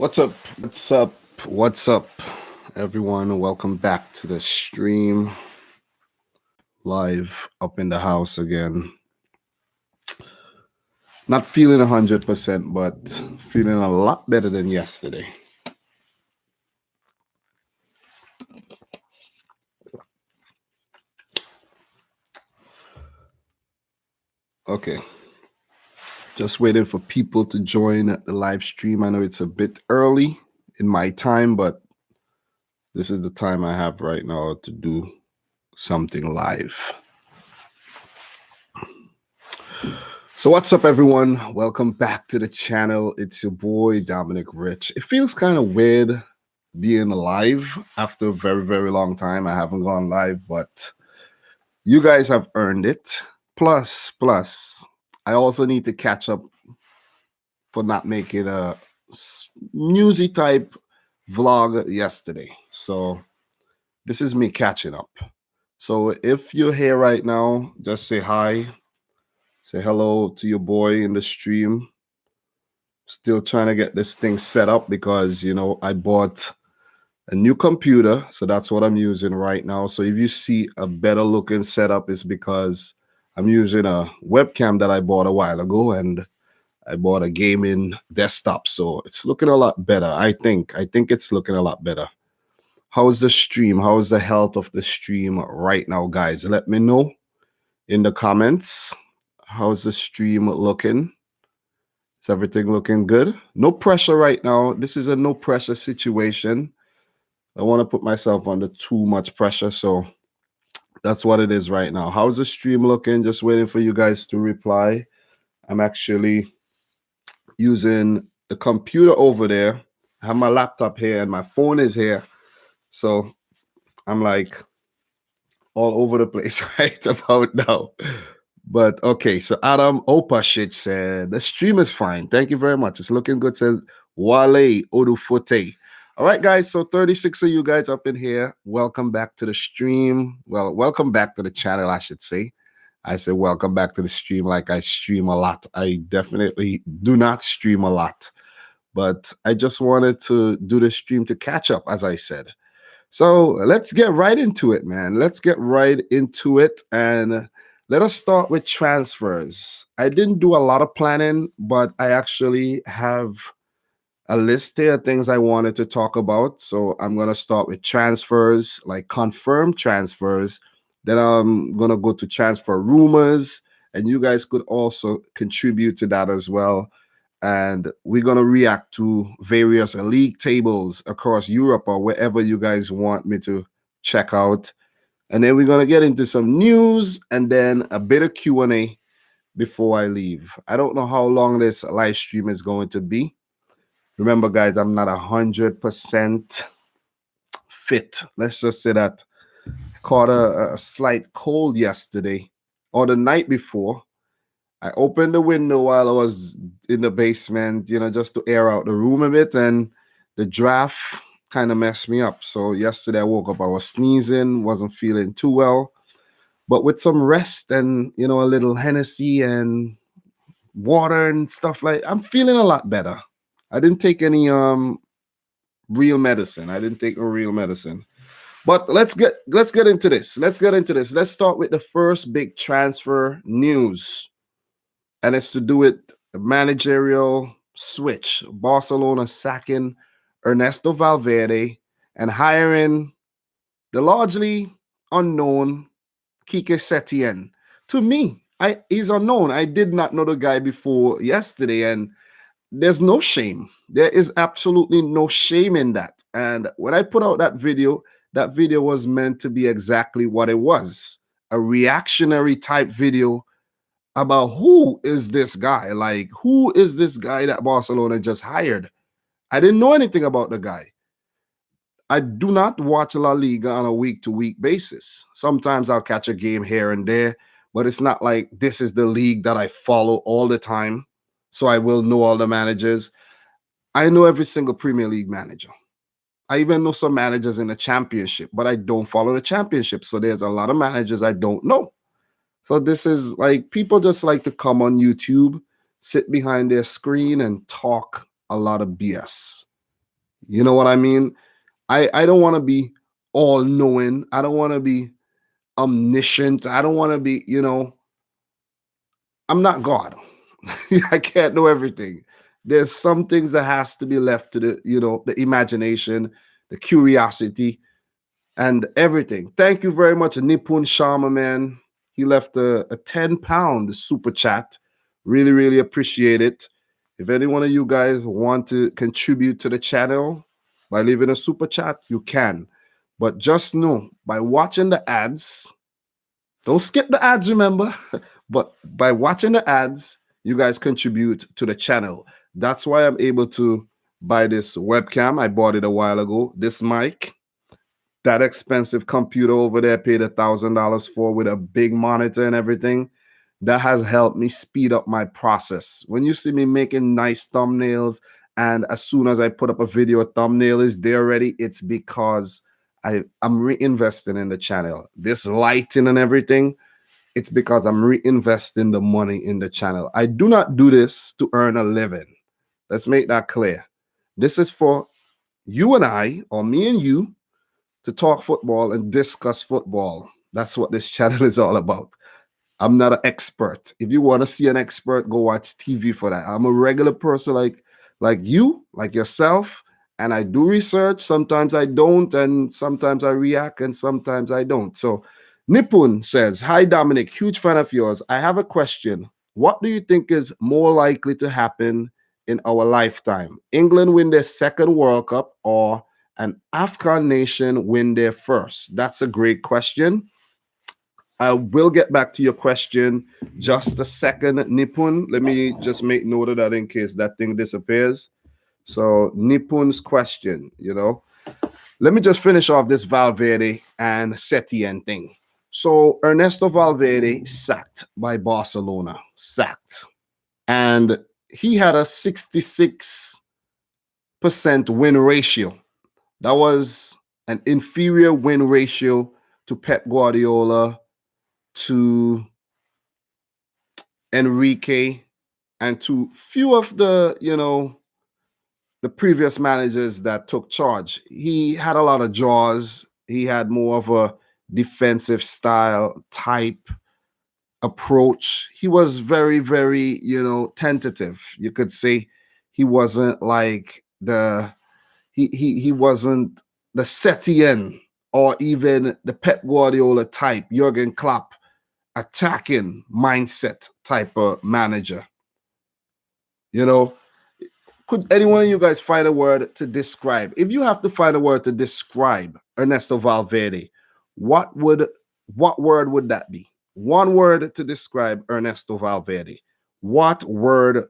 What's up? What's up? What's up, everyone? Welcome back to the stream. Live up in the house again. Not feeling 100%, but feeling a lot better than yesterday. Okay. Just waiting for people to join the live stream. I know it's a bit early in my time, but this is the time I have right now to do something live. So what's up, everyone? Welcome back to the channel. It's your boy Dominic Rich. It feels kind of weird being live after a very, very long time. I haven't gone live, but you guys have earned it. Plus, I also need to catch up for not making a newsy type vlog yesterday. So this is me catching up. So if you're here right now, just say hi. Say hello to your boy in the stream. Still trying to get this thing set up because, I bought a new computer. So that's what I'm using right now. So if you see a better looking setup, it's because I'm using a webcam that I bought a while ago and I bought a gaming desktop. So it's looking a lot better. I think it's looking a lot better. How's the stream? How's the health of the stream right now, guys? Let me know in the comments. How's the stream looking? Is everything looking good? No pressure right now. This is a no pressure situation. I want to put myself under too much pressure. So that's what it is right now. How's the stream looking? Just waiting for you guys to reply. I'm actually using the computer over there. I have my laptop here and my phone is here. So I'm like all over the place right about now. But okay, so Adam Opashich said the stream is fine. Thank you very much. It's looking good. Says Wale Odufote. All right, guys. So 36 of you guys up in here. Welcome back to the stream. Well, welcome back to the channel, I should say. I said welcome back to the stream like I stream a lot. I definitely do not stream a lot. But I just wanted to do the stream to catch up, as I said. So let's get right into it, man. Let's get right into it. And let us start with transfers. I didn't do a lot of planning, but I actually have a list here of things I wanted to talk about. So I'm going to start with transfers, like confirmed transfers. Then I'm going to go to transfer rumors. And you guys could also contribute to that as well. And we're going to react to various league tables across Europe or wherever you guys want me to check out. And then we're going to get into some news and then a bit of Q&A before I leave. I don't know how long this live stream is going to be. Remember, guys, I'm not 100% fit. Let's just say that I caught a slight cold yesterday or the night before. I opened the window while I was in the basement, just to air out the room a bit, and the draft kind of messed me up. So yesterday I woke up, I was sneezing, wasn't feeling too well. But with some rest and, a little Hennessy and water and stuff I'm feeling a lot better. I didn't take any real medicine. But let's get into this. Let's start with the first big transfer news. And it's to do with the managerial switch. Barcelona sacking Ernesto Valverde and hiring the largely unknown Quique Setien. To me, he's unknown. I did not know the guy before yesterday, and there's no shame. There is absolutely no shame in that. And when I put out that video was meant to be exactly what it was, a reactionary type video about who is this guy? Like, who is this guy that Barcelona just hired? I didn't know anything about the guy. I do not watch La Liga on a week-to-week basis. Sometimes I'll catch a game here and there, but it's not like this is the league that I follow all the time, so I will know all the managers. I know every single Premier League manager. I even know some managers in the championship, but I don't follow the championship, so there's a lot of managers I don't know. So this is like people just like to come on YouTube, sit behind their screen and talk a lot of BS. You know what I mean? I don't want to be all knowing. I don't want to be omniscient. I don't want to be, I'm not God. I can't know everything. There's some things that has to be left to the imagination, the curiosity, and everything. Thank you very much, Nipun Sharma, man. He left a 10-pound super chat. Really, really appreciate it. If any one of you guys want to contribute to the channel by leaving a super chat, you can. But just know, by watching the ads, don't skip the ads, remember? But by watching the ads, you guys contribute to the channel. That's why I'm able to buy this webcam. I bought it a while ago. This mic, that expensive computer over there, paid $1,000 for with a big monitor and everything. That has helped me speed up my process. When you see me making nice thumbnails, and as soon as I put up a video, a thumbnail is there already, it's because I'm reinvesting in the channel. This lighting and everything, it's because I'm reinvesting the money in the channel. I do not do this to earn a living. Let's make that clear. This is for you and I, or me and you, to talk football and discuss football. That's what this channel is all about. I'm not an expert. If you want to see an expert, go watch TV for that. I'm a regular person like you, like yourself, and I do research. Sometimes I don't, and sometimes I react, and sometimes I don't. So Nipun says, "Hi Dominic, huge fan of yours. I have a question. What do you think is more likely to happen in our lifetime? England win their second World Cup, or an Afghan nation win their first?" That's a great question. I will get back to your question just a second, Nipun. Let me just make note of that in case that thing disappears. So Nipun's question, let me just finish off this Valverde and Setien thing. So Ernesto Valverde sacked by Barcelona, sacked. And he had a 66% win ratio. That was an inferior win ratio to Pep Guardiola, to Enrique, and to few of the previous managers that took charge. He had a lot of jaws. He had more of a defensive style type approach. He was very, very, tentative. You could say he wasn't like he wasn't the Setien or even the Pep Guardiola type, Jurgen Klopp attacking mindset type of manager. Could any one of you guys find a word to describe? If you have to find a word to describe Ernesto Valverde, what word would that be? One word to describe Ernesto Valverde. What word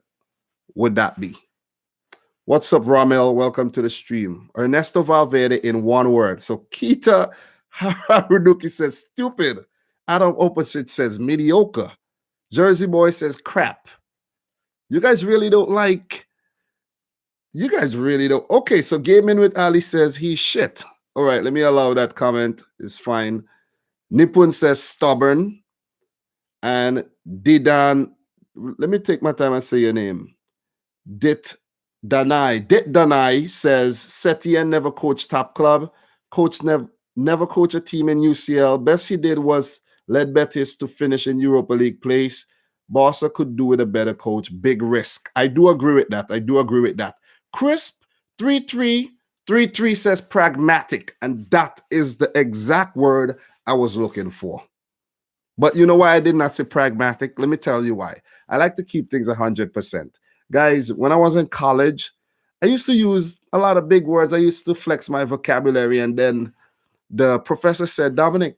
would that be? What's up, Ramel? Welcome to the stream. Ernesto Valverde in one word. So Kita Haruduki says stupid. Adam Opposite says mediocre. Jersey Boy says crap. You guys really don't. Okay, so Gaming with Ali says he's shit. All right, let me allow that comment. It's fine. Nipun says stubborn. And Didan, let me take my time and say your name. Dit Danai says Setien never coached top club. Coach never coached a team in UCL. Best he did was led Betis to finish in Europa League place. Barca could do with a better coach. Big risk. I do agree with that. Crisp 3333 says pragmatic, and that is the exact word I was looking for. But you know why I did not say pragmatic? Let me tell you why. I like to keep things 100%. Guys, when I was in college, I used to use a lot of big words. I used to flex my vocabulary, and then the professor said, Dominic,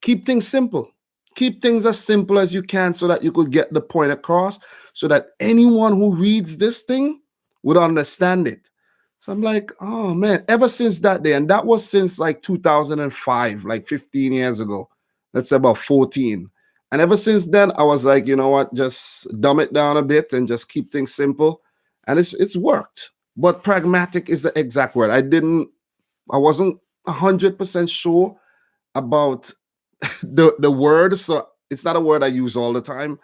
keep things simple. Keep things as simple as you can so that you could get the point across, so that anyone who reads this thing would understand it. So I'm like, oh man, ever since that day, and that was since like 2005, like 15 years ago. Let's say about 14. And ever since then, I was like, you know what, just dumb it down a bit and just keep things simple. And it's worked. But pragmatic is the exact word. I wasn't 100% sure about the word. So it's not a word I use all the time.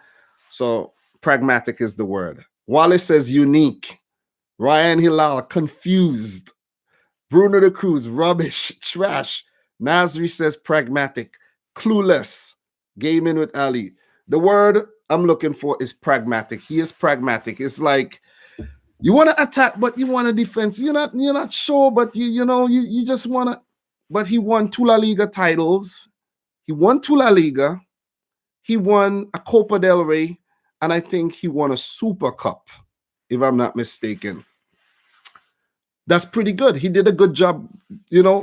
So pragmatic is the word. Wallace says unique. Ryan Hilal, confused. Bruno de Cruz, rubbish, trash. Nasri says pragmatic, clueless. Gaming with Ali. The word I'm looking for is pragmatic. He is pragmatic. It's like you want to attack, but you want to defense. You're not sure, but you just want to. But he won 2 La Liga titles. He won 2 La Liga. He won a Copa del Rey, and I think he won a Super Cup, if I'm not mistaken. That's pretty good. He did a good job,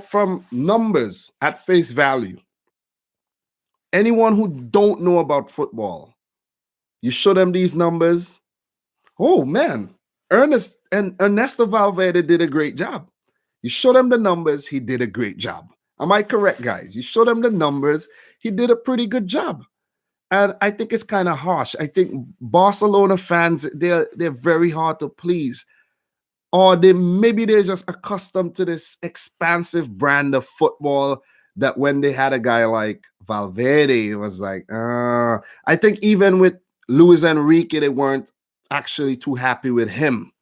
from numbers at face value. Anyone who don't know about football, you show them these numbers. Oh man, Ernesto Valverde did a great job. You show them the numbers, he did a great job. Am I correct, guys? You show them the numbers, he did a pretty good job. And I think it's kind of harsh. I think Barcelona fans, they're very hard to please. Or they're just accustomed to this expansive brand of football that when they had a guy like Valverde, it was like, I think even with Luis Enrique, they weren't actually too happy with him.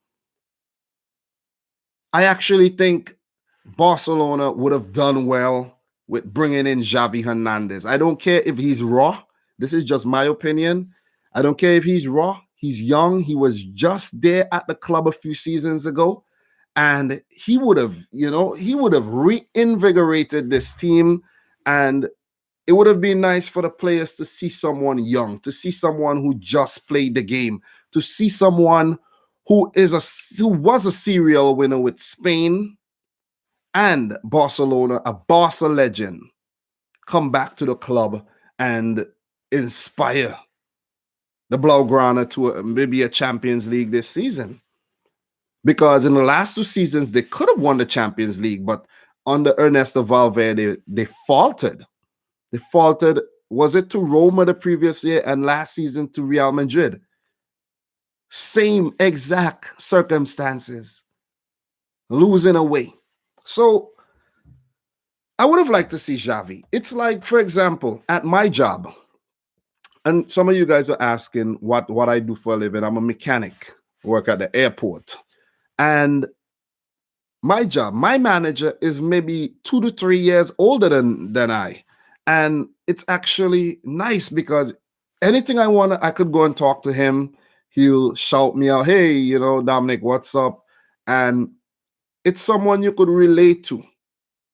I actually think Barcelona would have done well with bringing in Xavi Hernandez. I don't care if he's raw. This is just my opinion. I don't care if he's raw. He's young. He was just there at the club a few seasons ago. And he would have reinvigorated this team. And it would have been nice for the players to see someone young, to see someone who just played the game, to see someone who was a serial winner with Spain and Barcelona, a Barca legend, come back to the club and inspire the Blaugrana to maybe a Champions League this season. Because in the last 2 seasons, they could have won the Champions League, but under Ernesto Valverde, they faltered. They faltered, was it to Roma the previous year and last season to Real Madrid? Same exact circumstances, losing away. So I would have liked to see Xavi. It's like, for example, at my job, and some of you guys are asking what I do for a living. I'm a mechanic, work at the airport. And my job, my manager is maybe 2 to 3 years older than I. And it's actually nice because anything I want, I could go and talk to him. He'll shout me out, hey, Dominic, what's up? And it's someone you could relate to.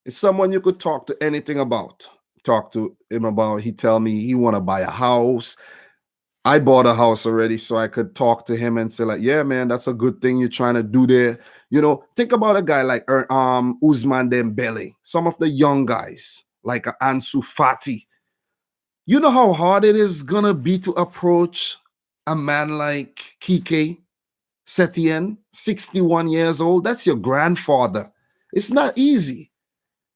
It's someone you could talk to anything about. Talk to him about, he tell me he want to buy a house. I bought a house already, so I could talk to him and say like, yeah, man, that's a good thing you're trying to do there. Think about a guy like Ousmane Dembele, some of the young guys like Ansu Fati. You know how hard it is gonna be to approach a man like Kike Setien, 61 years old. That's your grandfather. It's not easy.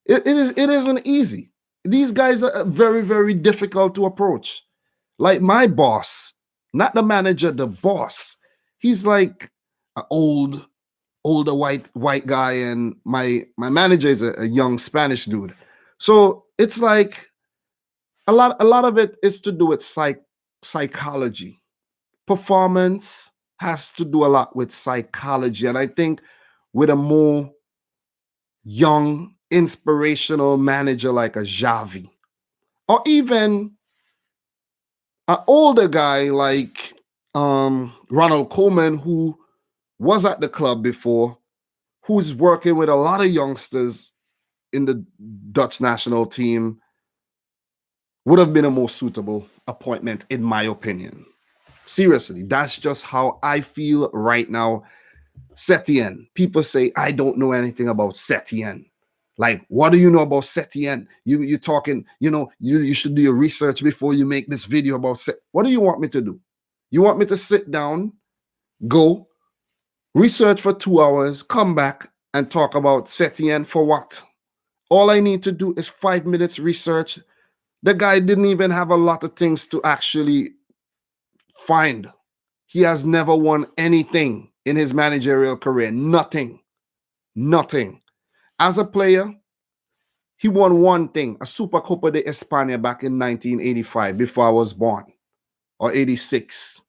It isn't easy. These guys are very, very difficult to approach. Like my boss, not the manager, the boss. He's like an older white guy, and my manager is a young Spanish dude. So it's like a lot of it is to do with psychology. Performance has to do a lot with psychology, and I think with a more young, inspirational manager like a Xavi, or even an older guy like Ronald Koeman, who was at the club before, who's working with a lot of youngsters in the Dutch national team, would have been a more suitable appointment, in my opinion. Seriously, that's just how I feel right now. Setien. People say, I don't know anything about Setien. Like, what do you know about Setien? You're talking, you should do your research before you make this video about Setien. What do you want me to do? You want me to sit down, go, research for 2 hours, come back and talk about Setien for what? All I need to do is 5 minutes research. The guy didn't even have a lot of things to actually find. He has never won anything in his managerial career. Nothing. As a player, he won one thing, a Super Copa de España back in 1985, before I was born, or 86.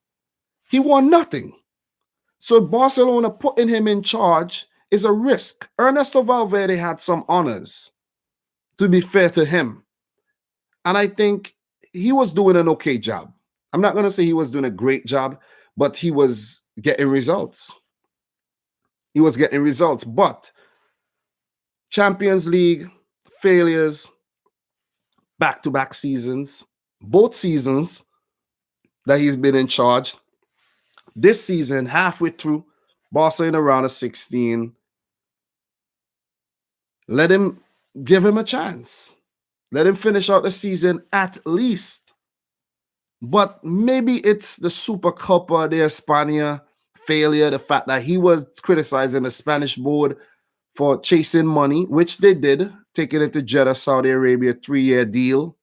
He won nothing. So Barcelona putting him in charge is a risk. Ernesto Valverde had some honors, to be fair to him. And I think he was doing an okay job. I'm not going to say he was doing a great job, but he was getting results. He was getting results. But Champions League failures, back-to-back seasons, both seasons that he's been in charge. This season, halfway through, Barca in the round of 16. Give him a chance. Let him finish out the season at least. But maybe it's the Supercopa de España failure, the fact that he was criticizing the Spanish board for chasing money, which they did, taking it to Jeddah, Saudi Arabia, 3-year deal,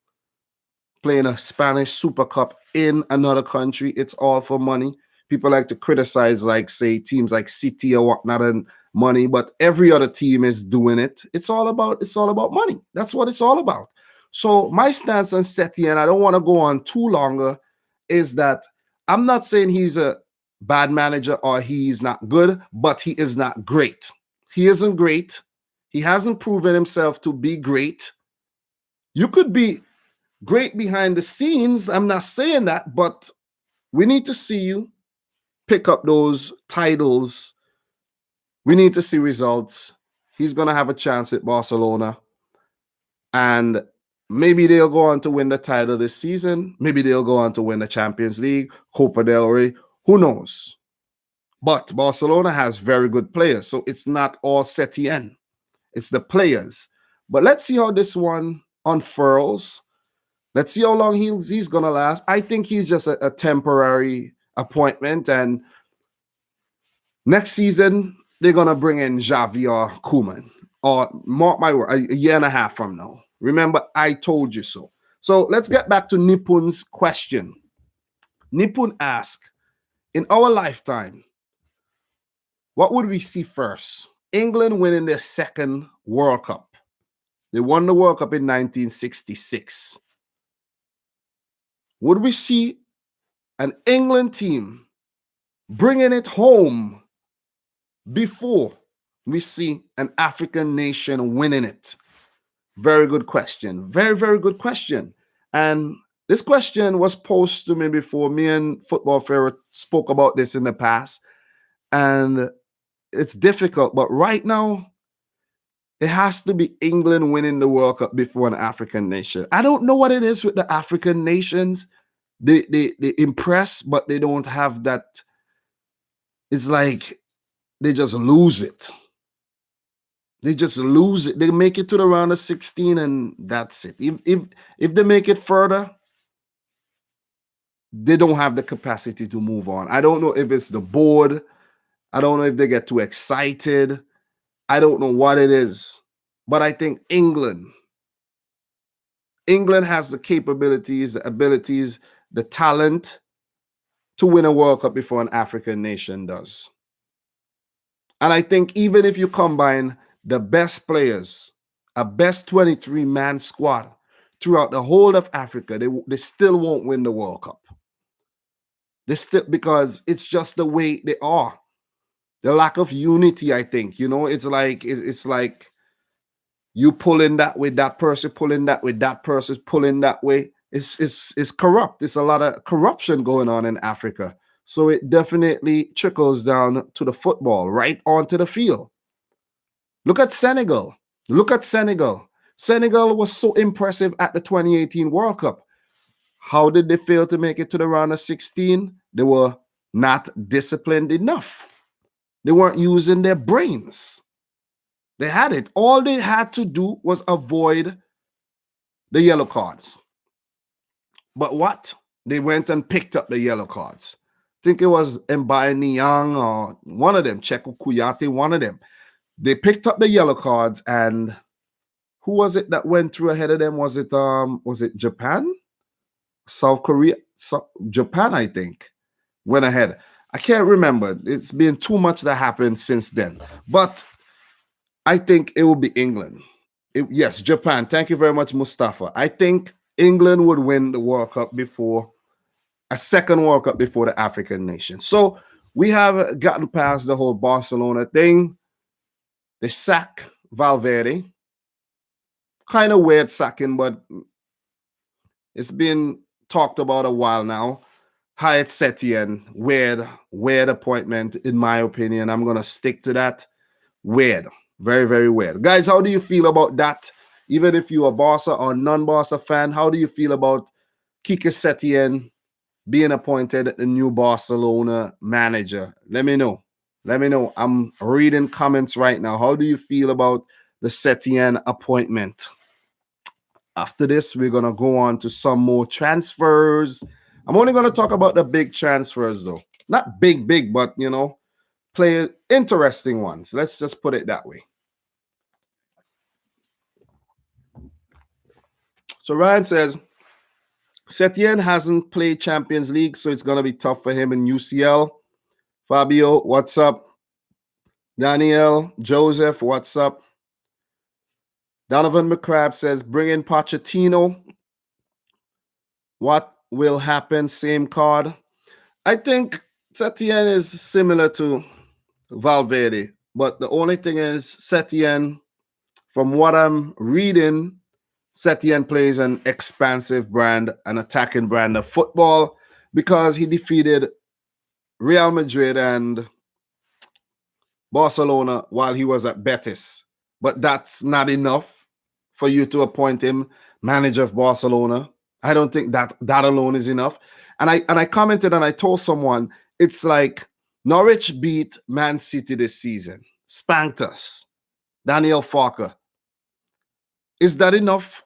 playing a Spanish Super Cup in another country. It's all for money. People like to criticize, like, say, teams like City or whatnot and money, but every other team is doing it. It's all about money. That's what it's all about. So my stance on Setien, and I don't want to go on too longer, is that I'm not saying he's a bad manager or he's not good, but he is not great. He isn't great. He hasn't proven himself to be great. You could be great behind the scenes. I'm not saying that, but we need to see you pick up those titles. We need to see results. He's going to have a chance at Barcelona. And maybe they'll go on to win the title this season. Maybe they'll go on to win the Champions League, Copa del Rey. Who knows? But Barcelona has very good players. So it's not all Setien. It's the players. But let's see how this one unfurls. Let's see how long he's going to last. I think he's just a temporary appointment. And next season, they're going to bring in Xavi or Koeman. Or mark my word, a year and a half from now. Remember, I told you so. So let's get back to Nipun's question. Nipun asked, in our lifetime, what would we see first? England winning their second World Cup. They won the World Cup in 1966. Would we see an England team bringing it home before we see an African nation winning it? Very good question. Very, very good question. And this question was posed to me before. Me and Football Fair spoke about this in the past. And it's difficult. But right now, it has to be England winning the World Cup before an African nation. I don't know what it is with the African nations. They impress, but they don't have that. It's like they just lose it. They just lose it. They make it to the round of 16 and that's it. If they make it further, they don't have the capacity to move on. I don't know if it's the board. I don't know if they get too excited. I don't know what it is. But I think England has the capabilities, the abilities, the talent to win a World Cup before an African nation does. And I think even if you combine the best players, a best 23-man squad throughout the whole of Africa, they still won't win the World Cup. Because it's just the way they are. The lack of unity, I think. It's like you pulling that way, that person pulling that way, that person's pulling that way. It's corrupt. There's a lot of corruption going on in Africa. So it definitely trickles down to the football, right onto the field. Look at Senegal. Senegal was so impressive at the 2018 World Cup. How did they fail to make it to the round of 16? They were not disciplined enough. They weren't using their brains. They had it. All they had to do was avoid the yellow cards. But what? They went and picked up the yellow cards. I think it was Mbaye Niang or one of them, Cheku Kuyate, one of them. They picked up the yellow cards, and who was it that went through ahead of them? Was it Japan? South Korea? Japan, I think, went ahead. I can't remember. It's been too much that happened since then. But I think it will be England. Yes, Japan. Thank you very much, Mustafa. I think England would win the World Cup before a second World Cup before the African nation. So We have gotten past the whole Barcelona thing. They sack Valverde. Kind of weird sacking, but it's been talked about a while now. Hyatt Setien, weird appointment, in my opinion. I'm going to stick to that. Weird. Very, very weird. Guys, how do you feel about that? Even if you're a Barca or non-Barca fan, how do you feel about Kike Setien being appointed the new Barcelona manager? Let me know. Let me know. I'm reading comments right now. How do you feel about the Setien appointment? After this, we're going to go on to some more transfers. I'm only going to talk about the big transfers, though. Not big, but, play interesting ones. Let's just put it that way. So Ryan says, Setien hasn't played Champions League, so it's going to be tough for him in UCL. Fabio, what's up? Daniel, Joseph, what's up? Donovan McCrabb says, bring in Pochettino. What will happen? Same card. I think Setien is similar to Valverde, but the only thing is Setien, from what I'm reading, Setien plays an expansive brand, an attacking brand of football, because he defeated Real Madrid and Barcelona while he was at Betis. But that's not enough for you to appoint him manager of Barcelona. I don't think that alone is enough. And I commented and I told someone, it's like Norwich beat Man City this season, spanked us. Daniel Farke. Is that enough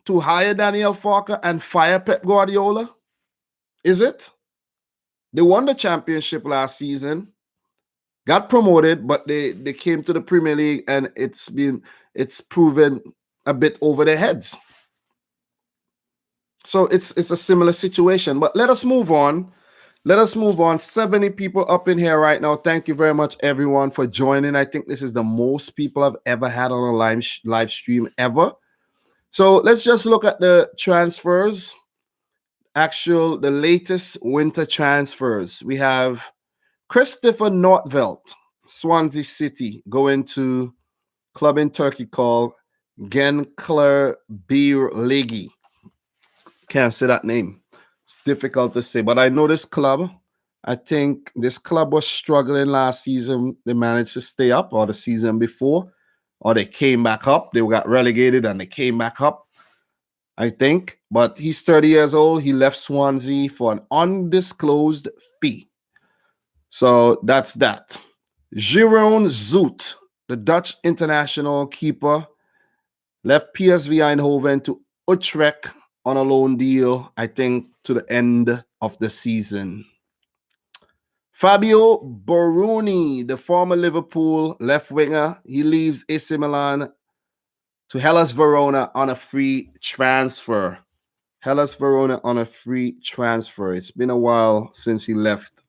to hire Daniel Farke and fire Pep Guardiola? Is it? They won the championship last season, got promoted, but they came to the Premier League and it's proven a bit over their heads. So it's a similar situation. But let us move on. 70 people up in here right now. Thank you very much, everyone, for joining. I think this is the most people I've ever had on a live stream ever. So let's just look at the transfers. The latest winter transfers. We have Christopher Nordveld, Swansea City, going to club in Turkey called Genkler Birligi. Can't say that name. It's difficult to say, but I know this club. I think this club was struggling last season. They managed to stay up, or the season before, or they came back up. They got relegated and they came back up, I think. But he's 30 years old. He left Swansea for an undisclosed fee. So that's that. Jeroen Zoet, the Dutch international keeper, left PSV Eindhoven to Utrecht on a loan deal, I think, to the end of the season. Fabio Boruni, the former Liverpool left winger, he leaves AC Milan to Hellas Verona on a free transfer. Hellas Verona on a free transfer. It's been a while since he left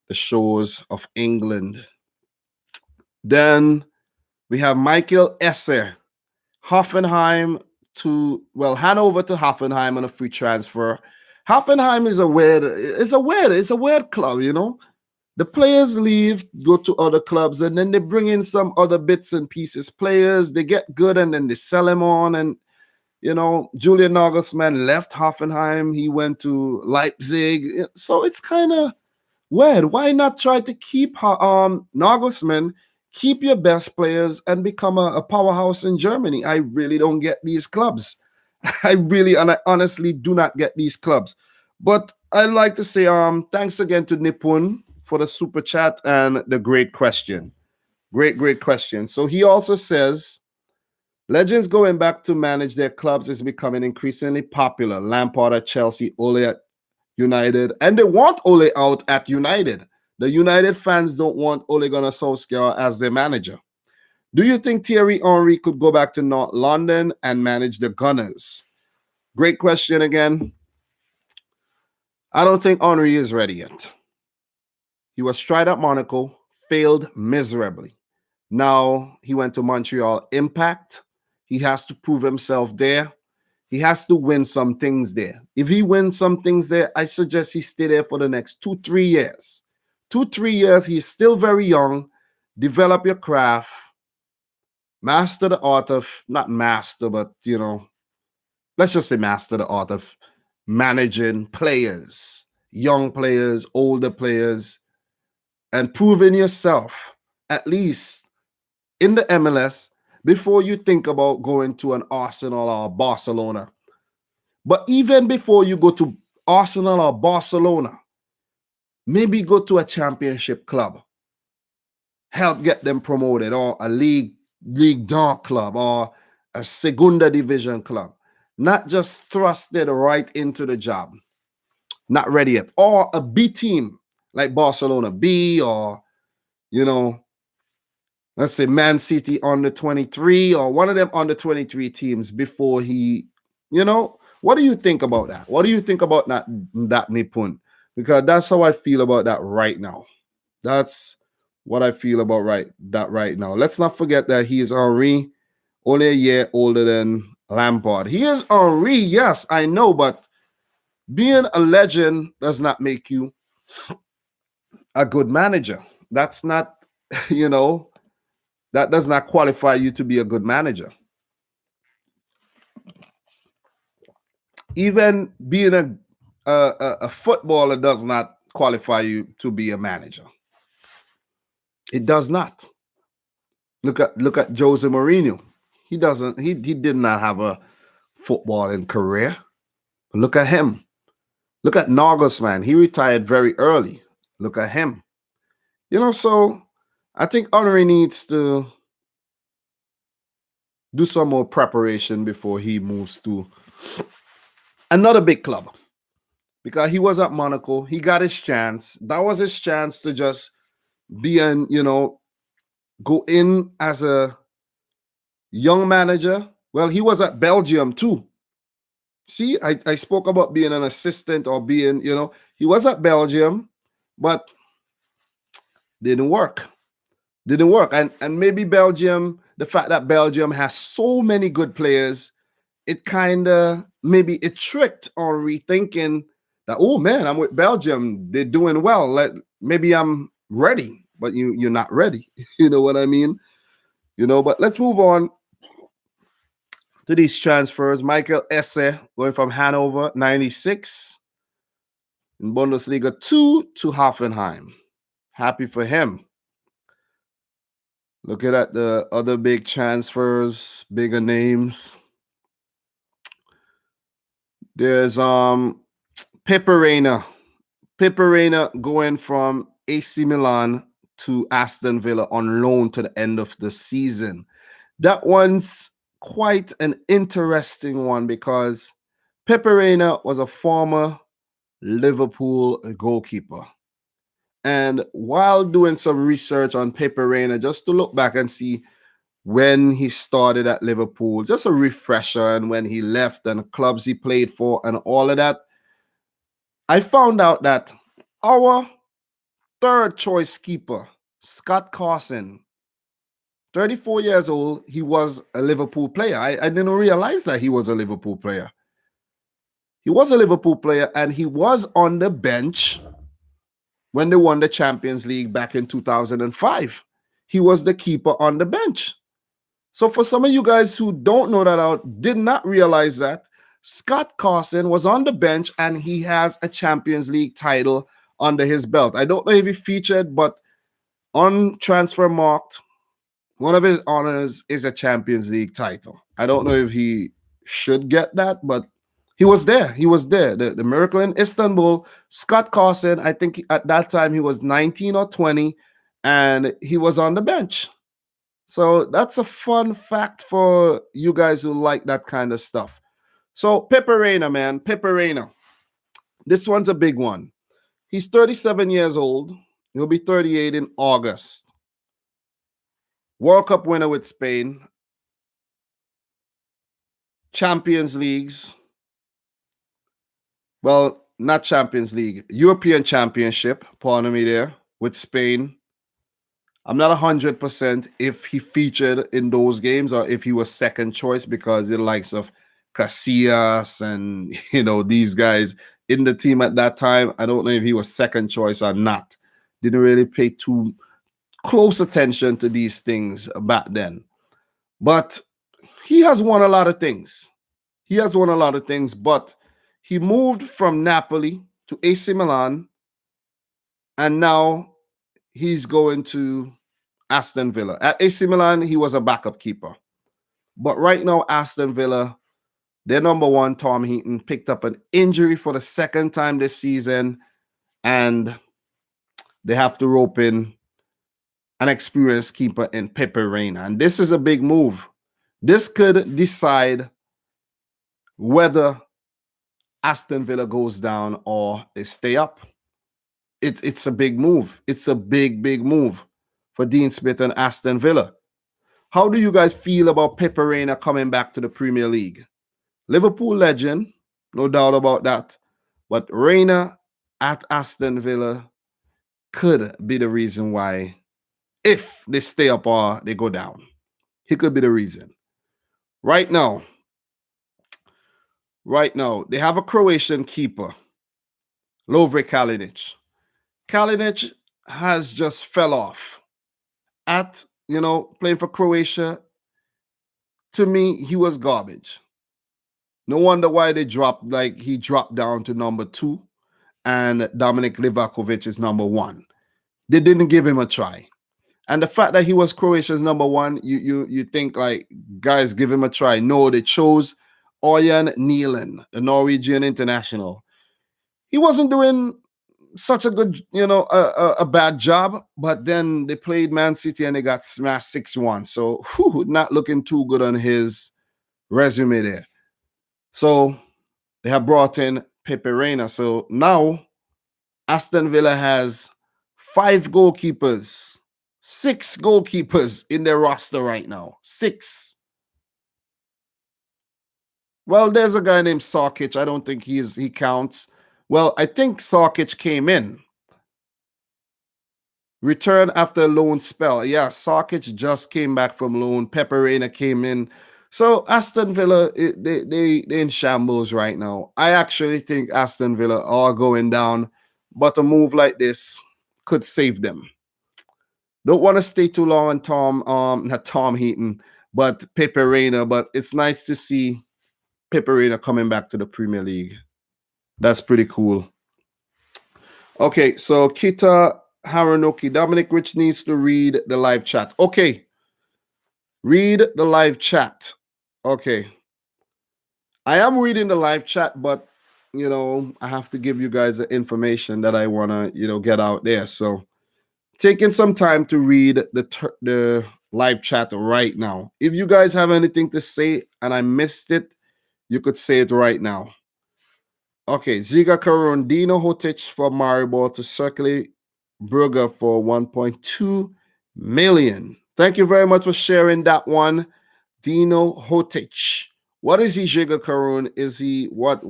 the shores of England. Then we have Michael Esser, Hoffenheim Hanover to Hoffenheim on a free transfer. Hoffenheim is a weird club, The players leave, go to other clubs, and then they bring in some other bits and pieces. Players, they get good, and then they sell them on. And, Julian Nagelsmann left Hoffenheim. He went to Leipzig. So it's kind of weird. Why not try to keep Nagelsmann, keep your best players, and become a powerhouse in Germany? I really don't get these clubs. I honestly do not get these clubs. But I'd like to say thanks again to Nipun for the super chat and the great question. Great question. So he also says, legends going back to manage their clubs is becoming increasingly popular. Lampard at Chelsea, Ole at United, and they want Ole out at United. The United fans don't want Ole Gunnar Solskjaer as their manager. Do you think Thierry Henry could go back to North London and manage the Gunners? Great question again. I don't think Henry is ready yet. He was tried at Monaco, failed miserably. Now he went to Montreal Impact. He has to prove himself there. He has to win some things there. If he wins some things there, I suggest he stay there for the next 2-3 years. 2-3 years, he's still very young. Develop your craft, master the art of, not master, but let's just say master the art of managing players, young players, older players, and proving yourself, at least in the MLS, before you think about going to an Arsenal or Barcelona. But even before you go to Arsenal or Barcelona, maybe go to a championship club, help get them promoted, or a league dark club, or a Segunda Division club. Not just thrusted right into the job, not ready yet, or a B team like Barcelona B, or let's say Man City under 23, or one of them under 23 teams before he, what do you think about that? What do you think about that Nipun? Because that's how I feel about that right now. That's what I feel about right now. Let's not forget that he is Henry, only a year older than Lampard. He is Henry, yes, I know, but being a legend does not make you a good manager. That's not, that does not qualify you to be a good manager. Even being a footballer does not qualify you to be a manager. It does not. Look at Jose Mourinho. He did not have a footballing career. But look at him. Look at Nagelsmann. He retired very early. Look at him. So I think Henry needs to do some more preparation before he moves to another big club. Because he was at Monaco. He got his chance. That was his chance to just be go in as a young manager. Well, he was at Belgium too. See, I spoke about being an assistant or being, he was at Belgium, but didn't work. And maybe Belgium, the fact that Belgium has so many good players, it kind of, maybe it tricked Henry thinking that, oh man, I'm with Belgium. They're doing well. Maybe I'm ready, but you're not ready. You know what I mean? But let's move on to these transfers. Michael Esse going from Hanover 96 in Bundesliga 2 to Hoffenheim. Happy for him. Looking at the other big transfers, bigger names. There's Pepe Reina. Pepe Reina going from AC Milan to Aston Villa on loan to the end of the season. That one's quite an interesting one because Pepe Reina was a former Liverpool goalkeeper. And while doing some research on Pepe Reina, just to look back and see when he started at Liverpool, just a refresher, and when he left and the clubs he played for and all of that, I found out that our third choice keeper, Scott Carson, 34 years old, he was a Liverpool player. I didn't realize that he was a Liverpool player. He was a Liverpool player, and he was on the bench when they won the Champions League back in 2005. He was the keeper on the bench. So for some of you guys who don't know that out, did not realize that, Scott Carson was on the bench and he has a Champions League title under his belt. I don't know if he featured, but on Transfermarkt, one of his honors is a Champions League title. I don't know if he should get that, but he was there. He was there. The Miracle in Istanbul, Scott Carson, I think at that time he was 19 or 20, and he was on the bench. So that's a fun fact for you guys who like that kind of stuff. So Pepe Reina, man, Pepe Reina. This one's a big one. He's 37 years old. He'll be 38 in August. World Cup winner with Spain. Champions Leagues. Well, not Champions League. European Championship, pardon me there, with Spain. I'm not 100% if he featured in those games or if he was second choice, because the likes of Casillas and, these guys in the team at that time, I don't know if he was second choice or not. didn't really pay too close attention to these things back then. But he has won a lot of things. He has won a lot of things, but he moved from Napoli to AC Milan, and now he's going to Aston Villa. At AC Milan, he was a backup keeper. But right now, Aston Villa, their number one, Tom Heaton, picked up an injury for the second time this season, and they have to rope in an experienced keeper in Pepe Reina. And this is a big move. This could decide whether Aston Villa goes down or they stay up. It's a big move. It's a big move for Dean Smith and Aston Villa. How do you guys feel about Pepe Reina coming back to the Premier League? Liverpool legend, no doubt about that. But Reina at Aston Villa could be the reason why, if they stay up or they go down. He could be the reason. Right now, they have a Croatian keeper, Lovre Kalinic. Kalinic has just fell off at, playing for Croatia. To me, he was garbage. No wonder why he dropped down to number 2 and Dominic Livakovic is number 1. They didn't give him a try. And the fact that he was Croatia's number 1, you think like, guys, give him a try. No, they chose Orjan Nielen, the Norwegian international. He wasn't doing such a good, a bad job, but then they played Man City and they got smashed 6-1. So not looking too good on his resume there. So they have brought in Pepe Reina. So now Aston Villa has 5 goalkeepers, 6 goalkeepers in their roster right now. 6. Well, there's a guy named Sarkic. I don't think he counts. Well, I think Sarkic came in. Return after a loan spell. Yeah, Sarkic just came back from loan. Pepe Reina came in. So Aston Villa, they in shambles right now. I actually think Aston Villa are going down, but a move like this could save them. Don't want to stay too long on not Tom Heaton, but Pepe Reina. But it's nice to see Pepe Reina coming back to the Premier League. That's pretty cool. Okay, so Kita Haranuki, Dominic Rich needs to read the live chat. Okay. Read the live chat. Okay. I am reading the live chat, but, I have to give you guys the information that I want to, get out there. So taking some time to read the live chat right now. If you guys have anything to say and I missed it, you could say it right now. Okay, Ziga Karun, Dino Hotic for Maribor to Circle Brugge for 1.2 million. Thank you very much for sharing that one, Dino Hotic. What is he, Ziga Karun? Is he what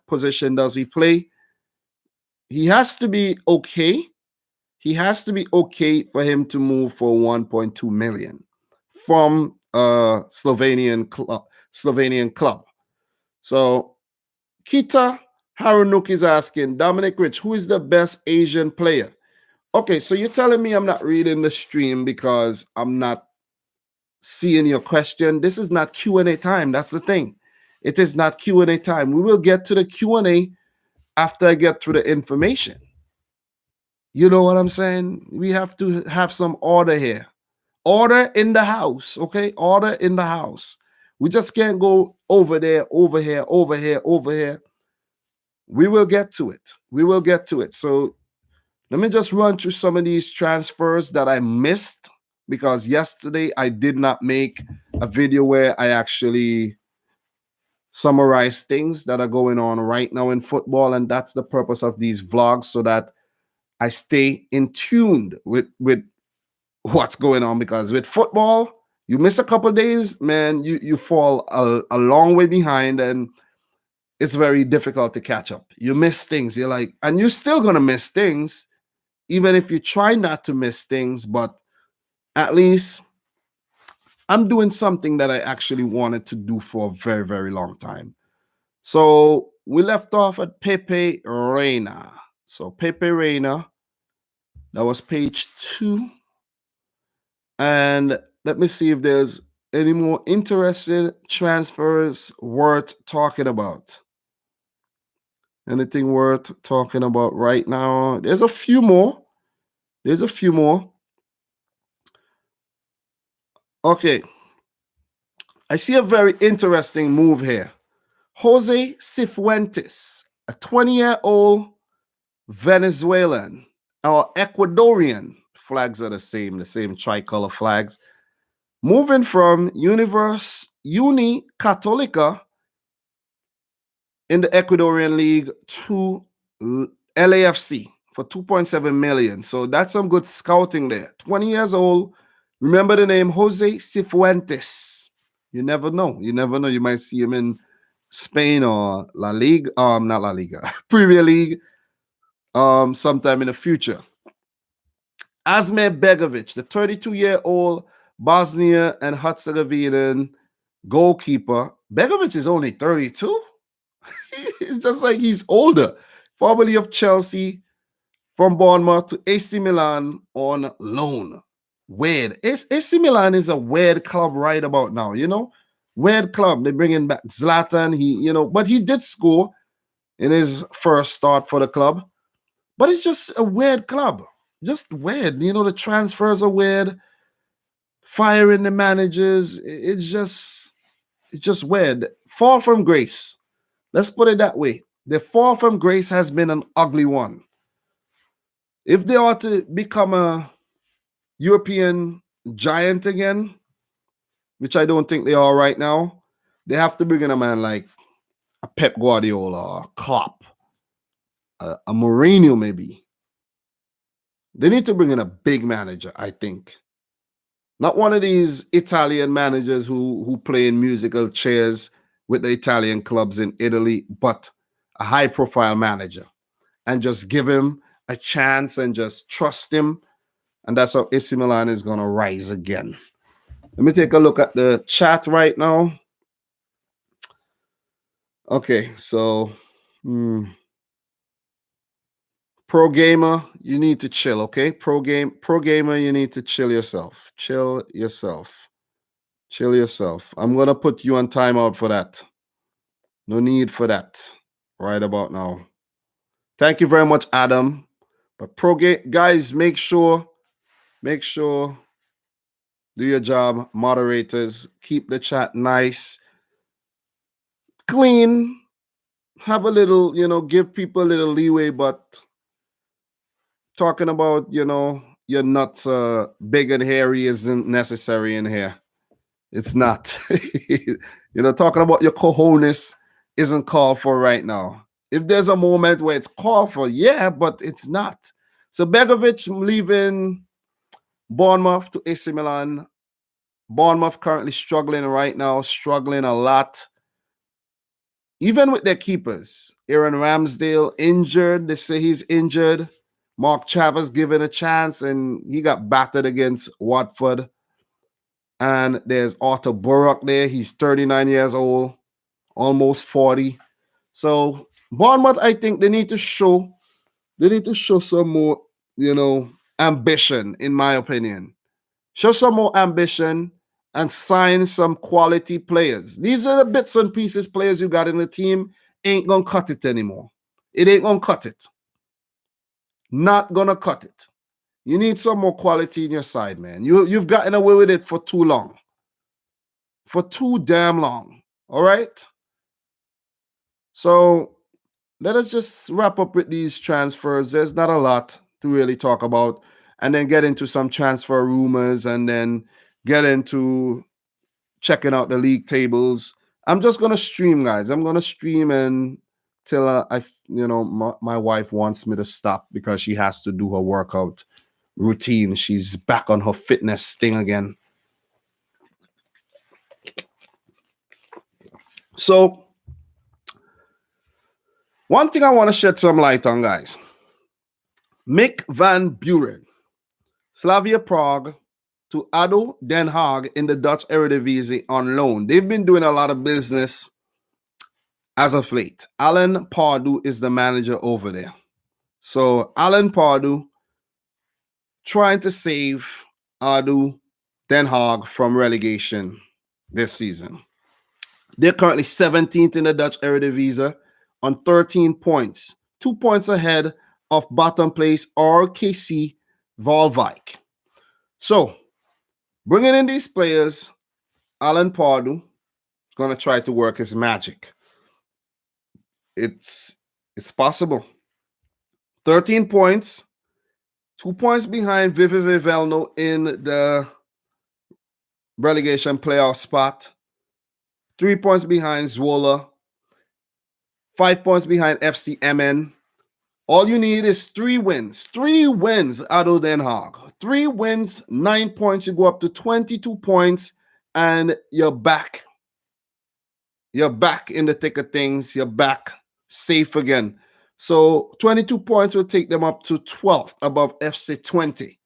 position does he play? He has to be okay. He has to be okay for him to move for 1.2 million from a Slovenian club. So Kita Harunuk is asking, Dominic Rich, who is the best Asian player? Okay, so you're telling me I'm not reading the stream because I'm not seeing your question. This is not Q&A time. That's the thing. It is not Q&A time. We will get to the Q&A after I get through the information. You know what I'm saying? We have to have some order here. Order in the house, okay? Order in the house. We just can't go over there, over here, over here, over here. We will get to it. We will get to it. So let me just run through some of these transfers that I missed because yesterday I did not make a video where I actually summarize things that are going on right now in football. And that's the purpose of these vlogs, so that I stay in tuned with what's going on, because with football, you miss a couple of days, man, you fall a long way behind, and it's very difficult to catch up. You miss things. You're like, and you're still going to miss things, even if you try not to miss things, but at least I'm doing something that I actually wanted to do for a very, very long time. So we left off at Pepe Reina. So Pepe Reina, That was page 2. And let me see if there's any more interesting transfers worth talking about. Anything worth talking about right now? There's a few more. Okay. I see a very interesting move here. Jose Cifuentes, a 20-year-old Venezuelan or Ecuadorian, flags are the same tricolor flags, moving from Uni Católica in the Ecuadorian League to LAFC for 2.7 million. So that's some good scouting there. 20 years old. Remember the name Jose Cifuentes. You never know. You might see him in Spain or La Liga, not La Liga, Premier League, sometime in the future. Asmir Begovic, the 32-year-old Bosnia and Herzegovinian goalkeeper. Begovic is only 32. It's just like he's older. Formerly of Chelsea, from Bournemouth to AC Milan on loan. Weird. AC Milan is a weird club right about now, Weird club. They're bringing back Zlatan. But he did score in his first start for the club. But it's just a weird club. Just weird. The transfers are weird. Firing the managers. It's just weird. Fall from grace. Let's put it that way. The fall from grace has been an ugly one. If they are to become a European giant again, which I don't think they are right now, they have to bring in a man like a Pep Guardiola or a Klopp, a Mourinho maybe. They need to bring in a big manager, I think. Not one of these Italian managers who play in musical chairs with the Italian clubs in Italy, but a high-profile manager. And just give him a chance and just trust him. And that's how AC Milan is going to rise again. Let me take a look at the chat right now. Okay, so pro gamer, you need to chill, okay? Pro gamer, you need to chill yourself. Chill yourself. I'm going to put you on timeout for that. No need for that right about now. Thank you very much, Adam. But guys, make sure do your job. Moderators, keep the chat nice, clean. Have a little, give people a little leeway, but talking about, your nuts big and hairy isn't necessary in here. It's not. Talking about your cojones isn't called for right now. If there's a moment where it's called for, yeah, but it's not. So Begovic leaving Bournemouth to AC Milan. Bournemouth currently struggling right now, struggling a lot. Even with their keepers, Aaron Ramsdale injured. They say he's injured. Mark Chavez given a chance, and he got battered against Watford. And there's Arthur Burrock there. He's 39 years old, almost 40. So Bournemouth, I think they need to show some more, ambition, in my opinion. Show some more ambition and sign some quality players. These are the bits and pieces players you got in the team. Ain't gonna cut it anymore. It ain't gonna cut it. Not gonna cut it. You need some more quality in your side, man. You've gotten away with it for too long. For too damn long. All right? So let us just wrap up with these transfers. There's not a lot to really talk about. And then get into some transfer rumors and then get into checking out the league tables. I'm just going to stream, guys. I'm going to stream until my wife wants me to stop because she has to do her workout routine. She's back on her fitness thing again. So one thing I want to shed some light on, guys. Mick van Buren, Slavia Prague to ADO Den Haag in the Dutch Eredivisie on loan. They've been doing a lot of business as of late. Alan Pardew is the manager over there. So Alan Pardew trying to save Adu Den Haag from relegation this season. They're currently 17th in the Dutch Eredivisie on 13 points, 2 points ahead of bottom place RKC Waalwijk. So, bringing in these players, Alan Pardew is going to try to work his magic. It's possible. 13 points, 2 points behind Vivi Velno in the relegation playoff spot, 3 points behind Zwolle, 5 points behind FC MN. All you need is 3 wins. 3 wins, ADO Den Haag. 3 wins, 9 points. You go up to 22 points, and you're back. You're back in the thick of things. You're back safe again. So 22 points will take them up to 12th above FC 20.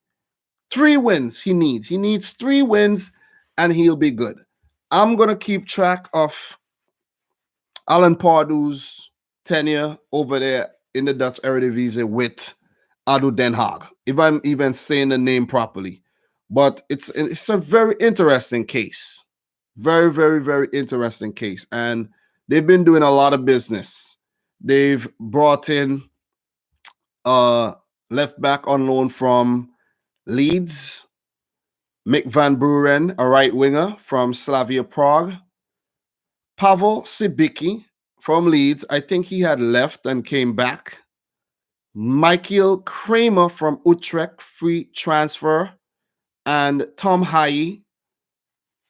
3 wins he needs. He needs 3 wins, and he'll be good. I'm going to keep track of Alan Pardew's tenure over there in the Dutch Eredivisie with ADO Den Haag, if I'm even saying the name properly. But it's a very interesting case. Very, very, very interesting case. And they've been doing a lot of business. They've brought in left back on loan from Leeds, Mick van Buren, a right winger from Slavia Prague, Pavel Sibicki from Leeds. I think he had left and came back. Michael Kramer from Utrecht, free transfer. And Tom Haye,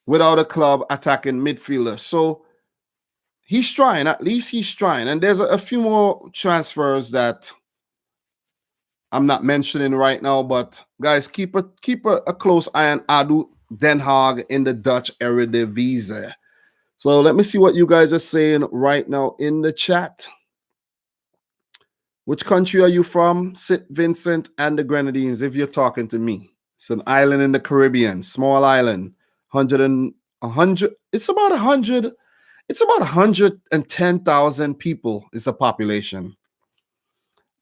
without a club, attacking midfielder. So he's trying. At least he's trying. And there's a few more transfers that I'm not mentioning right now. But guys, keep a close eye on ADO Den Haag in the Dutch Eredivisie. So let me see what you guys are saying right now in the chat. Which country are you from? St. Vincent and the Grenadines, if you're talking to me. It's an island in the Caribbean, small island. 100, it's about 100, it's about 110,000 people is the population.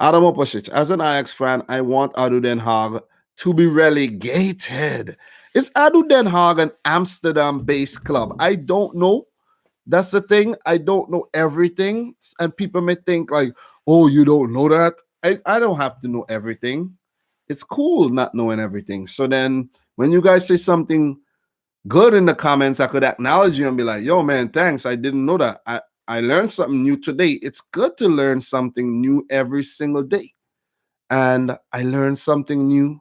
Adam Opasic, as an Ajax fan, I want ADO Den Haag to be relegated. Is ADO Den Haag an Amsterdam-based club? I don't know. That's the thing. I don't know everything. And people may think like, oh, you don't know that? I don't have to know everything. It's cool not knowing everything. So then when you guys say something good in the comments, I could acknowledge you and be like, yo, man, thanks. I didn't know that. I learned something new today. It's good to learn something new every single day. And I learned something new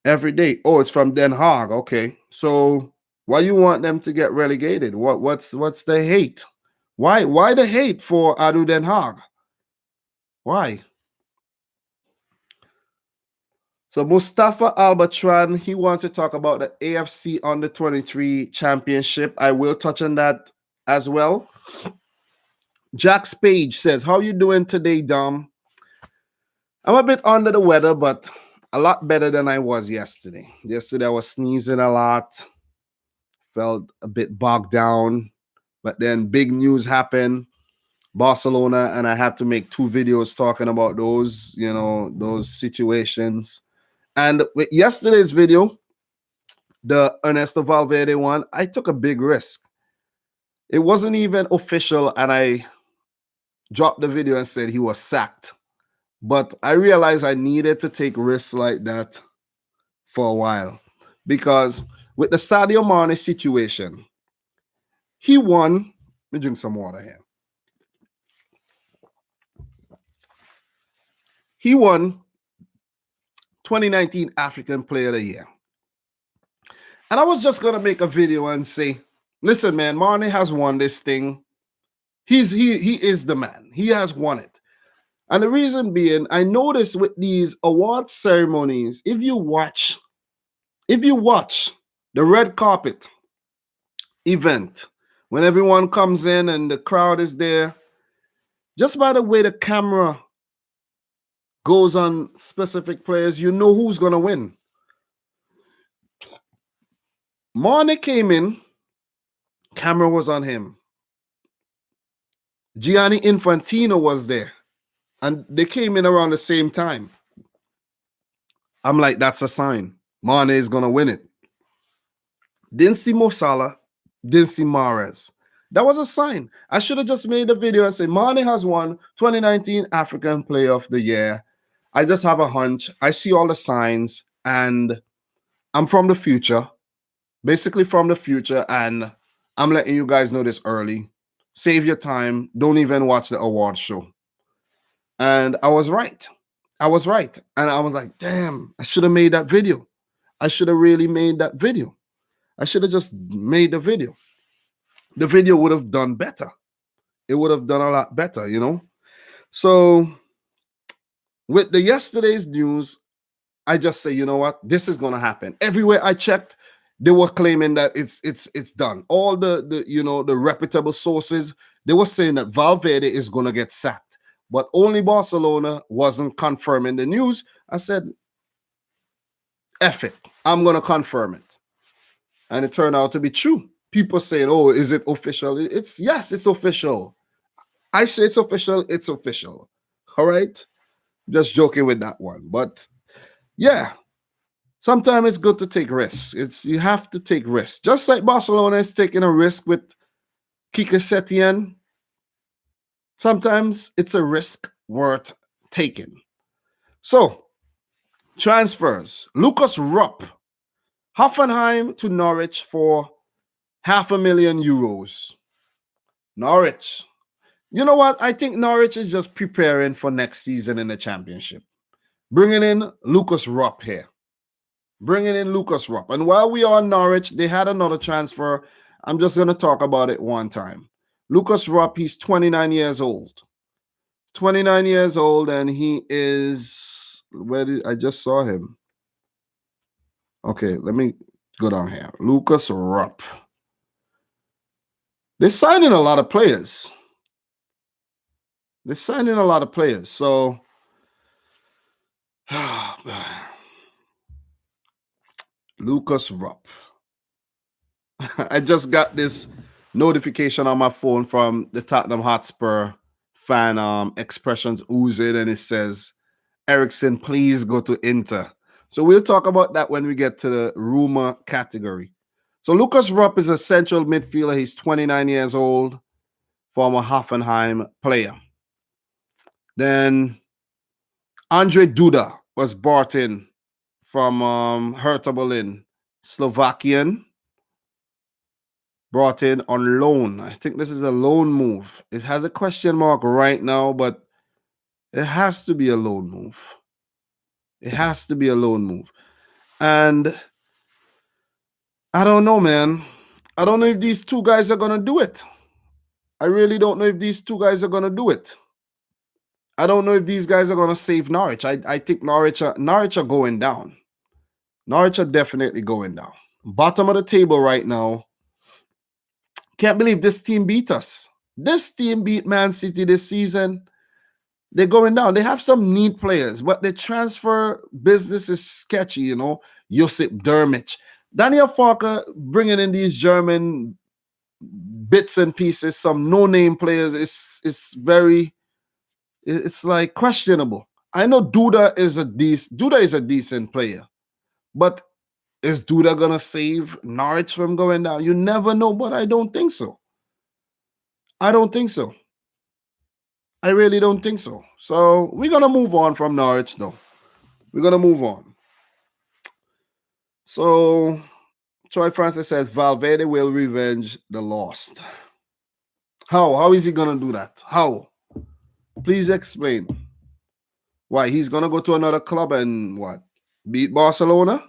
every day. Oh, it's from Den Haag. Okay. So why you want them to get relegated? What's the hate? Why the hate for ADO Den Haag? Why? So Mustafa Albatran, he wants to talk about the AFC Under 23 Championship. I will touch on that as well. Jax Page says, how you doing today, Dom? I'm a bit under the weather, but a lot better than I was yesterday. Yesterday I was sneezing a lot, felt a bit bogged down, but then big news happened. Barcelona, and I had to make 2 videos talking about those, those situations. And with yesterday's video, the Ernesto Valverde one, I took a big risk. It wasn't even official, and I dropped the video and said he was sacked. But I realized I needed to take risks like that for a while. Because with the Sadio Mane situation, he won. Let me drink some water here. He won 2019 African Player of the Year. And I was just going to make a video and say, listen, man, Mane has won this thing. He is the man. He has won it. And the reason being, I notice with these award ceremonies, if you watch the red carpet event, when everyone comes in and the crowd is there, just by the way the camera goes on specific players, you know who's going to win. Mane came in, camera was on him. Gianni Infantino was there, and they came in around the same time. I'm like, that's a sign. Mane is going to win it. Didn't see Mo Salah, didn't see Mahrez. That was a sign. I should have just made a video and say, Mane has won 2019 African Player of the Year. I just have a hunch. I see all the signs, and I'm from the future, basically from the future, and I'm letting you guys know this early. Save your time. Don't even watch the award show. And I was right. I was right. And I was like, damn, I should have made that video. I should have really made that video. I should have just made the video. The video would have done better. It would have done a lot better, you know? So with the yesterday's news, I just say, you know what? This is going to happen. Everywhere I checked, they were claiming that it's done. All the reputable sources, they were saying that Valverde is going to get sacked. But only Barcelona wasn't confirming the news. I said, F it. I'm going to confirm it. And it turned out to be true. People saying, oh, is it official? Yes, it's official. I say it's official. It's official. All right. Just joking with that one. But yeah, sometimes it's good to take risks. You have to take risks. Just like Barcelona is taking a risk with Kike Setien. Sometimes it's a risk worth taking. So, transfers. Lucas Rupp, Hoffenheim to Norwich for €500,000. Norwich. You know what? I think Norwich is just preparing for next season in the championship. Bringing in Lucas Rupp here. Bringing in Lucas Rupp. And while we are on Norwich, they had another transfer. I'm just going to talk about it one time. Lucas Rupp, he's 29 years old. 29 years old, and he is... I just saw him. Okay, let me go down here. Lucas Rupp. They're signing a lot of players. So... Lucas Rupp. I just got this notification on my phone from the Tottenham Hotspur fan expressions oozing, and it says, Ericsson, please go to Inter. So we'll talk about that when we get to the rumor category. So Lucas Rupp is a central midfielder. He's 29 years old, former Hoffenheim player. Then Andre Duda was brought in from Hertha Berlin, Slovakian, brought in on loan. I think this is a loan move. It has a question mark right now, but it has to be a loan move. It has to be a loan move. And I don't know, man. I don't know if these two guys are going to do it. I really don't know if these two guys are going to do it. I don't know if these guys are going to save Norwich. I think Norwich are going down. Norwich are definitely going down. Bottom of the table right now. Can't believe this team beat us. This team beat Man City this season. They're going down. They have some neat players, but the transfer business is sketchy, you know. Josip Dermich. Daniel Farke bringing in these German bits and pieces, some no-name players, it's like questionable. I know Duda is a decent player, but is Duda gonna save Norwich from going down? You never know, but I don't think so. I really don't think so. So we're gonna move on from Norwich, though. We're gonna move on. So Troy Francis says Valverde will revenge the lost. How is he gonna do that? How? Please explain. Why? He's gonna go to another club and what? Beat Barcelona?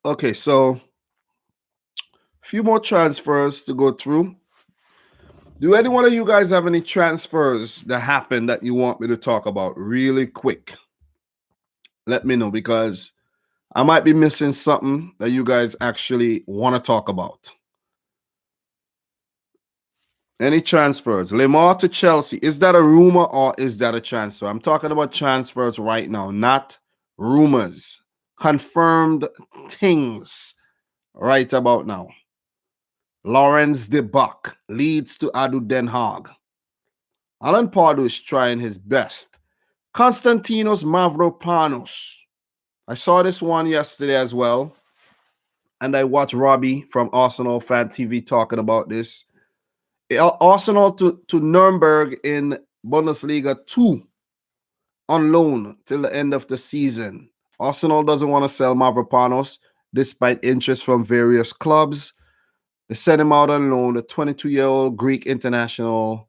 Okay, so a few more transfers to go through. Do any one of you guys have any transfers that happened that you want me to talk about really quick? Let me know, because I might be missing something that you guys actually want to talk about. Any transfers? Lemar to Chelsea. Is that a rumor or is that a transfer? I'm talking about transfers right now, not rumors. Confirmed things right about now. Lawrence de Buck leads to Adu Den Haag. Alan Pardew is trying his best. Konstantinos Mavropanos. I saw this one yesterday as well. And I watched Robbie from Arsenal Fan TV talking about this. Arsenal to Nuremberg in Bundesliga 2 on loan till the end of the season. Arsenal doesn't want to sell Mavropanos despite interest from various clubs. They sent him out on loan, the 22-year-old Greek international,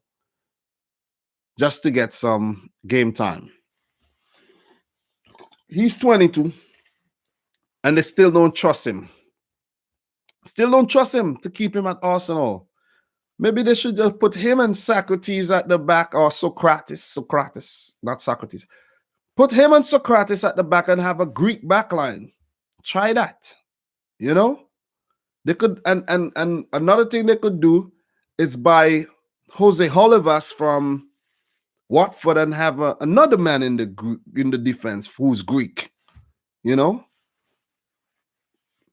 just to get some game time. He's 22, and they still don't trust him. Still don't trust him to keep him at Arsenal. Maybe they should just put him and Socrates at the back, or Socrates, not Socrates. Put him and Socrates at the back and have a Greek backline. Try that. You know? They could, and another thing they could do is buy Jose Holivas from Watford and have another man in the defense who's Greek. You know?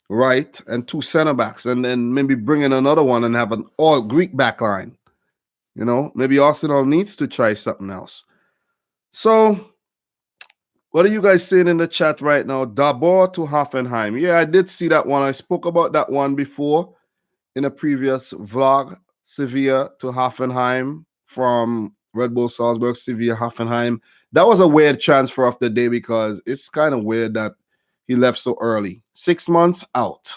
Right, and 2 center backs, and then maybe bring in another one and have an all Greek backline. You know, maybe Arsenal needs to try something else. So, what are you guys saying in the chat right now? Dabor to Hoffenheim. Yeah, I did see that one. I spoke about that one before in a previous vlog. Sevilla to Hoffenheim from Red Bull Salzburg, Sevilla, Hoffenheim. That was a weird transfer of the day because it's kind of weird that he left so early. 6 months out.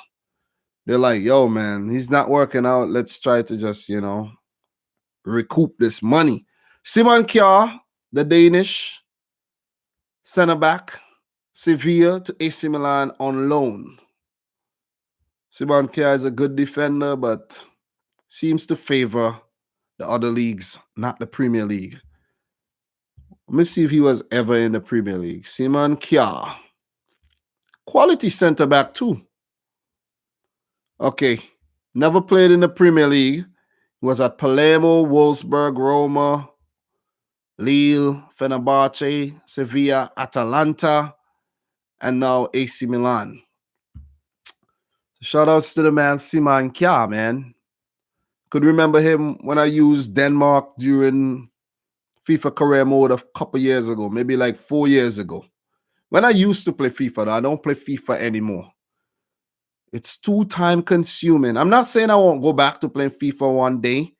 They're like, yo, man, he's not working out. Let's try to just, recoup this money. Simon Kjaer, the Danish center back, Sevilla to AC Milan on loan. Simon Kjaer is a good defender, but seems to favor the other leagues, not the Premier League. Let me see if he was ever in the Premier League. Simon Kjaer. Quality center back too. Okay. Never played in the Premier League. He was at Palermo, Wolfsburg, Roma, Lille, Fenerbahce, Sevilla, Atalanta, and now AC Milan. Shout outs to the man Simon Kjaer, man. Could remember him when I used Denmark during FIFA career mode a couple years ago, maybe like 4 years ago. When I used to play FIFA, though, I don't play FIFA anymore. It's too time consuming. I'm not saying I won't go back to playing FIFA one day,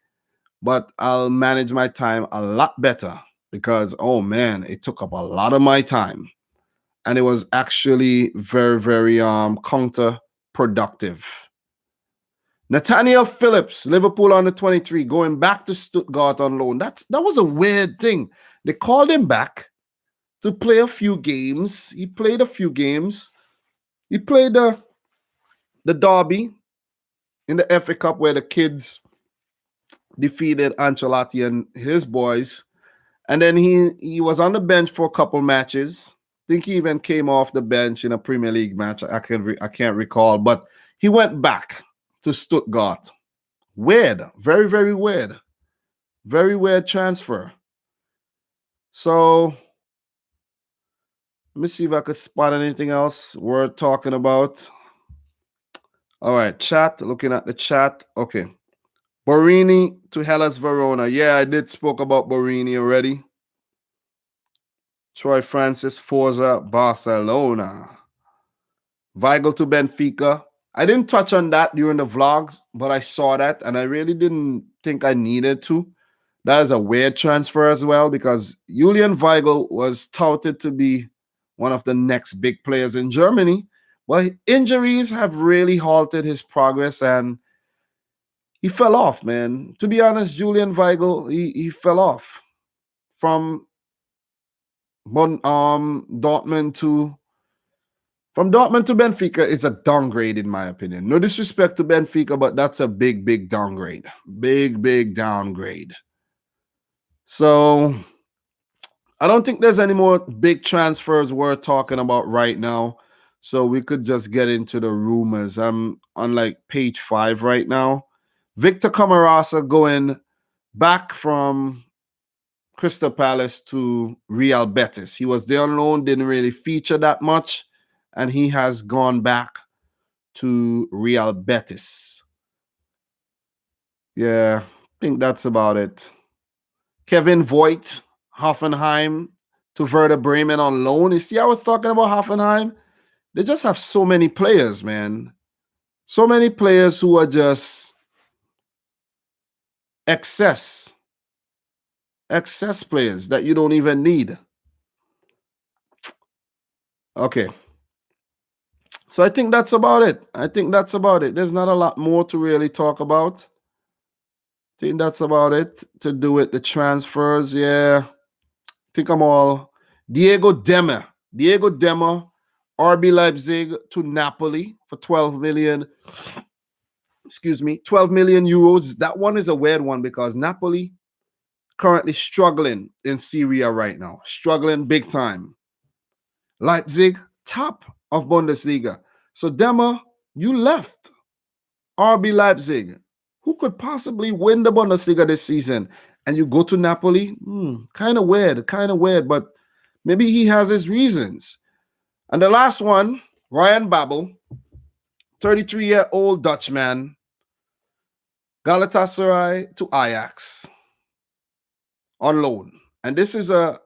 but I'll manage my time a lot better because, oh man, it took up a lot of my time. And it was actually very, very counterproductive. Nathaniel Phillips, Liverpool under 23, going back to Stuttgart on loan. That was a weird thing. They called him back to play a few games. He played a few games. He played the derby in the FA Cup where the kids defeated Ancelotti and his boys. And then he was on the bench for a couple matches. I think he even came off the bench in a Premier League match. I can't recall, but he went back to Stuttgart. Weird. Very, very weird. Very weird transfer. So let me see if I could spot anything else worth talking about. All right, chat. Looking at the chat. Okay. Borini to Hellas Verona. Yeah, I did spoke about Borini already. Troy Francis, Forza, Barcelona. Weigl to Benfica. I didn't touch on that during the vlogs, but I saw that, and I really didn't think I needed to. That is a weird transfer as well, because Julian Weigl was touted to be one of the next big players in Germany, but injuries have really halted his progress, and he fell off, man. To be honest, Julian Weigl, he fell off from Dortmund to Benfica is a downgrade, in my opinion. No disrespect to Benfica, but that's a big, big downgrade. Big, big downgrade. So I don't think there's any more big transfers worth talking about right now. So we could just get into the rumors. I'm on like page 5 right now. Victor Camarasa going back from Crystal Palace to Real Betis. He was there on loan, didn't really feature that much, and he has gone back to Real Betis. Yeah, I think that's about it. Kevin Voigt, Hoffenheim to Werder Bremen on loan. You see, I was talking about Hoffenheim. They just have so many players, man. So many players who are just excess players that you don't even need. Okay. So I think that's about it. There's not a lot more to really talk about. I think that's about it to do with the transfers. Yeah. I think I'm all. Diego Demme, RB Leipzig to Napoli for 12 million. Excuse me, 12 million euros. That one is a weird one because Napoli currently struggling in Syria right now, struggling big time. Leipzig, top of Bundesliga. So Demme, you left RB Leipzig, who could possibly win the Bundesliga this season, and you go to Napoli? Kind of weird, but maybe he has his reasons. And the last one, Ryan Babel, 33-year-old Dutchman, Galatasaray to Ajax on loan. And this is a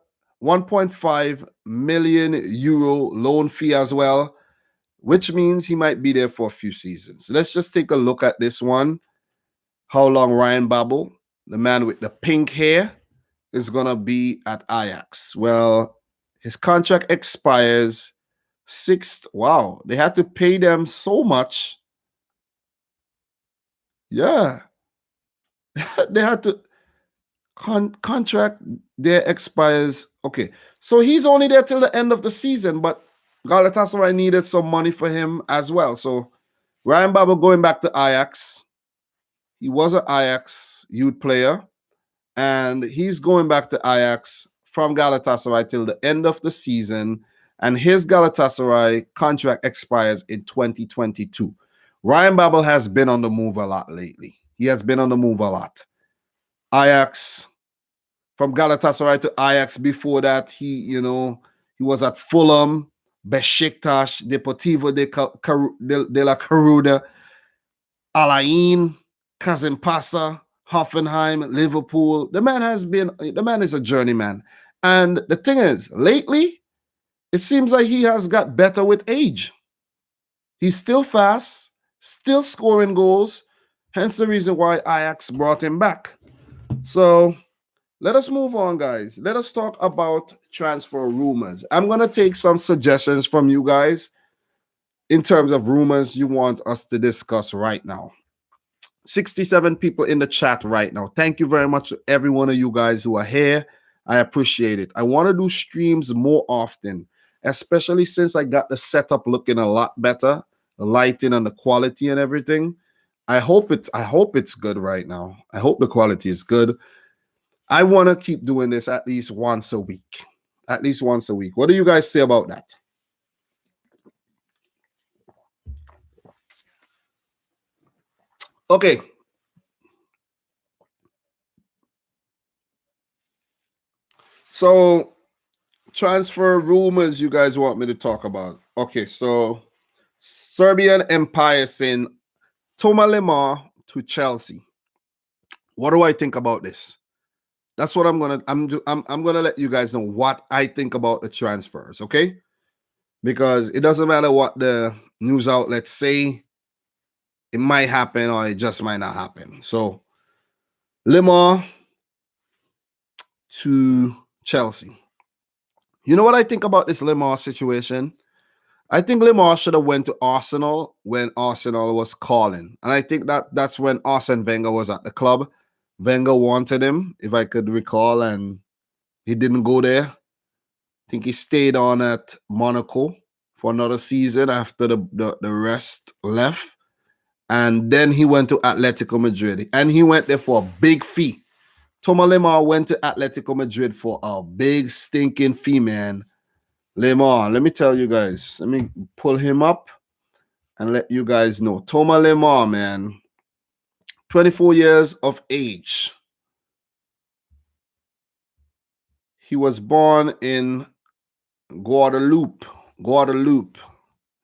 1.5 million euro loan fee as well, which means he might be there for a few seasons. Let's just take a look at this one. How long Ryan Babel, the man with the pink hair, is going to be at Ajax? Well, his contract expires 6th. Wow, they had to pay them so much. Yeah. They had to contract there expires. Okay, so he's only there till the end of the season, but Galatasaray needed some money for him as well. So Ryan Babel going back to Ajax. He was an Ajax youth player, and he's going back to Ajax from Galatasaray till the end of the season, and his Galatasaray contract expires in 2022. Ryan Babel has been on the move a lot lately. He has been on the move a lot. Ajax, from Galatasaray to Ajax. Before that, he was at Fulham, Besiktas, Deportivo de la Coruña, Alain, Kazim-Pasa, Hoffenheim, Liverpool. The man is a journeyman. And the thing is, lately, it seems like he has got better with age. He's still fast, still scoring goals, hence the reason why Ajax brought him back. So let us move on, guys. Let us talk about transfer rumors. I'm going to take some suggestions from you guys in terms of rumors you want us to discuss right now. 67 people in the chat right now. Thank you very much to every one of you guys who are here. I appreciate it. I want to do streams more often, especially since I got the setup looking a lot better, the lighting and the quality and everything. I hope it's good right now. I hope the quality is good. I want to keep doing this at least once a week. What do you guys say about that? Okay. So, transfer rumors you guys want me to talk about. Okay, so Serbian Empire saying Thomas Lemar to Chelsea. What do I think about this? That's what I'm gonna let you guys know what I think about the transfers, okay? Because it doesn't matter what the news outlets say, it might happen or it just might not happen. So Lemar to Chelsea. You know what I think about this Lemar situation? I think Lemar should have went to Arsenal when Arsenal was calling. And I think that's when Arsene Wenger was at the club. Wenger wanted him, if I could recall, and he didn't go there. I think he stayed on at Monaco for another season after the rest left. And then he went to Atletico Madrid. And he went there for a big fee. Thomas Lemar went to Atletico Madrid for a big stinking fee, man. Lemar, let me tell you guys. Let me pull him up and let you guys know. Thomas Lemar, man. 24 years of age. He was born in Guadeloupe.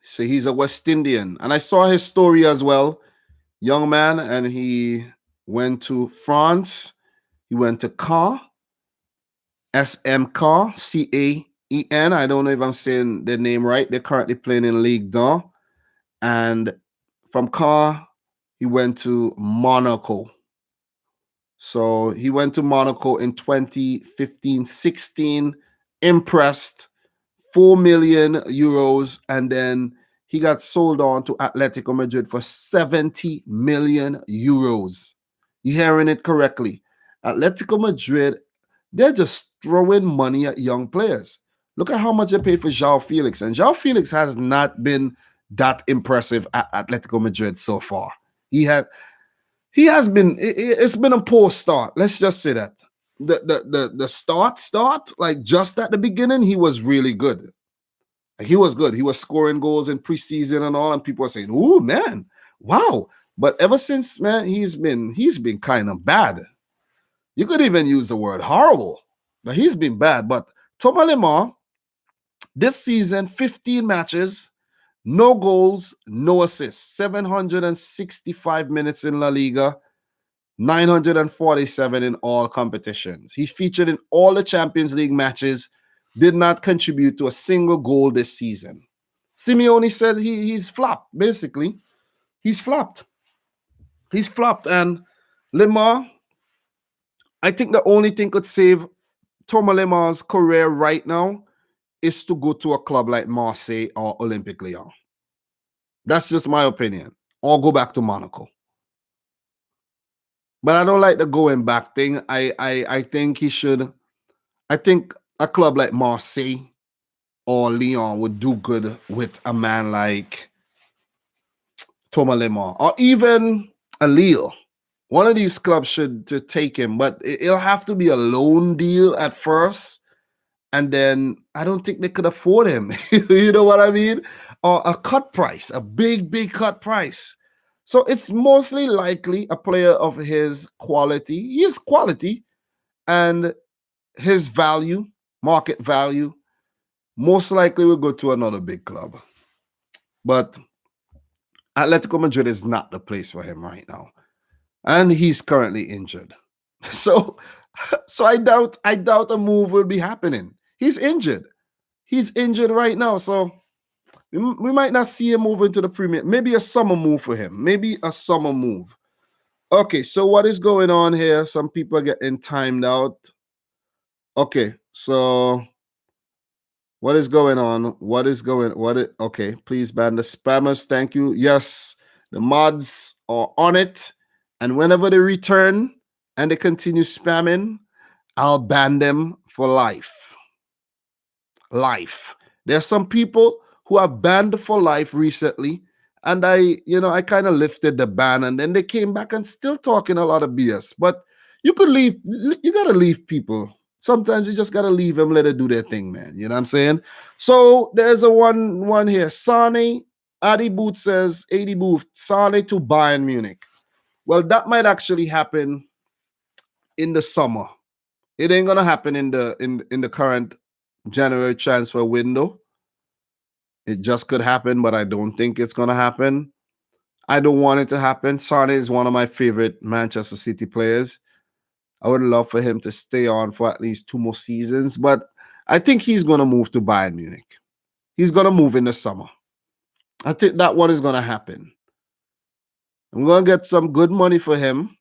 So he's a West Indian. And I saw his story as well. Young man, and he went to France. He went to Caen. SMCAN, CAEN. I don't know if I'm saying the name right. They're currently playing in Ligue 1. And from Car, he went to Monaco. So he went to Monaco in 2015-16, impressed, 4 million euros, and then he got sold on to Atletico Madrid for 70 million euros. You're hearing it correctly. Atletico Madrid, they're just throwing money at young players. Look at how much they paid for João Felix, and João Felix has not been that impressive at Atletico Madrid so far. He has been, it's been a poor start. Let's just say that. The start, like just at the beginning, he was really good. He was good. He was scoring goals in preseason and all, and people were saying, "Ooh, man, wow." But ever since, man, he's been kind of bad. You could even use the word horrible. But he's been bad. But Thomas Lemar, this season, 15 matches, no goals, no assists, 765 minutes in La Liga, 947 in all competitions. He featured in all the Champions League matches, did not contribute to a single goal this season. Simeone said he's flopped, basically. He's flopped. He's flopped. And Lemar, I think the only thing could save Thomas Lemar's career right now is to go to a club like Marseille or Olympique Lyon. That's just my opinion. Or go back to Monaco. But I don't like the going back thing. I think he should. I think a club like Marseille or Lyon would do good with a man like Thomas Lemar, or even a Lille. One of these clubs should to take him, but it'll have to be a loan deal at first, and then I don't think they could afford him. You know what I mean? Or a cut price, a big cut price. So it's mostly likely a player of his quality, his quality, and his value, market value, most likely will go to another big club. But Atletico Madrid is not the place for him right now. And he's currently injured. So I doubt a move will be happening. He's injured. He's injured right now. So we might not see him move into the Premier. Maybe a summer move for him. Maybe a summer move. Okay, so what is going on here? Some people are getting timed out. Okay, so what is going on? Okay, please ban the spammers. Thank you. Yes, the mods are on it. And whenever they return and they continue spamming, I'll ban them for life. Life. There are some people who have banned for life recently, and I kind of lifted the ban, and then they came back and still talking a lot of BS. But you gotta leave people. Sometimes you just gotta leave them, let it do their thing, man. You know what I'm saying? So there's a one here. Sane Adi Boot says, 80 Booth, Sane to Bayern Munich. Well, that might actually happen in the summer. It ain't gonna happen in the current January transfer window. It just could happen, but I don't think it's gonna happen. I don't want it to happen. Sane is one of my favorite Manchester City players. I would love for him to stay on for at least 2 more seasons, but I think he's gonna move to Bayern Munich. He's gonna move in the summer. I think that one is gonna happen. I'm gonna get some good money for him.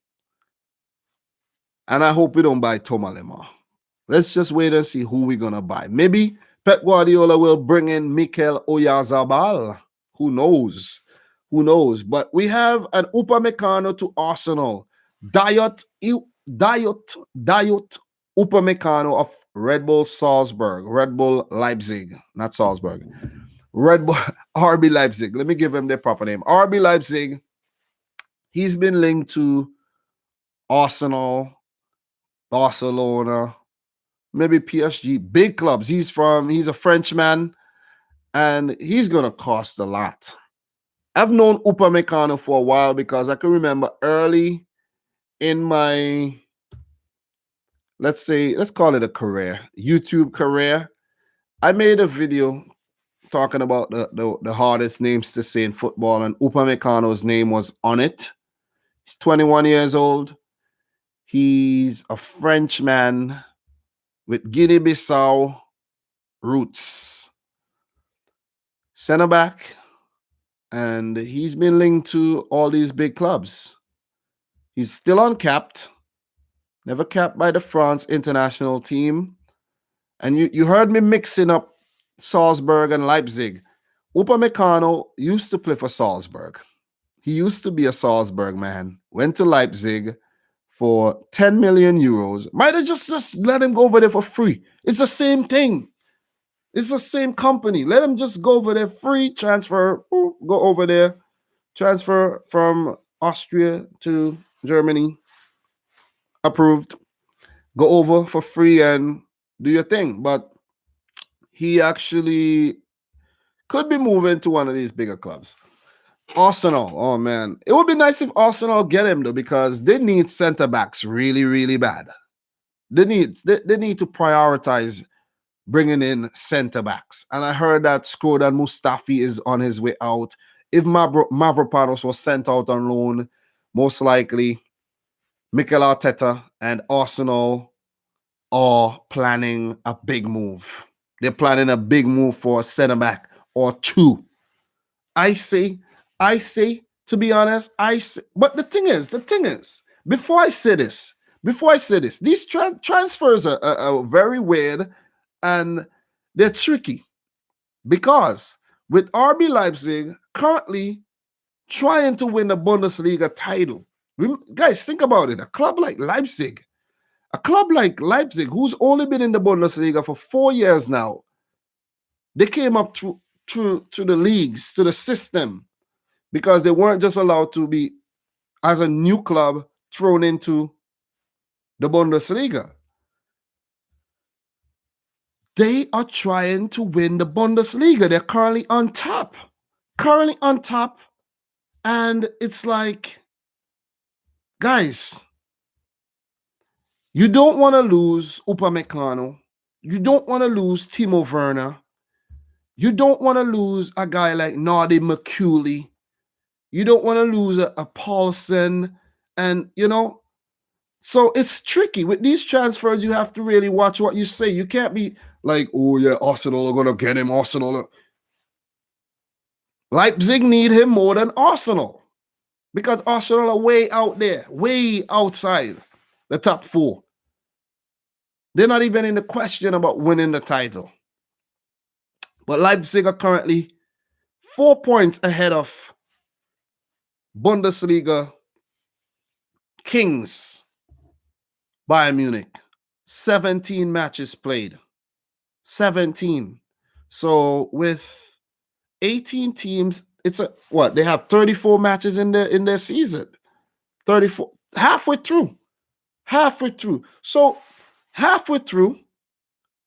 And I hope we don't buy Thomas Lemar. Let's just wait and see who we're going to buy. Maybe Pep Guardiola will bring in Mikel Oyarzabal. Who knows? Who knows? But we have an Upamecano to Arsenal. Dayot Upamecano of Red Bull Salzburg. Red Bull Leipzig. Not Salzburg. Red Bull RB Leipzig. Let me give him their proper name. RB Leipzig. He's been linked to Arsenal, Barcelona, maybe PSG, big clubs. He's a Frenchman, and he's going to cost a lot. I've known Upamecano for a while because I can remember early in my, let's call it a career, YouTube career, I made a video talking about the hardest names to say in football, and Upamecano's name was on it. He's 21 years old. He's a Frenchman with Guinea-Bissau roots. Center back, and he's been linked to all these big clubs. He's still uncapped, never capped by the France international team. And you heard me mixing up Salzburg and Leipzig. Upamecano used to play for Salzburg. He used to be a Salzburg man, went to Leipzig for 10 million euros. Might have just let him go over there for free. It's the same thing. It's the same company. Let him just go over there free, transfer, go over there, transfer from Austria to Germany, approved, go over for free and do your thing. But he actually could be moving to one of these bigger clubs. Arsenal, oh man. It would be nice if Arsenal get him though, because they need center backs really, really bad. They need to prioritize bringing in center backs. And I heard that Skodan Mustafi is on his way out. If Mavropanos was sent out on loan, most likely Mikel Arteta and Arsenal are planning a big move. They're planning a big move for a center back or two. I say, to be honest, but the thing is, before I say this, these transfers are very weird and they're tricky because with RB Leipzig currently trying to win the Bundesliga title. Guys, think about it. A club like Leipzig, who's only been in the Bundesliga for 4 years now, they came up through the leagues, to the system, because they weren't just allowed to be, as a new club, thrown into the Bundesliga. They are trying to win the Bundesliga. They're currently on top. And it's like, guys, you don't want to lose Upamecano. You don't want to lose Timo Werner. You don't want to lose a guy like Nardi McCulley. You don't want to lose a Paulson. And, so it's tricky. With these transfers, you have to really watch what you say. You can't be like, oh, yeah, Arsenal are going to get him. Leipzig need him more than Arsenal because Arsenal are way out there, way outside the top four. They're not even in the question about winning the title. But Leipzig are currently 4 points ahead of Bundesliga kings Bayern Munich. 17 matches played. 17. So with 18 teams, it's they have 34 matches in their season. 34, halfway through. So halfway through,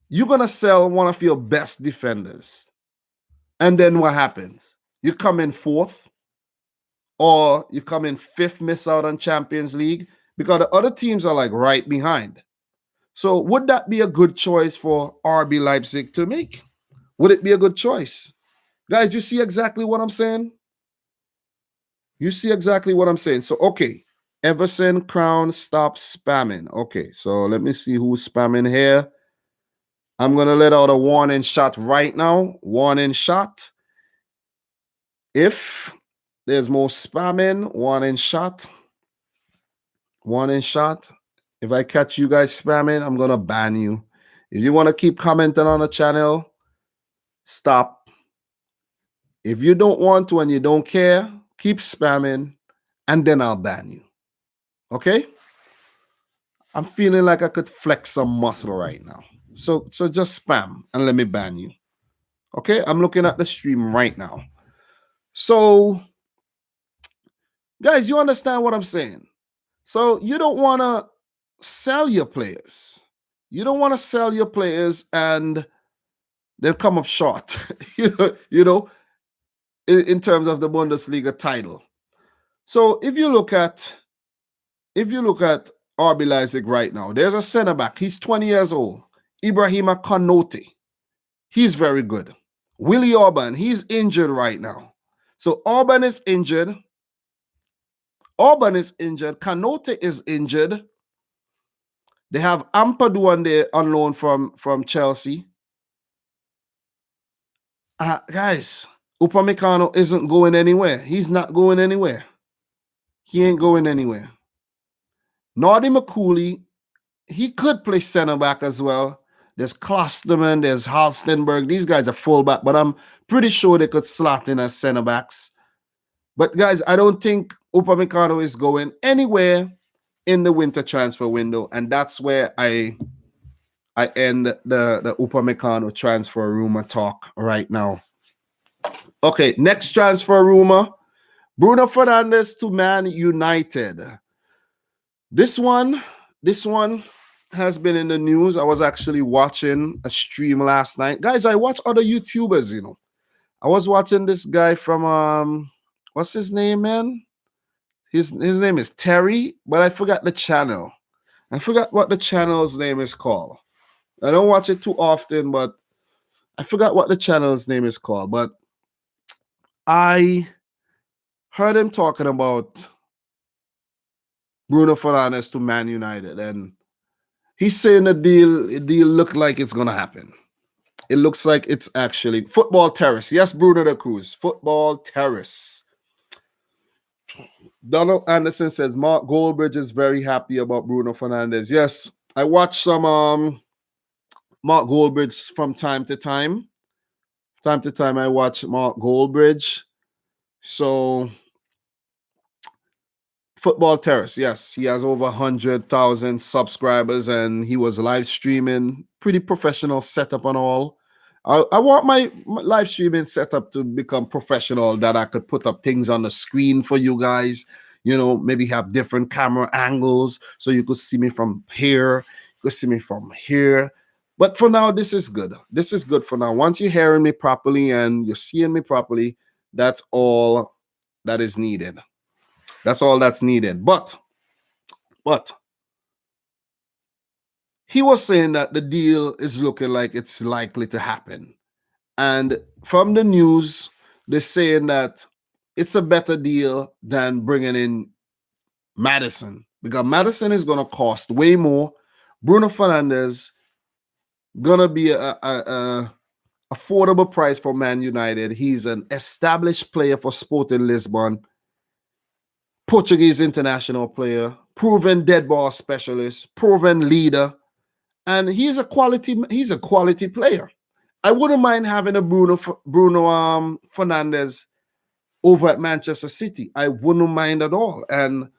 you're gonna sell one of your best defenders. And then what happens? You come in fourth, or you come in fifth, miss out on Champions League, because the other teams are like right behind. So would that be a good choice for RB Leipzig to make? Would it be a good choice? Guys, you see exactly what I'm saying? So, okay. Everson Crown, stop spamming. Okay, so let me see who's spamming here. I'm going to let out a warning shot right now. Warning shot. If there's more spamming, warning shot. If I catch you guys spamming, I'm going to ban you. If you want to keep commenting on the channel, stop. If you don't want to and you don't care, keep spamming, and then I'll ban you. Okay? I'm feeling like I could flex some muscle right now. So just spam and let me ban you. Okay? I'm looking at the stream right now. So, guys, you understand what I'm saying? So you don't want to sell your players. You don't want to sell your players and they'll come up short, in terms of the Bundesliga title. So if you look at RB Leipzig right now, there's a center back. He's 20 years old. Ibrahima Konaté. He's very good. Willie Orban, he's injured right now. So Orban is injured. Konaté is injured. They have Ampadu on there on loan from Chelsea. Guys, Upamecano isn't going anywhere. He's not going anywhere. He ain't going anywhere. Nordy McCooley, he could play center back as well. There's Klosterman, there's Halstenberg. These guys are fullback, but I'm pretty sure they could slot in as center backs. But guys, I don't think Upamecano is going anywhere in the winter transfer window, and that's where I end the Upamecano transfer rumor talk right now. Okay, next transfer rumor: Bruno Fernandes to Man United. This one has been in the news. I was actually watching a stream last night. Guys, I watch other YouTubers, you know. I was watching this guy from what's his name, man? His name is Terry, but I forgot the channel. I forgot what the channel's name is called. I don't watch it too often, but I forgot what the channel's name is called. But I heard him talking about Bruno Fernandes to Man United, and he's saying the deal look like it's gonna happen. It looks like it's actually Football Terrace. Yes, Bruno de Cruz. Football Terrace. Donald Anderson says Mark Goldbridge is very happy about Bruno Fernandes. Yes, I watch some Mark Goldbridge from time to time. Time to time, I watch Mark Goldbridge. So, Football Terrace, yes, he has over 100,000 subscribers, and he was live streaming. Pretty professional setup and all. I want my live streaming setup to become professional, that I could put up things on the screen for you guys. You know, maybe have different camera angles so you could see me from here, you could see me from here. But for now, this is good. This is good for now. Once you're hearing me properly and you're seeing me properly, that's all that is needed. That's all that's needed. But he was saying that the deal is looking like it's likely to happen. And from the news, they're saying that it's a better deal than bringing in Maddison, because Maddison is going to cost way more. Bruno Fernandes going to be a affordable price for Man United. He's an established player for Sporting Lisbon, Portuguese international player, proven dead ball specialist, proven leader. And he's a quality player. I wouldn't mind having a Bruno Fernandes over at Manchester City. I wouldn't mind at all. And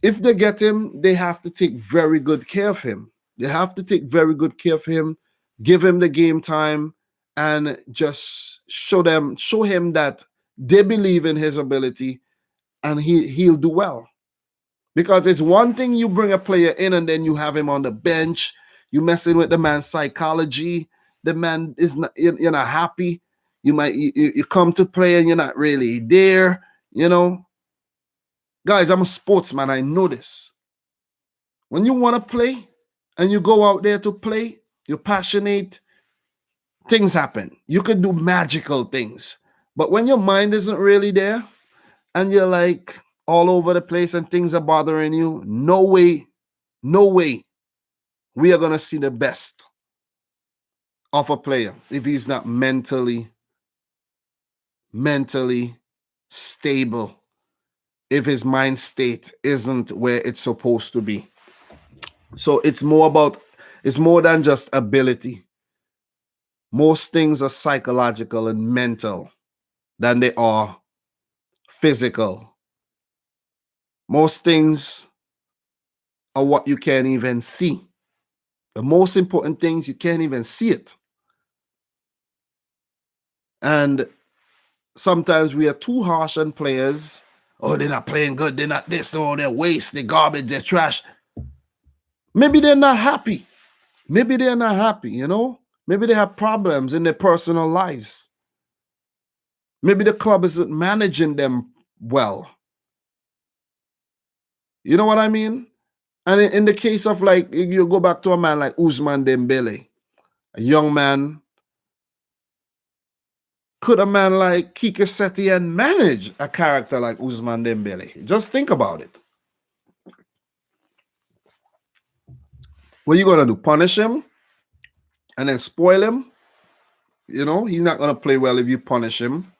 if they get him, they have to take very good care of him. They have to take very good care of him, give him the game time, and just show him that they believe in his ability, and he'll do well. Because it's one thing you bring a player in and then you have him on the bench. You messing with the man's psychology. The man is not, you're not happy. You come to play and you're not really there, you know. Guys, I'm a sportsman. I know this. When you want to play and you go out there to play, you're passionate, things happen. You could do magical things. But when your mind isn't really there and you're like all over the place and things are bothering you, no way we are going to see the best of a player if he's not mentally stable, if his mind state isn't where it's supposed to be. So it's more than just ability. Most things are psychological and mental than they are physical. Most things are what you can't even see. The most important things, you can't even see it. And sometimes we are too harsh on players. Oh, they're not playing good. They're not this. Oh, they're waste. They're garbage. They're trash. Maybe they're not happy. You know? Maybe they have problems in their personal lives. Maybe the club isn't managing them well. You know what I mean? And in the case of, like, you go back to a man like Ousmane Dembele, a young man. Could a man like Kike Setien manage a character like Ousmane Dembele? Just think about it. What you gonna do? Punish him and then spoil him? You know, he's not gonna play well if you punish him.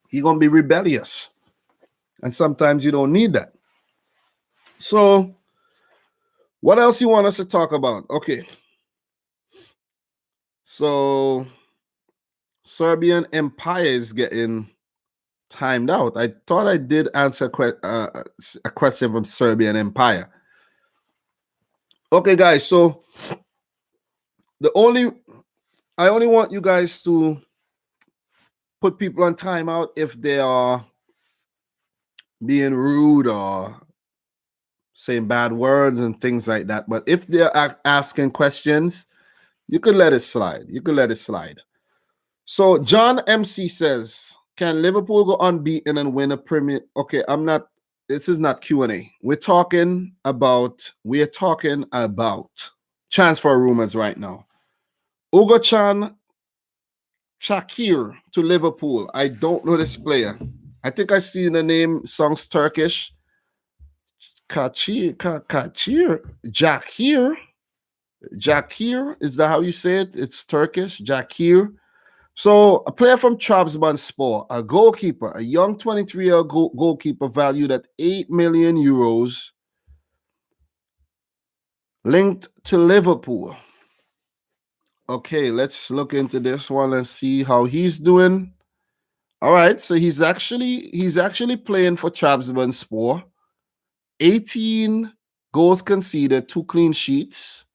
He's gonna be rebellious. And sometimes you don't need that. So, what else you want us to talk about? Okay. So, Serbian Empire is getting timed out. I thought I did answer a question from Serbian Empire. Okay, guys. So, I only want you guys to put people on timeout if they are being rude or saying bad words and things like that. But if they're asking questions, you could let it slide. You could let it slide. So John MC says, can Liverpool go unbeaten and win a Premier? Okay, this is not Q&A. We're talking about transfer rumors right now. Ugo-Chan Shakir to Liverpool. I don't know this player. I think I see the name, sounds Turkish. Jakir, is that how you say it? It's Turkish, Jakir. So a player from Trabzonspor, a goalkeeper, a young 23-year-old goalkeeper valued at 8 million euros, linked to Liverpool. Okay, let's look into this one and see how he's doing. All right, so he's actually playing for Trabzonspor. 18 goals conceded, 2 clean sheets.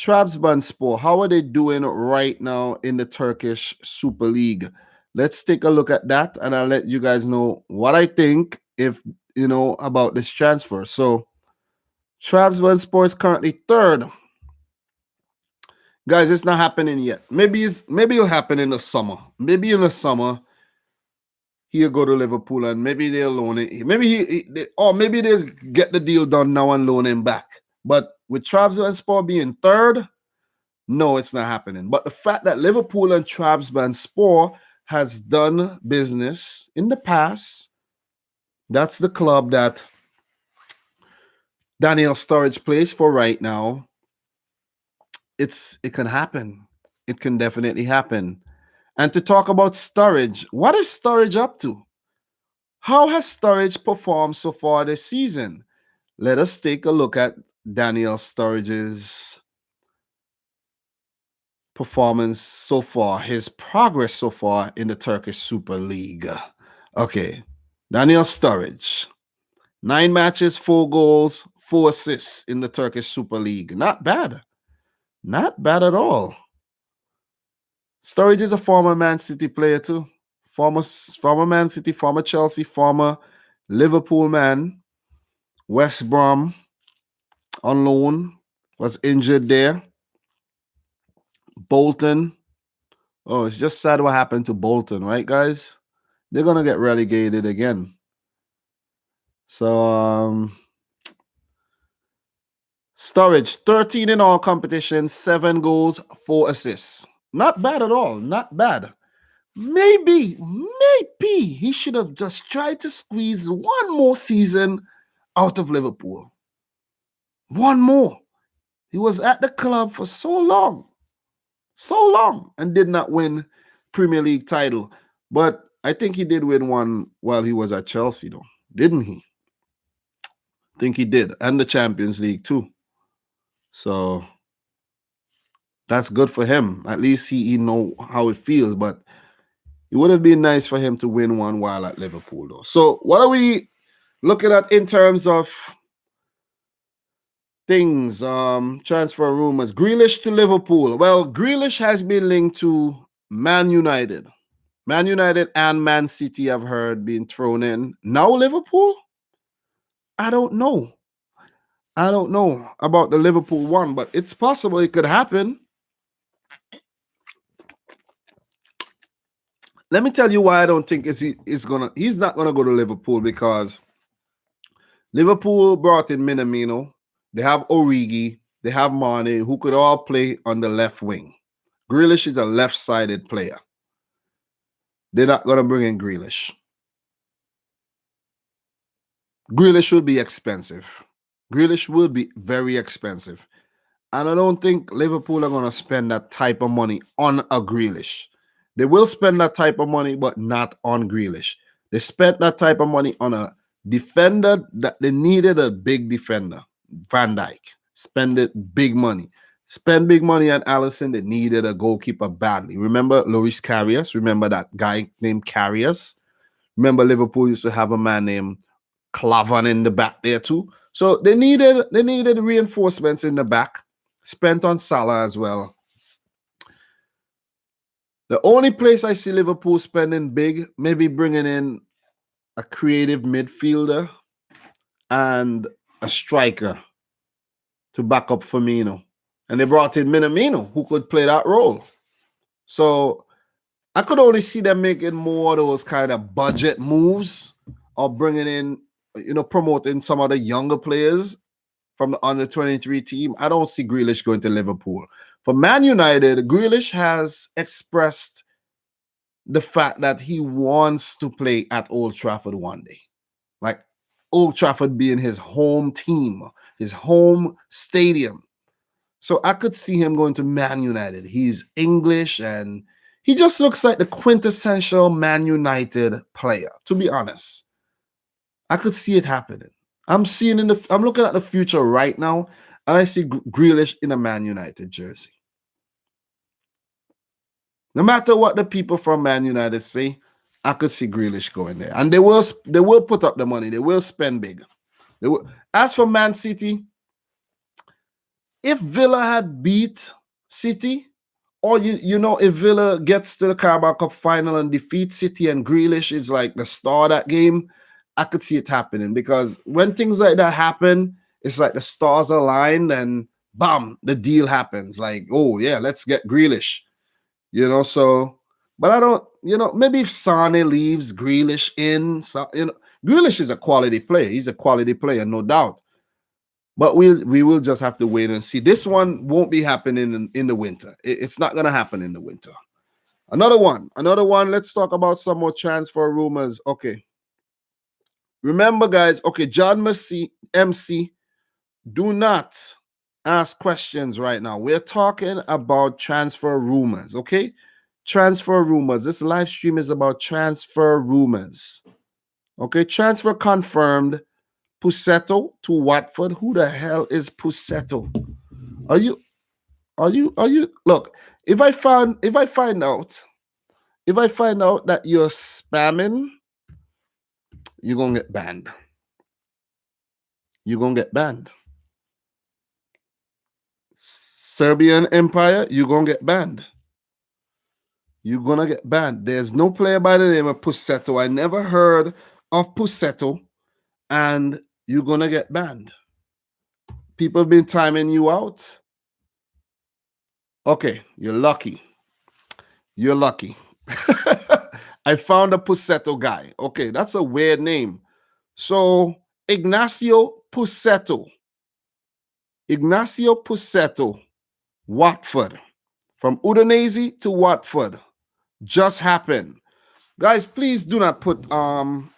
Trabzonspor, how are they doing right now in the Turkish Super League? Let's take a look at that, and I'll let you guys know what I think about this transfer. So, Trabzonspor is currently third. Guys, it's not happening yet. Maybe it'll happen in the summer. Maybe in the summer he'll go to Liverpool and maybe they'll loan it. Maybe maybe they'll get the deal done now and loan him back. But with Trabzonspor being third, no, it's not happening. But the fact that Liverpool and Trabzonspor has done business in the past, that's the club that Daniel Sturridge plays for right now. It can happen. It can definitely happen. And to talk about Sturridge, what is Sturridge up to? How has Sturridge performed so far this season? Let us take a look at Daniel Sturridge's performance so far, his progress so far in the Turkish Super League. Okay, Daniel Sturridge, 9 matches, 4 goals, 4 assists in the Turkish Super League. Not bad. Not bad at all. Sturridge is a former Man City player too. Former Man City, former Chelsea, former Liverpool man. West Brom on loan, was injured there. Bolton. Oh, it's just sad what happened to Bolton, right, guys? They're going to get relegated again. So, Sturridge, 13 in all competitions, 7 goals, 4 assists. Not bad at all. Not bad. Maybe he should have just tried to squeeze one more season out of Liverpool. One more. He was at the club for so long, and did not win Premier League title. But I think he did win one while he was at Chelsea, though, didn't he? I think he did, and the Champions League too. So that's good for him. At least he know how it feels. But it would have been nice for him to win one while at Liverpool, though. So what are we looking at in terms of things? Transfer rumors. Grealish to Liverpool. Well, Grealish has been linked to Man United. Man United and Man City, I've heard, being thrown in. Now Liverpool? I don't know. I don't know about the Liverpool one, but it's possible it could happen. Let me tell you why I don't think he's not gonna go to Liverpool, because Liverpool brought in Minamino. They have Origi. They have Mane, who could all play on the left wing. Grealish is a left-sided player. They're not gonna bring in Grealish. Grealish would be expensive. Grealish will be very expensive. And I don't think Liverpool are going to spend that type of money on a Grealish. They will spend that type of money, but not on Grealish. They spent that type of money on a defender that they needed a big defender. Van Dijk. Spend it big money. Spend big money on Allison. They needed a goalkeeper badly. Remember Luis Carrias? Remember that guy named Carrias? Remember Liverpool used to have a man named Clavan in the back there too. So they needed reinforcements in the back. Spent on Salah as well. The only place I see Liverpool spending big, maybe bringing in a creative midfielder and a striker to back up Firmino. And they brought in Minamino, who could play that role. So I could only see them making more of those kind of budget moves or bringing in, promoting some of the younger players from the under 23 team. I don't see Grealish going to Liverpool. For Man United, Grealish has expressed the fact that he wants to play at Old Trafford one day. Like Old Trafford being his home team, his home stadium. So I could see him going to Man United. He's English and he just looks like the quintessential Man United player, to be honest. I could see it happening. I'm looking at the future right now, and I see Grealish in a Man United jersey. No matter what the people from Man United say, I could see Grealish going there. And they will put up the money. They will spend big. As for Man City, if Villa had beat City, or if Villa gets to the Carabao Cup final and defeats City and Grealish is like the star of that game, I could see it happening, because when things like that happen, it's like the stars aligned and bam, the deal happens. Like, oh yeah, let's get Grealish. So, but I don't, maybe if Sane leaves, Grealish in, Grealish is a quality player. He's a quality player, no doubt. But we will just have to wait and see. This one won't be happening in the winter. It's not going to happen in the winter. Another one. Let's talk about some more transfer rumors. Okay. Remember, guys, okay, John MC, do not ask questions right now. We're talking about transfer rumors, okay? Transfer rumors. This live stream is about transfer rumors. Okay, transfer confirmed. Pussetto to Watford. Who the hell is Pussetto? Are you look, if I find out that you're spamming, you're gonna get banned. You're gonna get banned. Serbian Empire, you're gonna get banned. You're gonna get banned. There's no player by the name of Pussetto. I never heard of Pussetto, and you're gonna get banned. People have been timing you out. Okay, you're lucky. You're lucky. I found a Pussetto guy. Okay, that's a weird name. So Ignacio Pussetto, Watford. From Udinese to Watford. Just happened. Guys, please do not put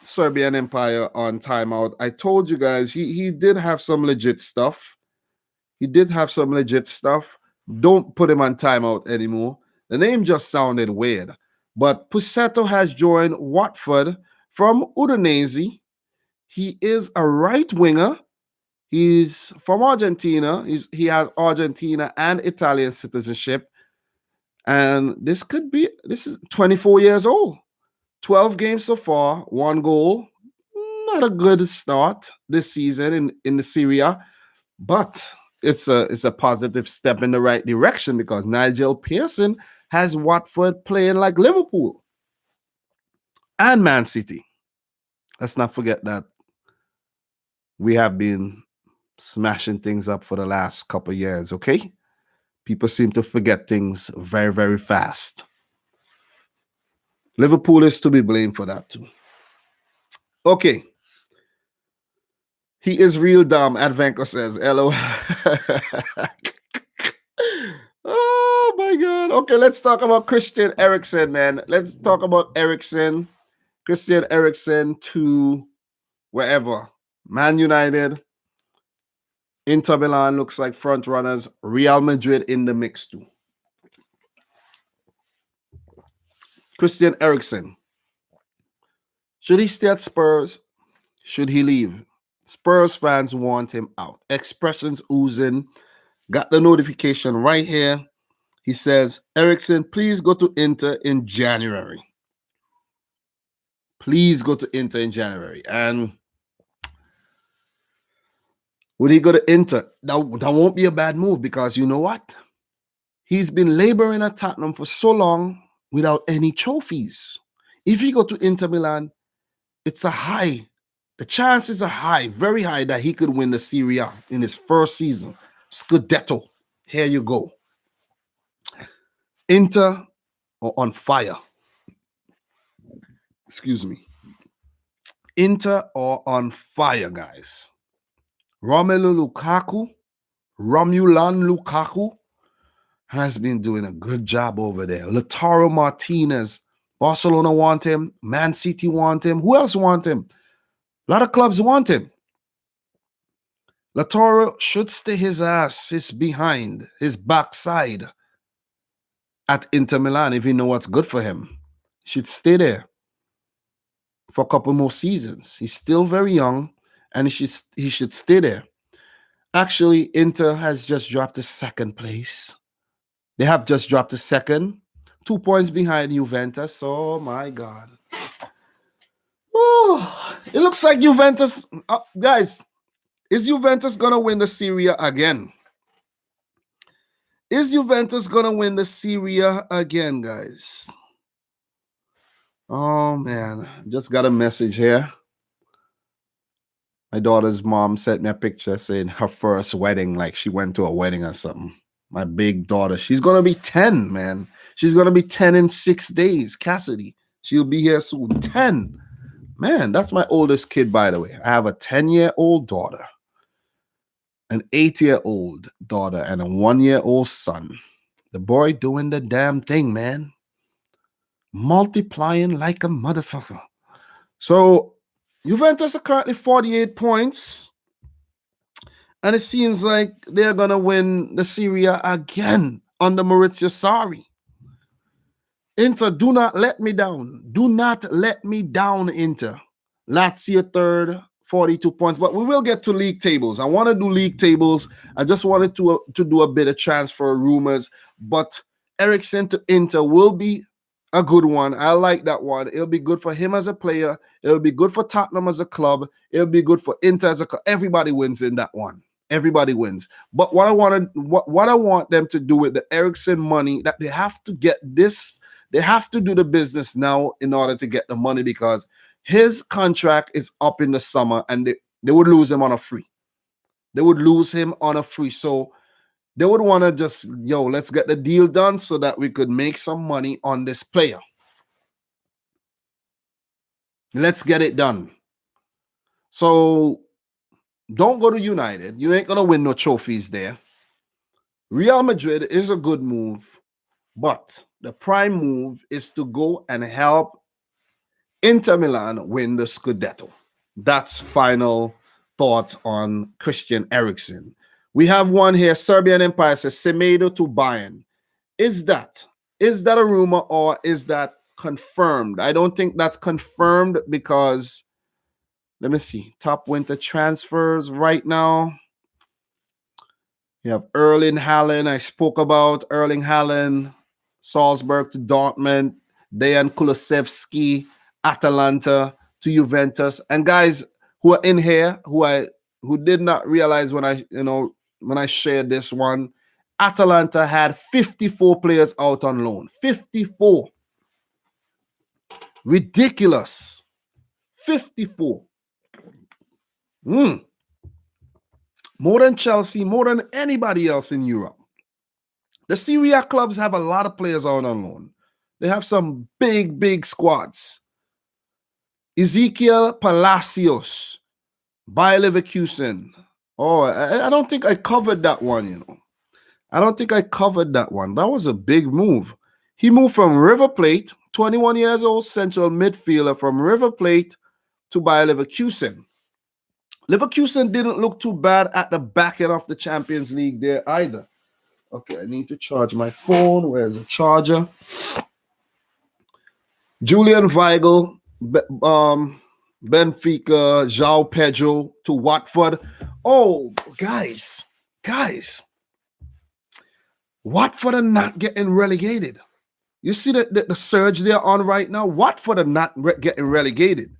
Serbian Empire on timeout. I told you guys, he did have some legit stuff. Don't put him on timeout anymore. The name just sounded weird. But Pussetto has joined Watford from Udinese. He is a right winger. He's from Argentina. He has Argentina and Italian citizenship. And this is 24 years old. 12 games so far, 1 goal. Not a good start this season in the Serie A, but it's a positive step in the right direction, because Nigel Pearson has Watford playing like Liverpool and Man City. Let's not forget that we have been smashing things up for the last couple of years, okay? People seem to forget things very, very fast. Liverpool is to be blamed for that too. Okay. He is real dumb, Advenko says. LOL. Oh my God. Okay, let's talk about Christian Eriksen, man. Let's talk about Eriksen. Christian Eriksen to wherever. Man United. Inter Milan looks like front runners. Real Madrid in the mix too. Christian Eriksen. Should he stay at Spurs? Should he leave? Spurs fans want him out. Expressions oozing. Got the notification right here. He says, Eriksen, please go to Inter in January. Please go to Inter in January. And would he go to Inter? That won't be a bad move because you know what? He's been laboring at Tottenham for so long without any trophies. If he go to Inter Milan, it's a high. The chances are high, very high, that he could win the Serie A in his first season. Scudetto. Here you go. Inter are on fire. Excuse me. Inter are on fire, guys. Romulan Lukaku has been doing a good job over there. Lautaro Martinez, Barcelona want him. Man City want him. Who else want him? A lot of clubs want him. Lautaro should stay his ass, his behind, his backside at Inter Milan if he know what's good for him. He should stay there for a couple more seasons. He's still very young, and he should stay there. Actually, Inter has just dropped to second place. They have just dropped to second, 2 points behind Juventus. Oh my God. Oh, it looks like Juventus, guys, is Juventus going to win the Serie A again? Is Juventus going to win the Serie A again, guys? Oh, man. Just got a message here. My daughter's mom sent me a picture saying her first wedding, like she went to a wedding or something. My big daughter, she's going to be 10, man. She's going to be 10 in 6 days. Cassidy, she'll be here soon. 10. Man, that's my oldest kid, by the way. I have a 10-year-old daughter, an 8-year-old daughter, and a 1-year-old son. The boy doing the damn thing, man. Multiplying like a motherfucker. So, Juventus are currently 48 points. And it seems like they're going to win the Serie A again under Maurizio Sarri. Inter, do not let me down. Do not let me down, Inter. Lazio third, 42 points. But we will get to league tables. I want to do league tables. I just wanted to do a bit of transfer rumors. But Eriksen to Inter will be a good one. I like that one. It'll be good for him as a player. It'll be good for Tottenham as a club. It'll be good for Inter as a club. Everybody wins in that one. Everybody wins. But what I want them to do with the Eriksen money, that they have to get this. They have to do the business now in order to get the money, because his contract is up in the summer and they would lose him on a free. They would lose him on a free. So they would want to just, let's get the deal done so that we could make some money on this player. Let's get it done. So don't go to United. You ain't going to win no trophies there. Real Madrid is a good move, but the prime move is to go and help Inter Milan win the Scudetto. That's final thoughts on Christian Eriksen. We have one here. Serbian Empire says Semedo to Bayern. Is that a rumor or is that confirmed? I don't think that's confirmed because, let me see, top winter transfers right now. You have Erling Haaland. I spoke about Erling Haaland, Salzburg to Dortmund, Dejan Kulusevski, Atalanta to Juventus. And guys who are in here who did not realize when I shared this one, Atalanta had 54 players out on loan. 54. Ridiculous. 54. More than Chelsea, more than anybody else in Europe. The Serie A clubs have a lot of players out on loan. They have some big squads. Ezekiel Palacios, Bayer Leverkusen. Oh, I don't think I covered that one, I don't think I covered that one. That was a big move. He moved from River Plate, 21 years old, central midfielder from River Plate to Bayer Leverkusen. Leverkusen didn't look too bad at the back end of the Champions League there either. Okay, I need to charge my phone. Where's the charger? Julian Weigl, Benfica, João Pedro to Watford. Oh, guys, Watford are not getting relegated. You see the surge they're on right now? Watford are not getting relegated.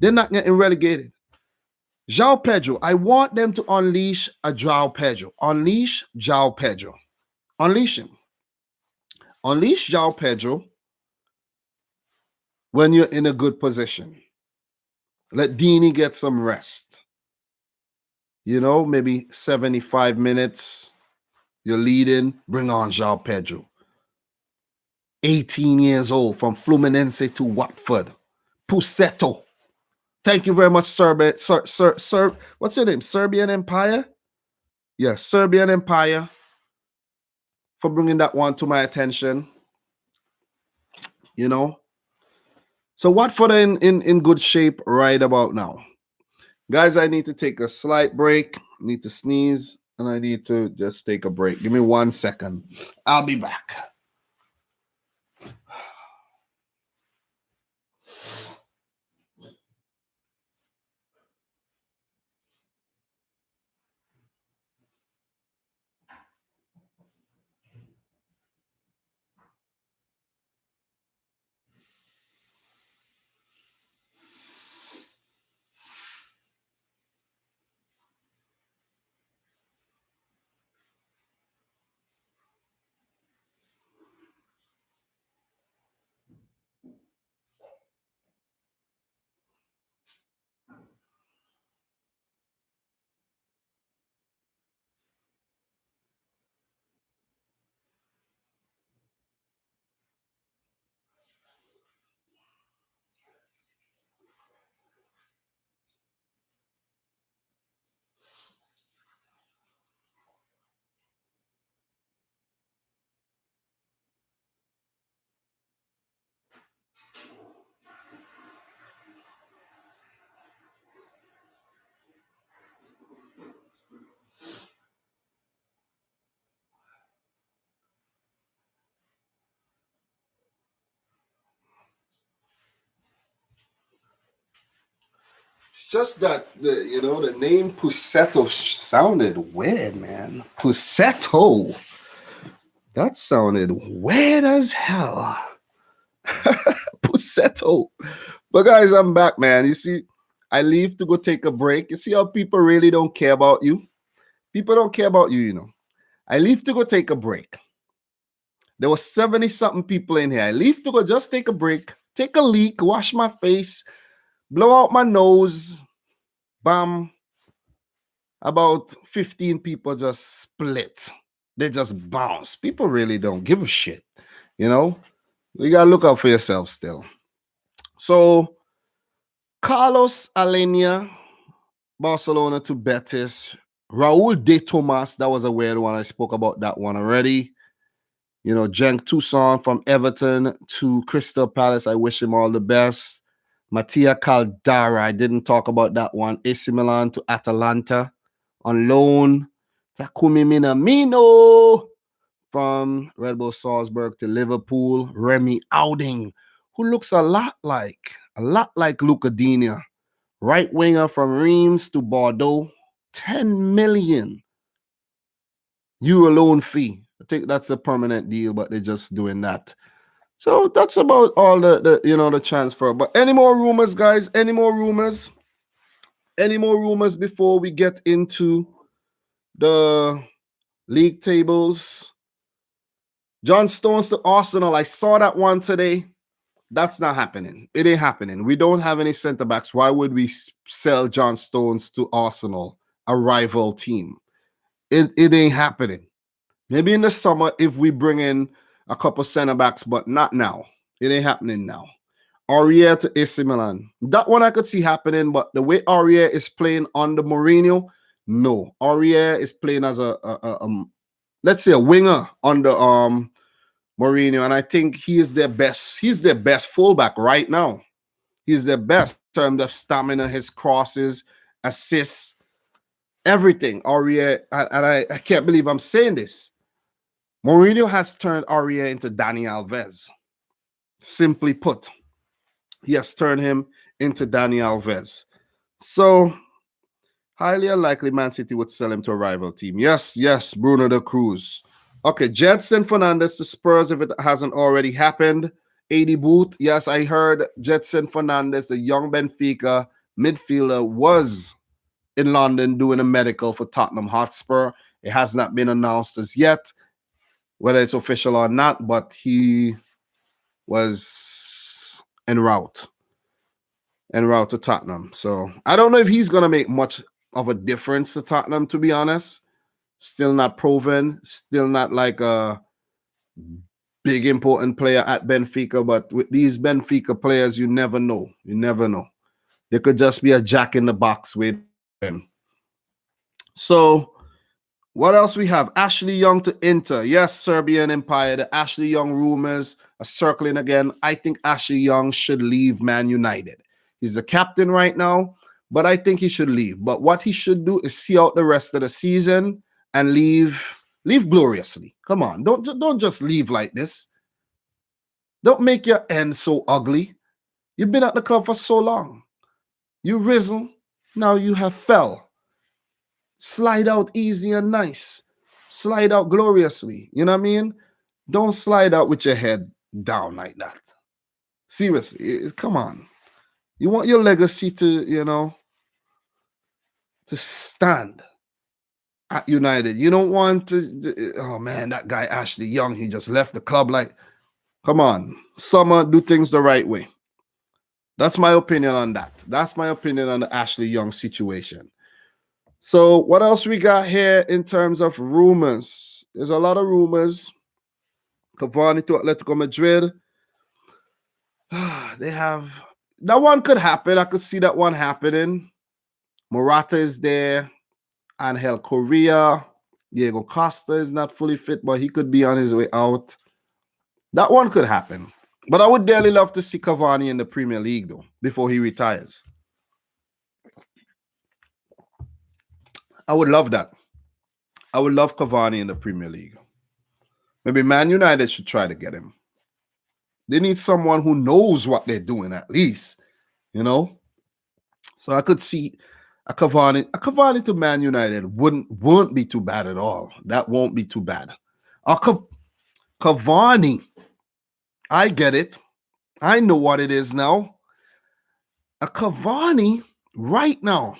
They're not getting relegated. João Pedro, I want them to unleash a João Pedro. Unleash João Pedro. Unleash him. Unleash João Pedro when you're in a good position. Let Dini get some rest. You know, maybe 75 minutes. You're leading. Bring on João Pedro. 18 years old from Fluminense to Watford. Pusetto. Thank you very much, what's your name? Serbian Empire? Yeah, Serbian Empire, for bringing that one to my attention. You know? So Watford are in good shape right about now. Guys, I need to take a slight break. I need to sneeze, and I need to just take a break. Give me 1 second. I'll be back. It's just that the name Pusetto sounded weird, man. Pusetto. That sounded weird as hell. Pusetto. But guys, I'm back, man. You see, I leave to go take a break. You see how people really don't care about you? People don't care about you, you know. I leave to go take a break. There was 70-something people in here. I leave to go just take a break, take a leak, wash my face, blow out my nose. Bam. About 15 people just split. They just bounce. People really don't give a shit. You know, you gotta look out for yourself still. So, Carlos Alenia, Barcelona to Betis. Raul de Tomas, that was a weird one. I spoke about that one already. You know, Cenk Toussaint from Everton to Crystal Palace. I wish him all the best. Mattia Caldara, I didn't talk about that one. AC Milan to Atalanta on loan. Takumi Minamino from Red Bull Salzburg to Liverpool. Remy Auding, who looks a lot like Luca Digne. Right winger from Reims to Bordeaux. 10 million euro loan fee. I think that's a permanent deal, but they're just doing that. So that's about all the transfer. But any more rumors, guys? Any more rumors? Any more rumors before we get into the league tables? John Stones to Arsenal. I saw that one today. That's not happening. It ain't happening. We don't have any center backs. Why would we sell John Stones to Arsenal, a rival team? It ain't happening. Maybe in the summer if we bring in a couple center backs, but not now. It ain't happening now. Aurier to AC Milan. That one I could see happening, but the way Aurier is playing under Mourinho, no. Aurier is playing as a let's say a winger under Mourinho, and I think he is their best. He's their best fullback right now. He's their best in terms of stamina, his crosses, assists, everything. Aurier, and I can't believe I'm saying this. Mourinho has turned Aurier into Dani Alves. Simply put, he has turned him into Dani Alves. So, highly unlikely Man City would sell him to a rival team. Yes, Bruno de Cruz. Okay, Jetson Fernandez to Spurs if it hasn't already happened. 80 Booth. Yes, I heard Jetson Fernandez, the young Benfica midfielder, was in London doing a medical for Tottenham Hotspur. It has not been announced as yet, whether it's official or not, but he was en route to Tottenham. So I don't know if he's going to make much of a difference to Tottenham, to be honest. Still not proven, still not like a big important player at Benfica, but with these Benfica players, you never know. They could just be a jack in the box with him. So what else we have? Ashley Young to Inter. Yes, Serbian Empire. The Ashley Young rumors are circling again. I think Ashley Young should leave Man United. He's the captain right now, but I think he should leave. But what he should do is see out the rest of the season and leave gloriously. Come on, don't just leave like this. Don't make your end so ugly. You've been at the club for so long. You've risen, now you have fell. Slide out easy and nice. Slide out gloriously. You know what I mean? Don't slide out with your head down like that. Seriously, come on. You want your legacy to, to stand at United. You don't want to, oh man, that guy Ashley Young, he just left the club. Like, come on. Summer, do things the right way. That's my opinion on that. That's my opinion on the Ashley Young situation. So what else we got here in terms of rumors? There's a lot of rumors. Cavani to Atletico Madrid. They have, that one could happen. I could see that one happening. Morata is there. Angel Correa. Diego Costa is not fully fit, but he could be on his way out. That one could happen. But I would dearly love to see Cavani in the Premier League, though, before he retires. I would love that. I would love Cavani in the Premier League. Maybe Man United should try to get him. They need someone who knows what they're doing, at least, So I could see a Cavani to Man United won't be too bad at all. That won't be too bad. Cavani, I get it. I know what it is now. A Cavani right now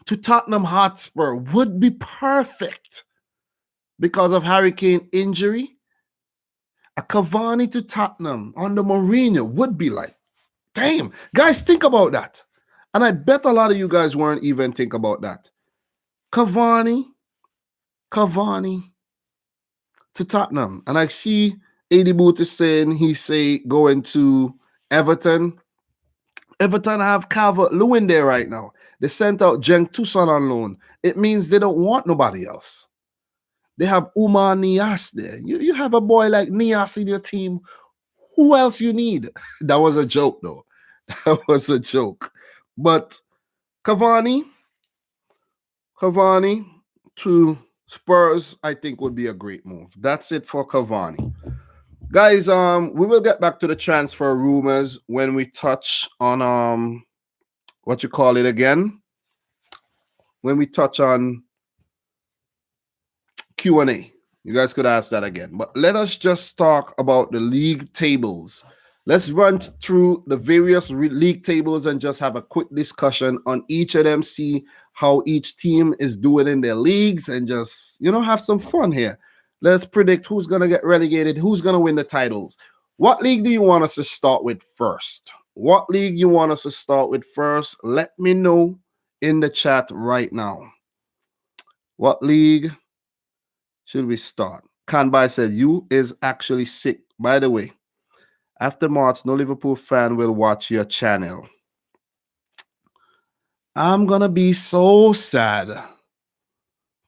to Tottenham Hotspur would be perfect because of Harry Kane injury. A Cavani to Tottenham under Mourinho would be like, damn. Guys, think about that. And I bet a lot of you guys weren't even think about that. Cavani to Tottenham. And I see Adi Boot is saying going to Everton. Everton have Calvert-Lewin there right now. They sent out Cenk Tosun on loan. It means they don't want nobody else. They have Umar Nias there. You have a boy like Nias in your team. Who else you need? That was a joke, though. That was a joke. But Cavani to Spurs, I think would be a great move. That's it for Cavani. Guys, we will get back to the transfer rumors when we touch on what you call it again. When we touch on Q&A. You guys could ask that again. But let us just talk about the league tables. Let's run through the various league tables and just have a quick discussion on each of them, see how each team is doing in their leagues, and just, have some fun here. Let's predict who's going to get relegated, who's going to win the titles. What league do you want us to start with first? Let me know in the chat right now. What league should we start? Kanbai said, you is actually sick. By the way, after March, no Liverpool fan will watch your channel. I'm going to be so sad.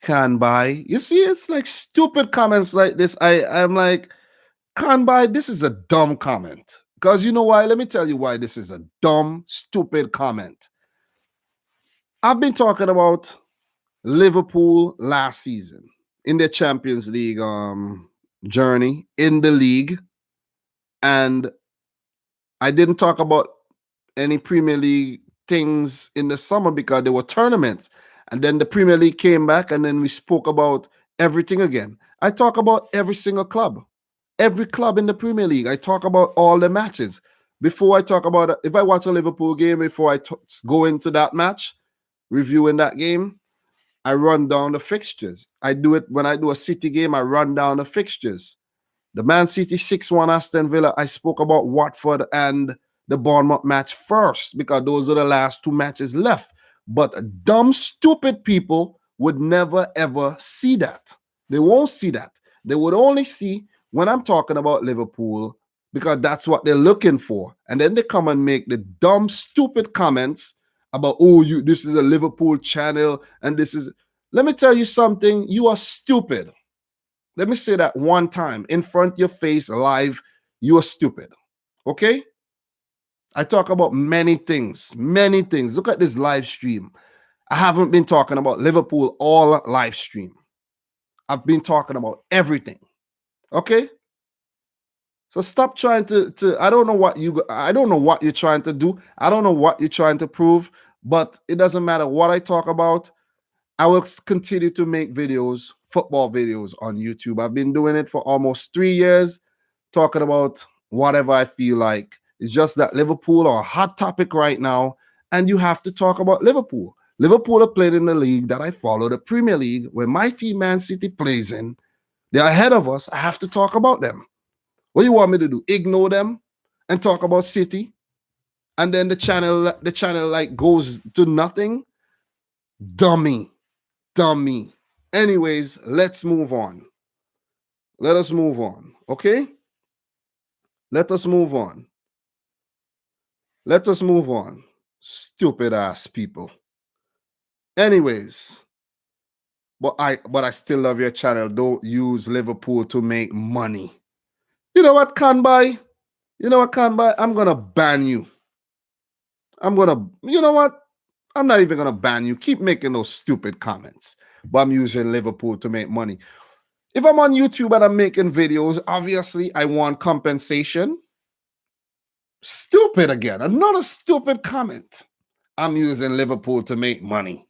Kanbai. You see, it's like stupid comments like this. I'm like, Kanbai, this is a dumb comment. Because you know why? Let me tell you why this is a dumb, stupid comment. I've been talking about Liverpool last season in their Champions League journey in the league, and I didn't talk about any Premier League things in the summer because there were tournaments. And then the Premier League came back, and then we spoke about everything again. I talk about every single club, every club in the Premier League. I talk about all the matches. Before I talk about, if I watch a Liverpool game, before I go into that match, reviewing that game, I run down the fixtures. I do it when I do a City game, I run down the fixtures. The Man City 6-1 Aston Villa, I spoke about Watford and the Bournemouth match first because those are the last two matches left. But dumb, stupid people would never, ever see that. They won't see that. They would only see when I'm talking about Liverpool because that's what they're looking for. And then they come and make the dumb, stupid comments about, oh, this is a Liverpool channel and this is... Let me tell you something. You are stupid. Let me say that one time in front of your face live. You are stupid. Okay? I talk about many things. Many things. Look at this live stream. I haven't been talking about Liverpool all live stream. I've been talking about everything. Okay? So stop trying to I don't know what you're trying to do. I don't know what you're trying to prove, but it doesn't matter what I talk about. I will continue to make videos, football videos on YouTube. I've been doing it for almost 3 years, talking about whatever I feel like. It's just that Liverpool are a hot topic right now, and you have to talk about Liverpool. Liverpool are playing in the league that I follow, the Premier League, where my team, Man City, plays in. They're ahead of us. I have to talk about them. What do you want me to do? Ignore them and talk about City? And then the channel like goes to nothing? Dummy. Anyways, let's move on. Let us move on. Okay? Let us move on. Stupid ass people. Anyways, but I still love your channel. Don't use Liverpool to make money. You know what, Kanbai? I'm gonna ban you. You know what? I'm not even gonna ban you. Keep making those stupid comments. But I'm using Liverpool to make money. If I'm on YouTube and I'm making videos, obviously I want compensation. Stupid again. Another stupid comment. I'm using Liverpool to make money.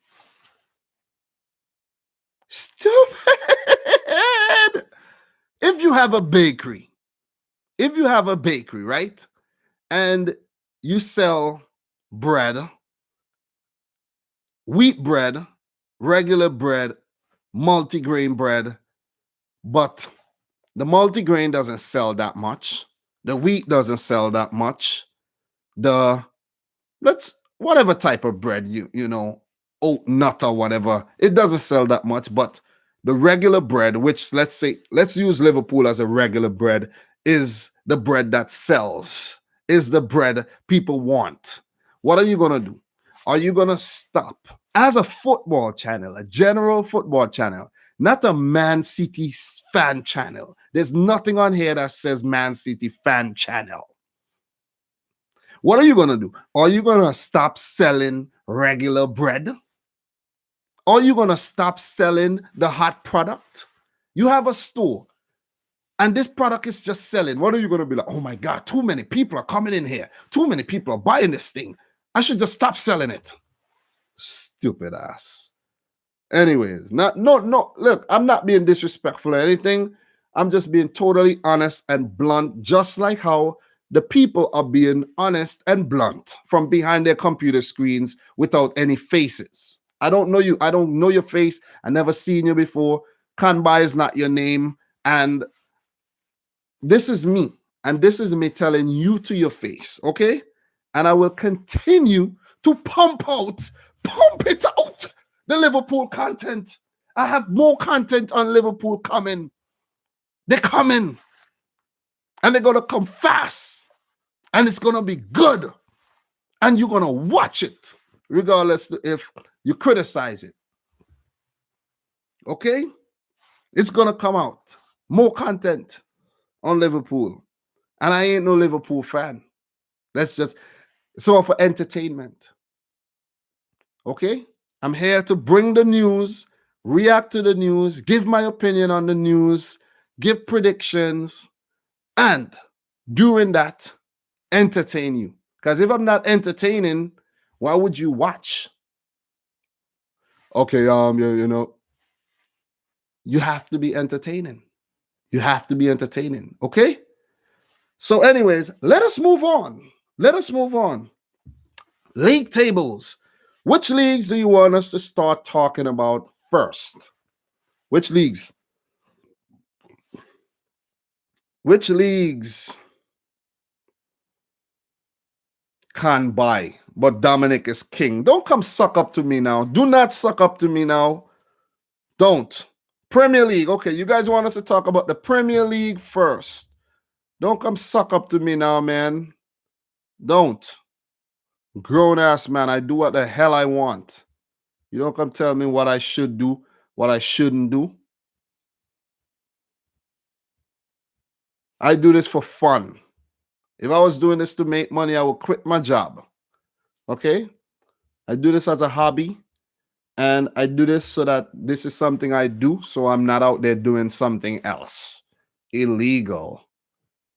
Stupid. If you have a bakery, right? And you sell bread, wheat bread, regular bread, multigrain bread, but the multigrain doesn't sell that much. The wheat doesn't sell that much. Whatever type of bread you know, oat nut or whatever, it doesn't sell that much. But the regular bread, which let's use Liverpool as a regular bread, is the bread that sells, is the bread people want. What are you gonna do? Are you gonna stop as a football channel, a general football channel, not a Man City fan channel? There's nothing on here that says Man City fan channel. What are you going to do? Are you going to stop selling regular bread? Are you going to stop selling the hot product? You have a store and this product is just selling. What are you going to be like? Oh my God, too many people are coming in here. Too many people are buying this thing. I should just stop selling it. Stupid ass. Anyways, look, I'm not being disrespectful or anything. I'm just being totally honest and blunt, just like how the people are being honest and blunt from behind their computer screens without any faces. I don't know you. I don't know your face. I never seen you before. Kanbai is not your name. And this is me. And this is me telling you to your face, okay? And I will continue to pump it out, the Liverpool content. I have more content on Liverpool coming. They're coming. And they're going to come fast. And it's going to be good. And you're going to watch it, regardless if you criticize it. Okay? It's going to come out. More content on Liverpool. And I ain't no Liverpool fan. It's all for entertainment. Okay? I'm here to bring the news, react to the news, give my opinion on the news, give predictions, and during that, entertain you. Because if I'm not entertaining, why would you watch? Okay, you have to be entertaining. You have to be entertaining. Okay? So, anyways, let us move on. Let us move on. League tables. Which leagues do you want us to start talking about first? Which leagues? Which leagues can buy, but Dominic is king? Don't come suck up to me now. Do not suck up to me now. Don't. Premier League. Okay, you guys want us to talk about the Premier League first. Don't come suck up to me now, man. Don't. Grown ass man, I do what the hell I want. You don't come tell me what I should do, what I shouldn't do. I do this for fun. If I was doing this to make money, I would quit my job. Okay? I do this as a hobby. And I do this so that this is something I do, so I'm not out there doing something else illegal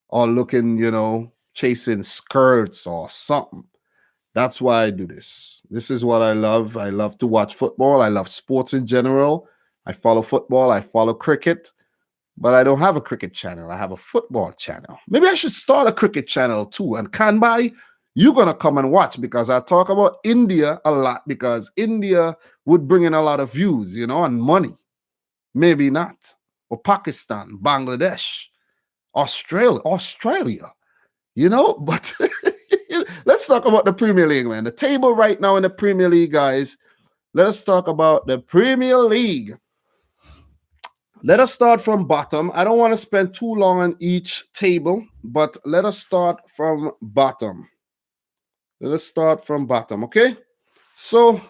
or looking, chasing skirts or something. That's why I do this. This is what I love. I love to watch football. I love sports in general. I follow football. I follow cricket. But I don't have a cricket channel. I have a football channel. Maybe I should start a cricket channel too. And Kanbai, you're going to come and watch because I talk about India a lot because India would bring in a lot of views, and money. Maybe not. Or Pakistan, Bangladesh, Australia, but let's talk about the Premier League, man. The table right now in the Premier League, guys. Let's talk about the Premier League. Let us start from bottom. I don't want to spend too long on each table, but let us start from bottom. Okay? So,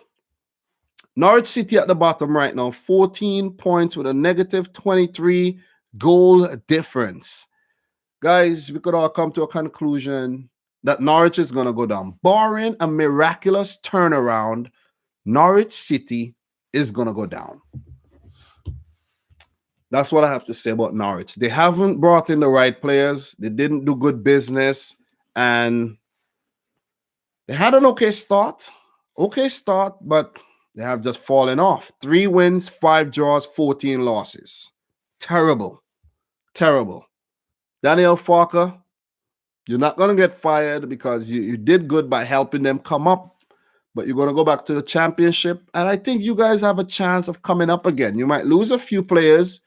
Norwich City at the bottom right now, 14 points with a negative 23 goal difference. Guys, we could all come to a conclusion that Norwich is going to go down. Barring a miraculous turnaround, Norwich City is going to go down. That's what I have to say about Norwich. They haven't brought in the right players. They didn't do good business. And they had an okay start, but they have just fallen off. 3 wins, 5 draws, 14 losses. Terrible. Daniel Farker, you're not going to get fired because you did good by helping them come up. But you're going to go back to the championship. And I think you guys have a chance of coming up again. You might lose a few players.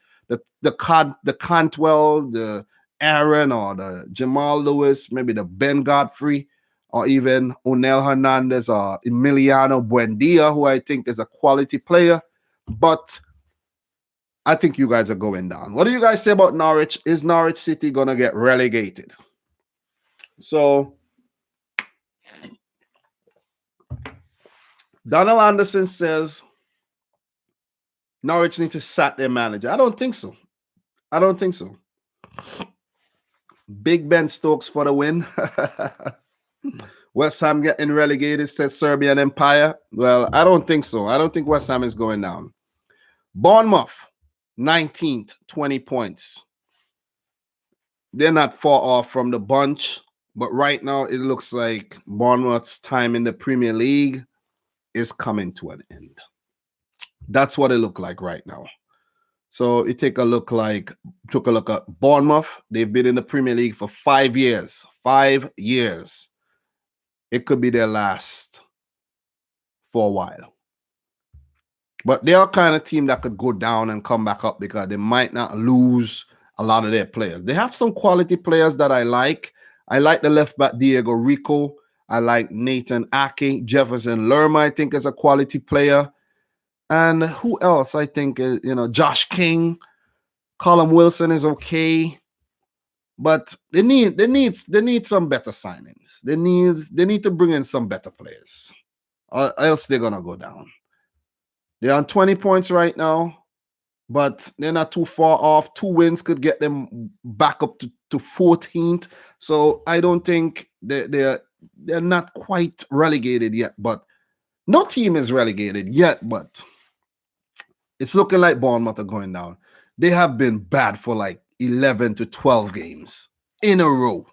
The Cantwell, the Aaron, or the Jamal Lewis, maybe the Ben Godfrey, or even Onel Hernandez or Emiliano Buendia, who I think is a quality player. But I think you guys are going down. What do you guys say about Norwich? Is Norwich City going to get relegated? So, Donald Anderson says Norwich needs to sack their manager. I don't think so. Big Ben Stokes for the win. West Ham getting relegated, says Serbian Empire. Well, I don't think so. I don't think West Ham is going down. Bournemouth, 19th, 20 points. They're not far off from the bunch, but right now it looks like Bournemouth's time in the Premier League is coming to an end. That's what it looks like right now. So you took a look at Bournemouth. They've been in the Premier League for 5 years. 5 years. It could be their last for a while. But they are kind of team that could go down and come back up because they might not lose a lot of their players. They have some quality players that I like. I like the left back Diego Rico. I like Nathan Ake. Jefferson Lerma, I think, is a quality player. And who else? I think, Josh King, Colin Wilson is okay. But they need some better signings. They need to bring in some better players, or else they're gonna go down. They're on 20 points right now, but they're not too far off. 2 wins could get them back up to 14th. So I don't think they're not quite relegated yet, but No team is relegated yet, but it's looking like Bournemouth are going down. They have been bad for like 11 to 12 games in a row.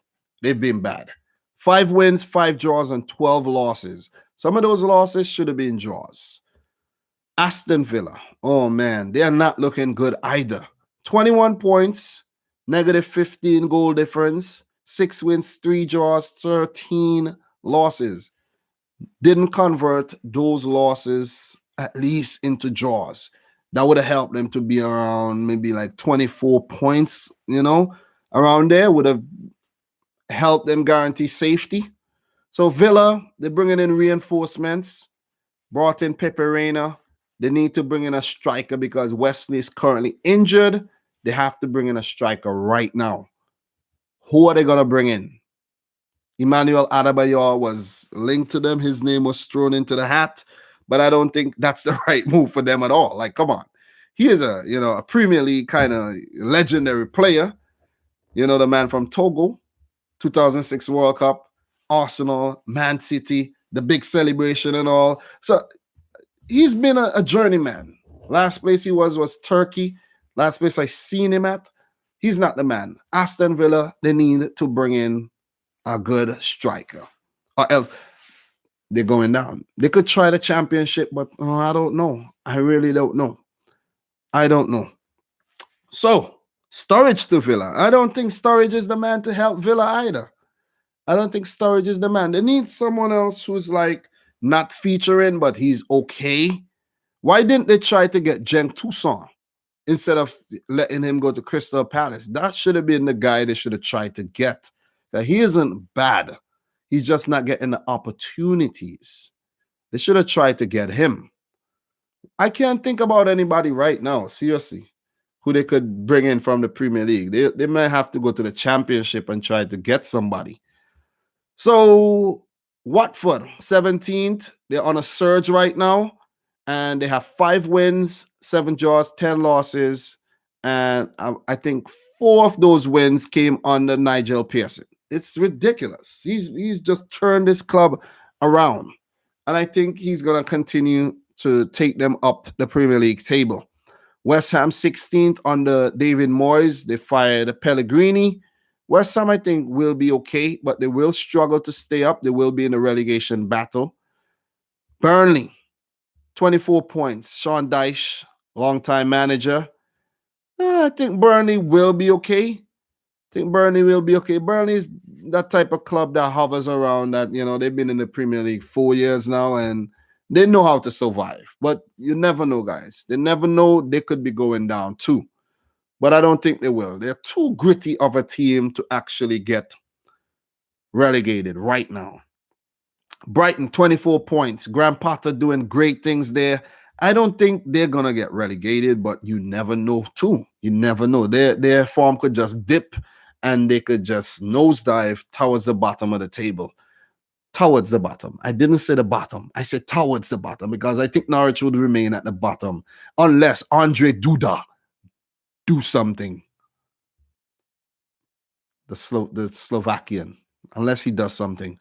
They've been bad. 5 wins, 5 draws, and 12 losses. Some of those losses should have been draws. Aston Villa, oh man, they are not looking good either. 21 points, negative 15 goal difference, 6 wins, 3 draws, 13 losses. Didn't convert those losses at least into draws. That would have helped them to be around maybe like 24 points, around there would have helped them guarantee safety. So Villa, they're bringing in reinforcements, brought in Pepe Reina. They need to bring in a striker because Wesley is currently injured. They have to bring in a striker right now. Who are they going to bring in? Emmanuel Adebayor was linked to them. His name was thrown into the hat, but I don't think that's the right move for them at all. Like, come on. He is a Premier League kind of legendary player. The man from Togo, 2006 World Cup, Arsenal, Man City, the big celebration and all. So he's been a journeyman. Last place he was Turkey. Last place I seen him at. He's not the man. Aston Villa, they need to bring in a good striker, or else they're going down. They could try the championship, but I don't know. I really don't know. I don't know. So, Sturridge to Villa. I don't think Sturridge is the man to help Villa either. I don't think Sturridge is the man. They need someone else who's like not featuring, but he's okay. Why didn't they try to get Jen Toussaint instead of letting him go to Crystal Palace? That should have been the guy they should have tried to get. That he isn't bad. He's just not getting the opportunities. They should have tried to get him. I can't think about anybody right now, seriously, who they could bring in from the Premier League. They might have to go to the Championship and try to get somebody. So, Watford, 17th. They're on a surge right now. And they have 5 wins, 7 draws, 10 losses. And I think 4 of those wins came under Nigel Pearson. It's ridiculous. He's just turned this club around. And I think he's going to continue to take them up the Premier League table. West Ham 16th under David Moyes. They fired Pellegrini. West Ham, I think, will be okay, but they will struggle to stay up. They will be in a relegation battle. Burnley, 24 points. Sean Dyche, longtime manager. I think Burnley will be okay. Burnley is that type of club that hovers around that, they've been in the Premier League 4 years now and they know how to survive. But you never know, guys. They never know. They could be going down too. But I don't think they will. They're too gritty of a team to actually get relegated right now. Brighton, 24 points. Graham Potter doing great things there. I don't think they're going to get relegated, but you never know too. You never know. Their form could just dip and they could just nosedive towards the bottom of the table. Towards the bottom. I didn't say the bottom. I said towards the bottom because I think Norwich would remain at the bottom unless Andre Duda do something. The Slovakian. Unless he does something.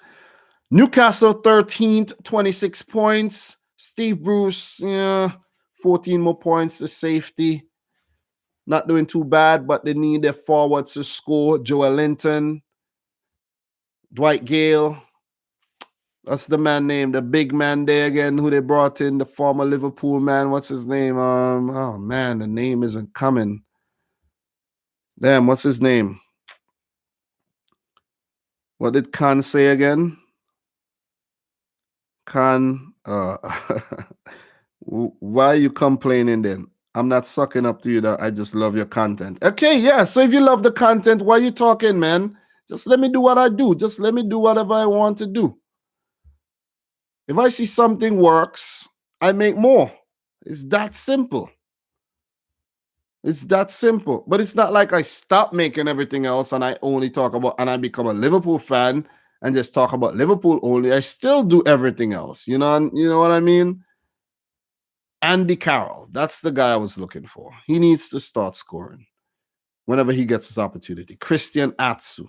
Newcastle 13th, 26 points. Steve Bruce, 14 more points to safety. Not doing too bad, but they need their forwards to score. Joel Linton, Dwight Gale. That's the man named, the big man there again, who they brought in, the former Liverpool man. What's his name? Oh man, the name isn't coming. Damn, what's his name? What did Khan say again? Khan, why are you complaining then? I'm not sucking up to you that I just love your content. Okay, yeah, so if you love the content, why are you talking, man? Just let me do what I do. Just let me do whatever I want to do. If I see something works, I make more. It's that simple. It's that simple. But it's not like I stop making everything else and I only talk about, and I become a Liverpool fan and just talk about Liverpool only. I still do everything else. You know what I mean? Andy Carroll, that's the guy I was looking for. He needs to start scoring whenever he gets his opportunity. Christian Atsu.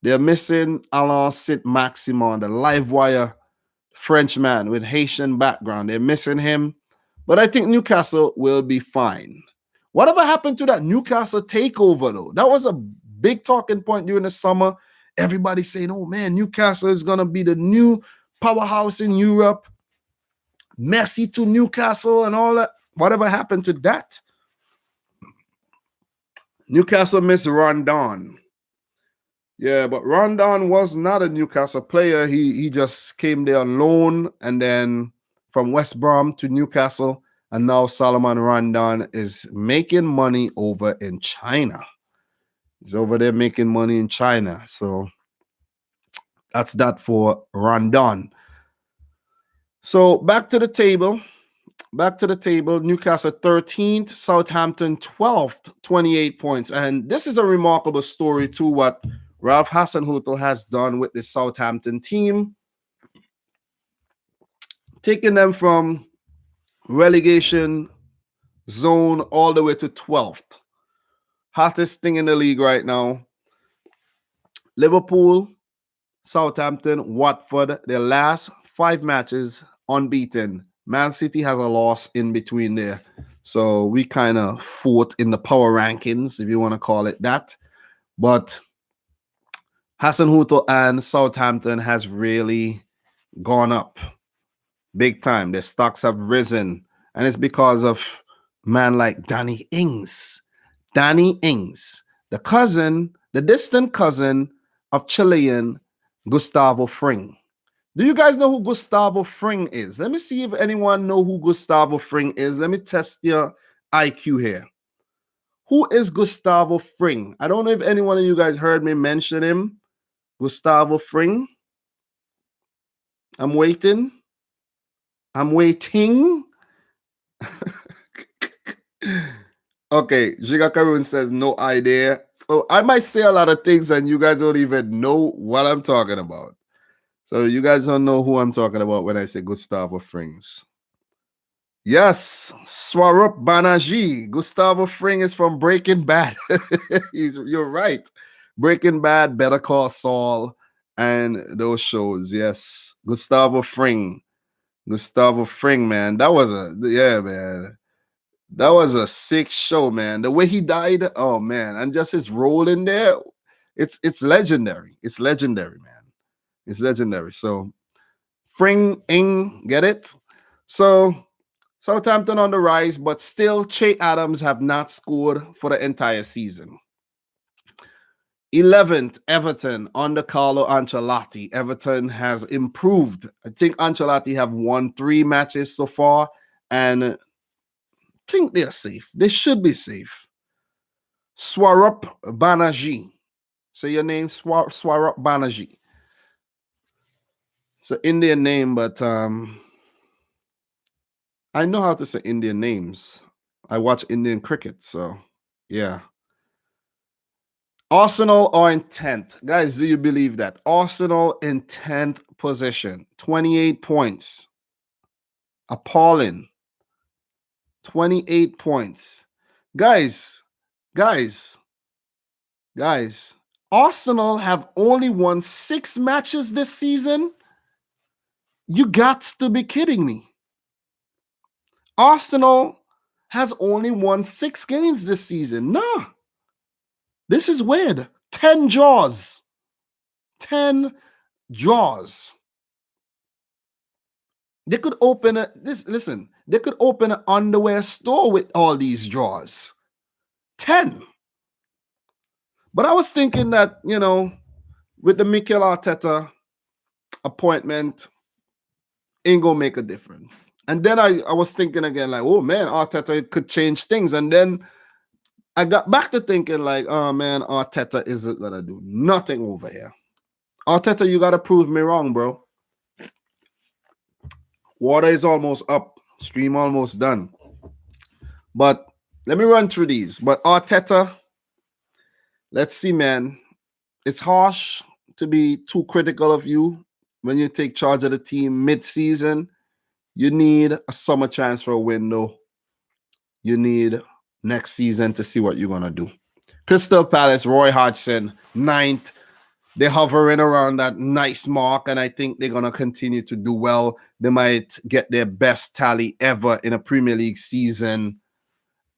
They're missing Alain Saint-Maximin, the live wire Frenchman with Haitian background. They're missing him. But I think Newcastle will be fine. Whatever happened to that Newcastle takeover, though? That was a big talking point during the summer. Everybody saying, oh man, Newcastle is going to be the new powerhouse in Europe. Messi to Newcastle and all that. Whatever happened to that? Newcastle missed Rondon. Yeah, but Rondon was not a Newcastle player. He just came there on loan and then from West Brom to Newcastle. And now Solomon Rondon is making money over in China. He's over there making money in China. So that's that for Rondon. So back to the table. Newcastle 13th, Southampton 12th, 28 points. And this is a remarkable story too, what Ralph Hasenhüttl has done with the Southampton team. Taking them from relegation zone all the way to 12th. Hottest thing in the league right now. Liverpool, Southampton, Watford, their last 5 matches unbeaten. Man City has a loss in between there. So we kind of fought in the power rankings, if you want to call it that. But Hasenhüttl and Southampton has really gone up big time. Their stocks have risen. And it's because of man like Danny Ings. Danny Ings, the distant cousin of Chilean Gustavo Fring. Do you guys know who Gustavo Fring is? Let me see if anyone know who Gustavo Fring is. Let me test your IQ here. Who is Gustavo Fring? I don't know if any one of you guys heard me mention him. Gustavo Fring. I'm waiting. Okay, Jiga Karun says no idea. So I might say a lot of things and you guys don't even know what I'm talking about. So you guys don't know who I'm talking about when I say Gustavo Frings. Yes, Swarup Banerjee. Gustavo Fring is from Breaking Bad. You're right. Breaking Bad, Better Call Saul, and those shows. Yes, Gustavo Fring. Gustavo Fring, man. That was a sick show, man. The way he died, oh man, and just his role in there, it's legendary. It's legendary, man. It's legendary. So Fring Ing, get it? So Southampton on the rise, but still Che Adams have not scored for the entire season. 11th, Everton under Carlo Ancelotti. Everton has improved. I think Ancelotti have won 3 matches so far, and I think they're safe. They should be safe. Swarup Banerjee. Say your name, Swarup Banerjee. It's an Indian name, but I know how to say Indian names. I watch Indian cricket, so yeah. Arsenal are in 10th. Guys, do you believe that? Arsenal in 10th position. 28 points. Appalling. 28 points. Guys. Arsenal have only won 6 matches this season. You got to be kidding me. Arsenal has only won 6 games this season. Nah. This is weird. 10 draws. 10 draws. They could open they could open an underwear store with all these draws. 10. But I was thinking that, with the Mikel Arteta appointment, ain't gonna make a difference. And then I was thinking again, like, oh man, Arteta could change things. And then I got back to thinking, like, oh man, Arteta isn't gonna do nothing over here. Arteta, you gotta prove me wrong, bro. Water is almost up, stream almost done. But let me run through these. But Arteta, let's see, man. It's harsh to be too critical of you when you take charge of the team mid-season. You need a summer transfer window. You need next season to see what you're going to do. Crystal Palace, Roy Hodgson, 9th. They're hovering around that nice mark, and I think they're gonna continue to do well. They might get their best tally ever in a Premier League season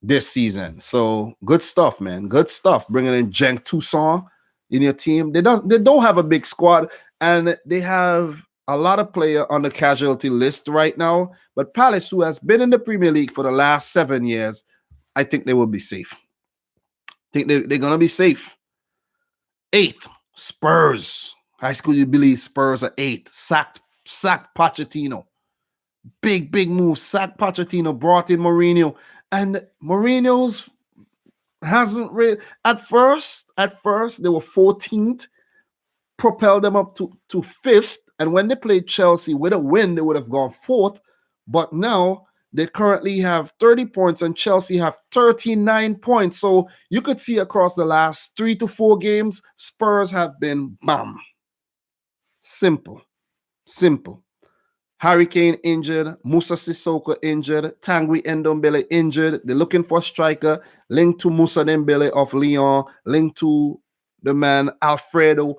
this season. So good stuff, man. Good stuff. Bringing in Cenk Toussaint in your team. They don't have a big squad, and they have a lot of players on the casualty list right now. But Palace, who has been in the Premier League for the last 7 years, I think they will be safe. I think they're gonna be safe. Eighth, Spurs. High school, you believe Spurs are eighth. Sacked Pochettino. Big move. Sacked Pochettino, brought in Mourinho. And Mourinho's hasn't really at first they were 14th, propelled them up to fifth. And when they played Chelsea with a win, they would have gone fourth. But now they currently have 30 points and Chelsea have 39 points. So you could see across the last 3 to 4 games, Spurs have been bam. Simple. Harry Kane injured, Musa Sissoko injured, Tanguy Ndombele injured. They're looking for a striker linked to Musa Dembele of Lyon, linked to the man Alfredo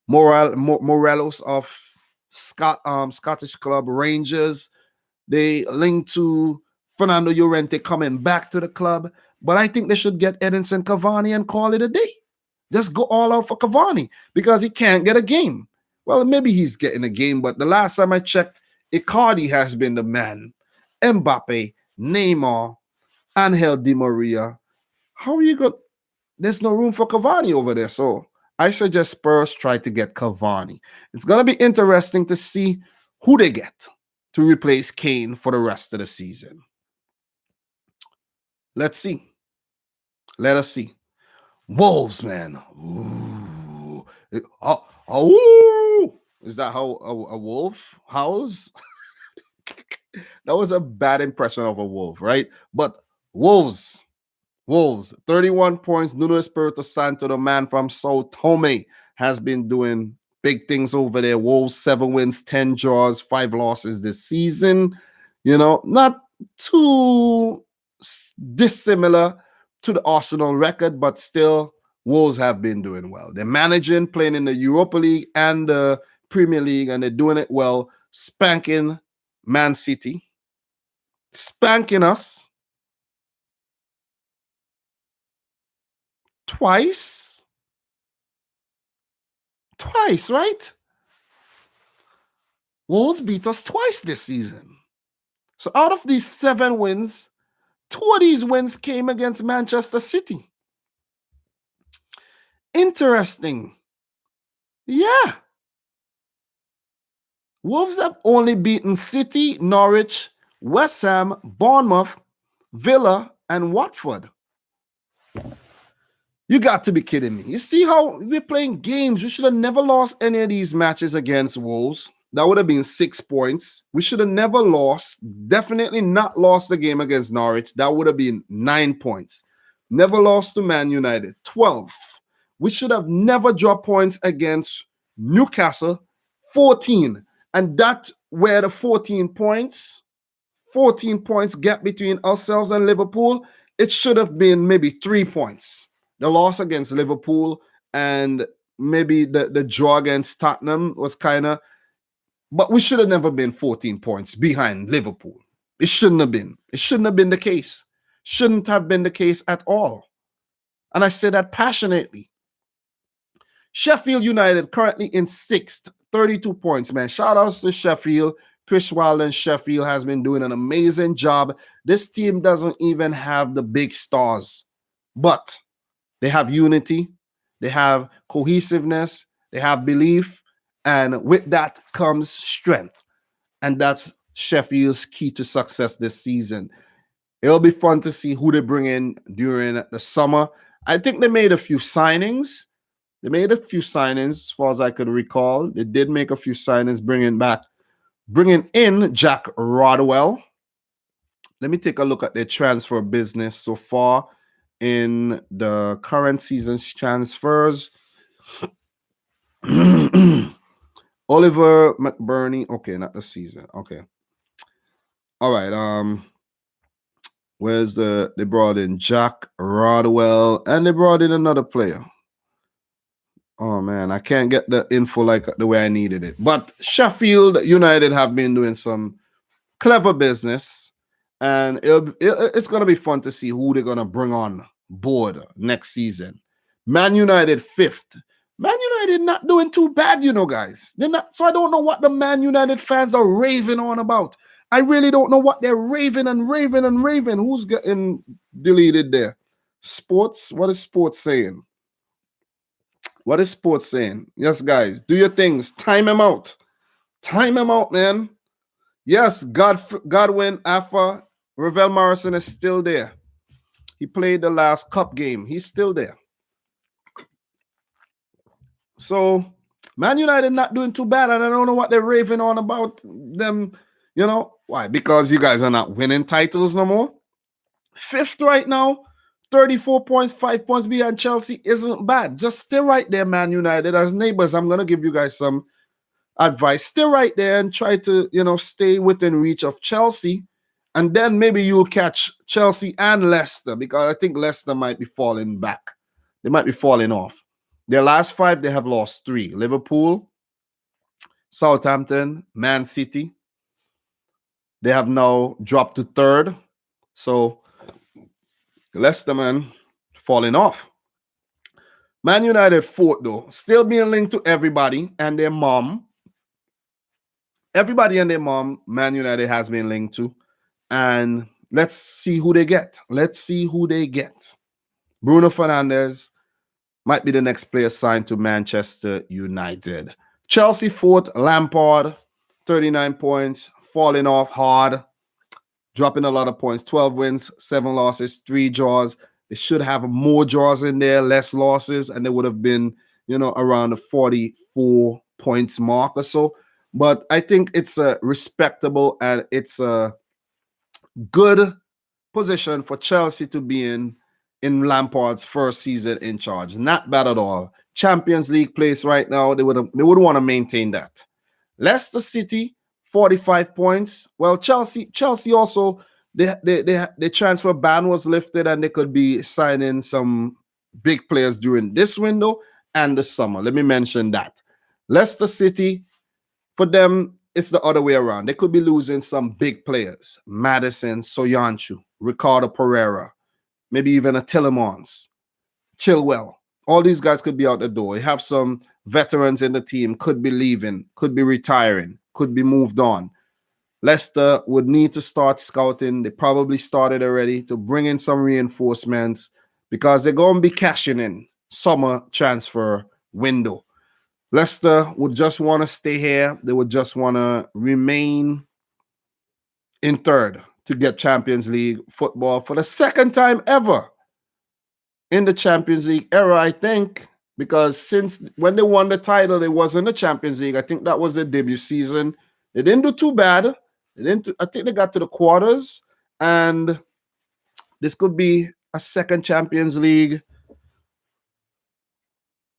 Morelos of Scottish club Rangers. They linked to Fernando Llorente coming back to the club. But I think they should get Edinson Cavani and call it a day. Just go all out for Cavani because he can't get a game. Well, maybe he's getting a game, but the last time I checked, Icardi has been the man. Mbappe, Neymar, Angel Di Maria. How are you going? There's no room for Cavani over there. So I suggest Spurs try to get Cavani. It's going to be interesting to see who they get to replace Kane for the rest of the season. Let's see. Let us see. Wolves, man. Ooh. Oh. Is that how a wolf howls? That was a bad impression of a wolf, right? But Wolves, 31 points. Nuno Espirito Santo, the man from Sao Tome, has been doing big things over there. Wolves, 7 wins, 10 draws, 5 losses this season. Not too dissimilar to the Arsenal record, but still, Wolves have been doing well. They're managing, playing in the Europa League and the Premier League, and they're doing it well, spanking Man City, spanking us twice, right? Wolves beat us twice this season. So out of these 7 wins, 2 of these wins came against Manchester City. Interesting. Yeah. Wolves have only beaten City, Norwich, West Ham, Bournemouth, Villa, and Watford. You got to be kidding me. You see how we're playing games. We should have never lost any of these matches against Wolves. That would have been 6 points. We should have never lost. Definitely not lost the game against Norwich. That would have been 9 points. Never lost to Man United. 12. We should have never dropped points against Newcastle. 14. And that's where the 14 points gap between ourselves and Liverpool, it should have been maybe 3 points. The loss against Liverpool and maybe the draw against Tottenham was kind of, but we should have never been 14 points behind Liverpool. It shouldn't have been. It shouldn't have been the case. Shouldn't have been the case at all. And I say that passionately. Sheffield United currently in 6th, 32 points, man. Shout outs to Sheffield. Chris Wilder and Sheffield has been doing an amazing job. This team doesn't even have the big stars, but they have unity, they have cohesiveness, they have belief, and with that comes strength. And that's Sheffield's key to success this season. It'll be fun to see who they bring in during the summer. I think they made a few signings. As far as I could recall. They did make a few signings, bringing in Jack Rodwell. Let me take a look at their transfer business so far in the current season's transfers. Oliver McBurney. Okay, not the season. Okay. All right. They brought in Jack Rodwell and they brought in another player. Oh man, I can't get the info like the way I needed it. But Sheffield United have been doing some clever business, and it's going to be fun to see who they're going to bring on board next season. Man United fifth. Man United not doing too bad, guys. They're not. So I don't know what the Man United fans are raving on about. I really don't know what they're raving and raving and raving. Who's getting deleted there? Sports? What is sports saying? What is sports saying? Yes, guys, do your things. Time him out. Time him out, man. Yes, Godwin Alpha, Ravel Morrison is still there. He played the last cup game. He's still there. So, Man United not doing too bad, and I don't know what they're raving on about them. Why? Because you guys are not winning titles no more. Fifth right now, 34 points, 5 points behind Chelsea isn't bad. Just stay right there, Man United. As neighbors, I'm going to give you guys some advice. Stay right there and try to, stay within reach of Chelsea. And then maybe you'll catch Chelsea and Leicester, because I think Leicester might be falling back. They might be falling off. Their last 5, they have lost 3. Liverpool, Southampton, Man City. They have now dropped to 3rd. So Leicester, man, falling off. Man United 4th, though. Still being linked to everybody and their mom. Everybody and their mom, Man United has been linked to. And let's see who they get. Bruno Fernandes might be the next player signed to Manchester United. Chelsea 4th, Lampard, 39 points, falling off hard, dropping a lot of points. 12 wins, 7 losses, 3 draws. They should have more draws in there, less losses, and they would have been, around the 44 points mark or so. But I think it's a respectable and it's a good position for Chelsea to be in Lampard's first season in charge. Not bad at all. Champions League place right now, they would want to maintain that. Leicester City, 45 points. Well, Chelsea also, the transfer ban was lifted and they could be signing some big players during this window and the summer. Let me mention that. Leicester City, for them, it's the other way around. They could be losing some big players. Madison, Soyuncu, Ricardo Pereira, maybe even a Tillemans, Chilwell. All these guys could be out the door. You have some veterans in the team, could be leaving, could be retiring, could be moved on. Leicester would need to start scouting. They probably started already to bring in some reinforcements because they're going to be cashing in summer transfer window. Leicester would just want to stay here. They would just want to remain in 3rd to get Champions League football for the 2nd time ever in the Champions League era, I think, because since when they won the title, they was in the Champions League. I think that was their debut season. They didn't do too bad. I think they got to the quarters, and this could be a 2nd Champions League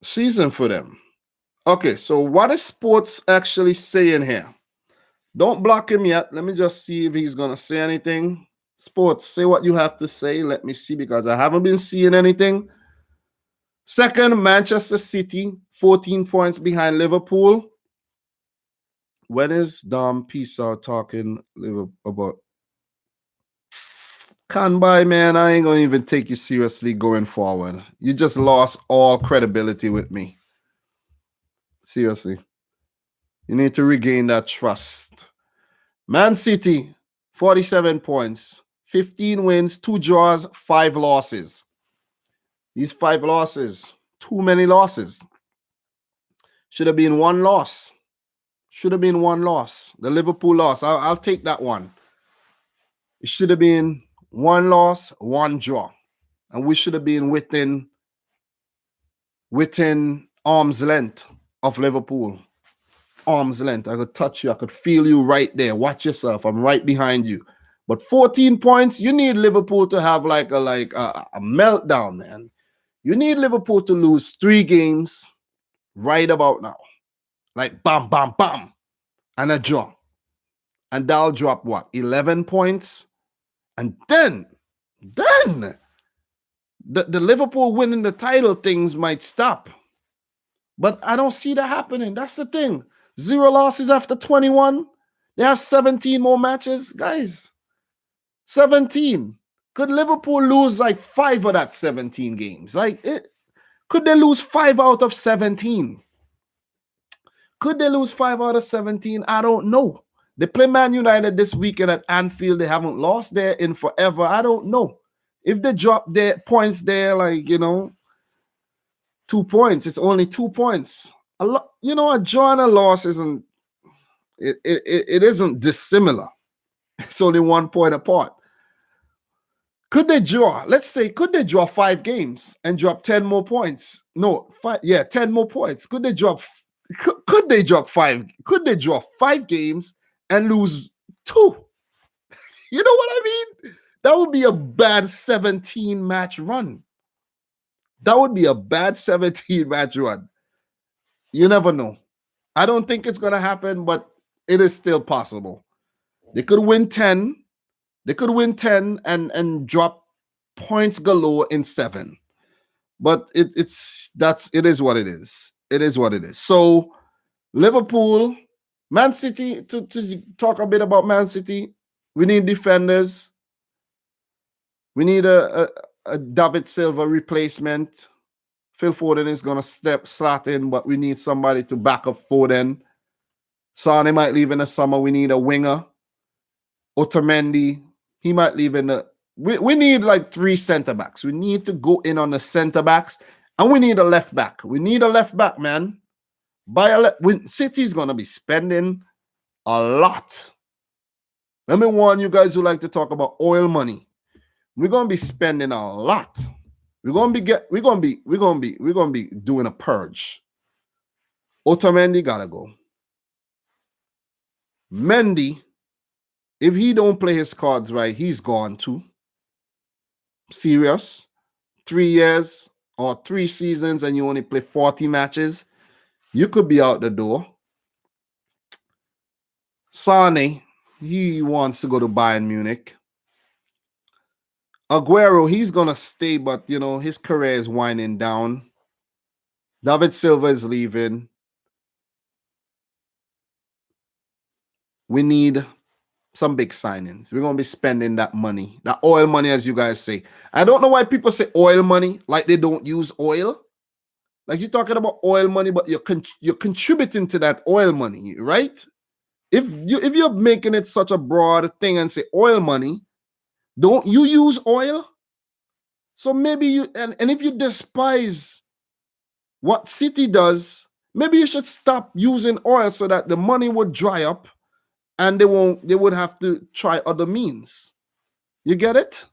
season for them. Okay, so what is sports actually saying here? Don't block him yet. Let me just see if he's going to say anything. Sports, say what you have to say. Let me see, because I haven't been seeing anything. 2nd, Manchester City, 14 points behind Liverpool. When is Dom Pisa talking about? Can't buy, man. I ain't going to even take you seriously going forward. You just lost all credibility with me. Seriously. You need to regain that trust. Man City, 47 points, 15 wins, 2 draws, 5 losses. These 5 losses, too many losses. Should have been 1 loss. The Liverpool loss. I'll take that one. It should have been 1 loss, 1 draw. And we should have been within arm's length of Liverpool. Arm's length. I could touch you. I could feel you right there. Watch yourself. I'm right behind you. But 14 points, you need Liverpool to have like a meltdown, man. You need Liverpool to lose 3 games right about now. Like bam, bam, bam. And a draw. And that'll drop what? 11 points? And then the Liverpool winning the title things might stop. But I don't see that happening. That's the thing. 0 losses after 21. They have 17 more matches. Guys, 17. Could Liverpool lose like 5 of that 17 games? Could they lose 5 out of 17? Could they lose 5 out of 17? I don't know. They play Man United this weekend at Anfield. They haven't lost there in forever. I don't know. If they drop their points there, 2 points, it's only 2 points. A draw and a loss isn't it isn't dissimilar. It's only 1 point apart. Could they draw? Let's say, could they draw 5 games and drop 10 more points? No, 5. Yeah, 10 more points. Could they drop? Could they drop 5? Could they draw 5 games and lose 2? You know what I mean? That would be a bad 17 match run. That would be a bad 17 match run. You never know. I don't think it's going to happen, but it is still possible. They could win 10. They could win 10 and drop points galore in 7. But it is what it is. It is what it is. So Liverpool, Man City, to talk a bit about Man City, we need defenders. We need a David Silva replacement. Phil Foden is going to slot in, but we need somebody to back up Foden. Sane might leave in the summer. We need a winger. Otamendi, he might leave in the... We need like 3 center backs. We need to go in on the center backs, and we need a left back. We need a left back, man. City's going to be spending a lot. Let me warn you guys who like to talk about oil money. We're going to be spending a lot. We're going to be doing a purge. Otamendi gotta go. Mendy, if he don't play his cards right, he's gone too. Serious. 3 years or 3 seasons and you only play 40 matches, you could be out the door. Sane, he wants to go to Bayern Munich. Aguero, he's going to stay, but, his career is winding down. David Silva is leaving. We need some big signings. We're going to be spending that money, that oil money, as you guys say. I don't know why people say oil money like they don't use oil. Like you're talking about oil money, but you're contributing to that oil money, right? If you're making it such a broad thing and say oil money, don't you use oil? So maybe you, and if you despise what City does, maybe you should stop using oil so that the money would dry up and they would have to try other means. You get it?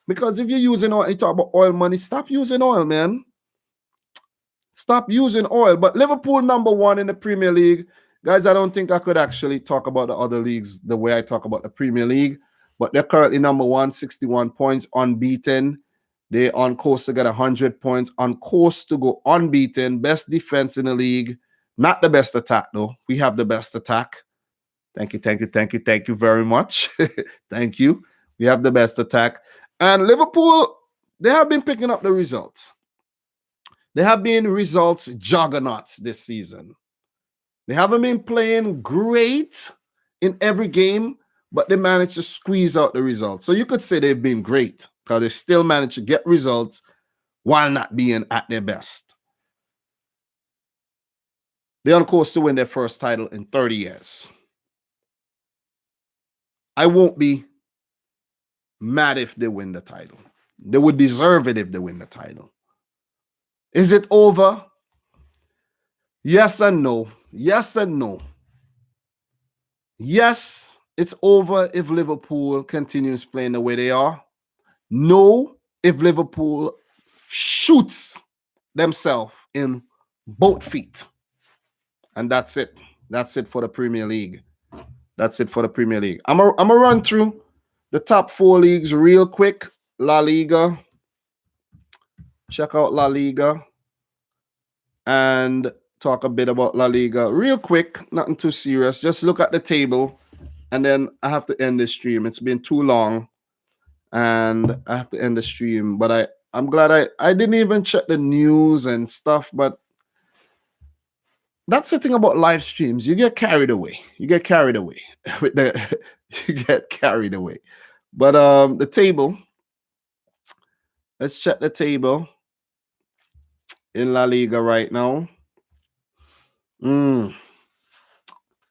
Because if you're using oil, you talk about oil money, stop using oil, man. Stop using oil. But Liverpool number 1 in the Premier League. Guys, I don't think I could actually talk about the other leagues the way I talk about the Premier League. But they're currently number 1, 61 points, unbeaten. They're on course to get 100 points, on course to go unbeaten. Best defense in the league. Not the best attack, though. We have the best attack. Thank you very much. Thank you. We have the best attack. And Liverpool, they have been picking up the results. They have been results juggernauts this season. They haven't been playing great in every game, but they managed to squeeze out the results. So you could say they've been great because they still managed to get results while not being at their best. They're on course to win their first title in 30 years. I won't be mad if they win the title. They would deserve it if they win the title. Is it over? Yes and no. Yes and no. Yes, it's over if Liverpool continues playing the way they are. No, if Liverpool shoots themselves in both feet. And that's it. That's it for the Premier League. That's it for the Premier League. I'm going to run through the top 4 leagues real quick. La Liga. Check out La Liga. And talk a bit about La Liga real quick. Nothing too serious. Just look at the table. And then I have to end the stream. It's been too long. And I have to end the stream. But I'm glad I didn't even check the news and stuff. But that's the thing about live streams. You get carried away. You get carried away with the you get carried away. But the table, let's check the table in La Liga right now.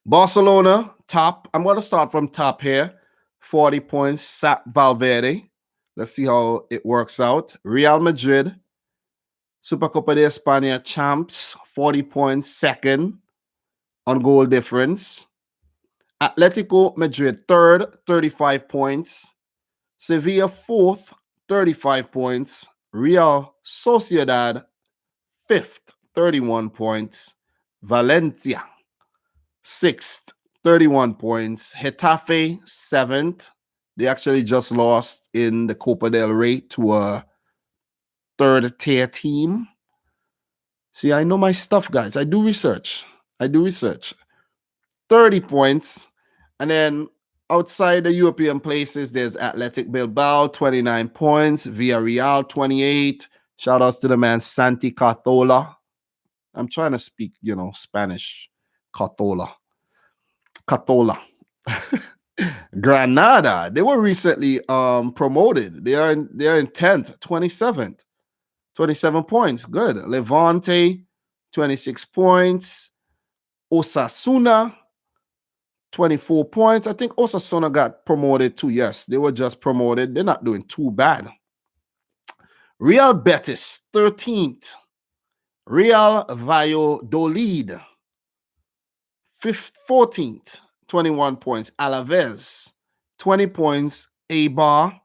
Barcelona, top. I'm going to start from top here. 40 points, Sap Valverde. Let's see how it works out. Real Madrid, Supercopa de España champs, 40 points, second on goal difference. Atletico Madrid, third, 35 points. Sevilla, fourth, 35 points. Real Sociedad, fifth, 31 points. Valencia, sixth, 31 points. Getafe, seventh. They actually just lost in the Copa del Rey to a third tier team. See, I know my stuff, guys. I do research. 30 points. And then outside the European places, there's Athletic Bilbao, 29 points. Villarreal, 28. Shout outs to the man Santi Cazorla. I'm trying to speak, Spanish. Cazorla. Granada, they were recently promoted. They are in 10th, 27th, 27 points. Good. Levante, 26 points. Osasuna, 24 points. I think Osasuna got promoted too. Yes, they were just promoted. They're not doing too bad. Real Betis, 13th. Real Valladolid, 14th. 21 points. Alaves, 20 points. Eibar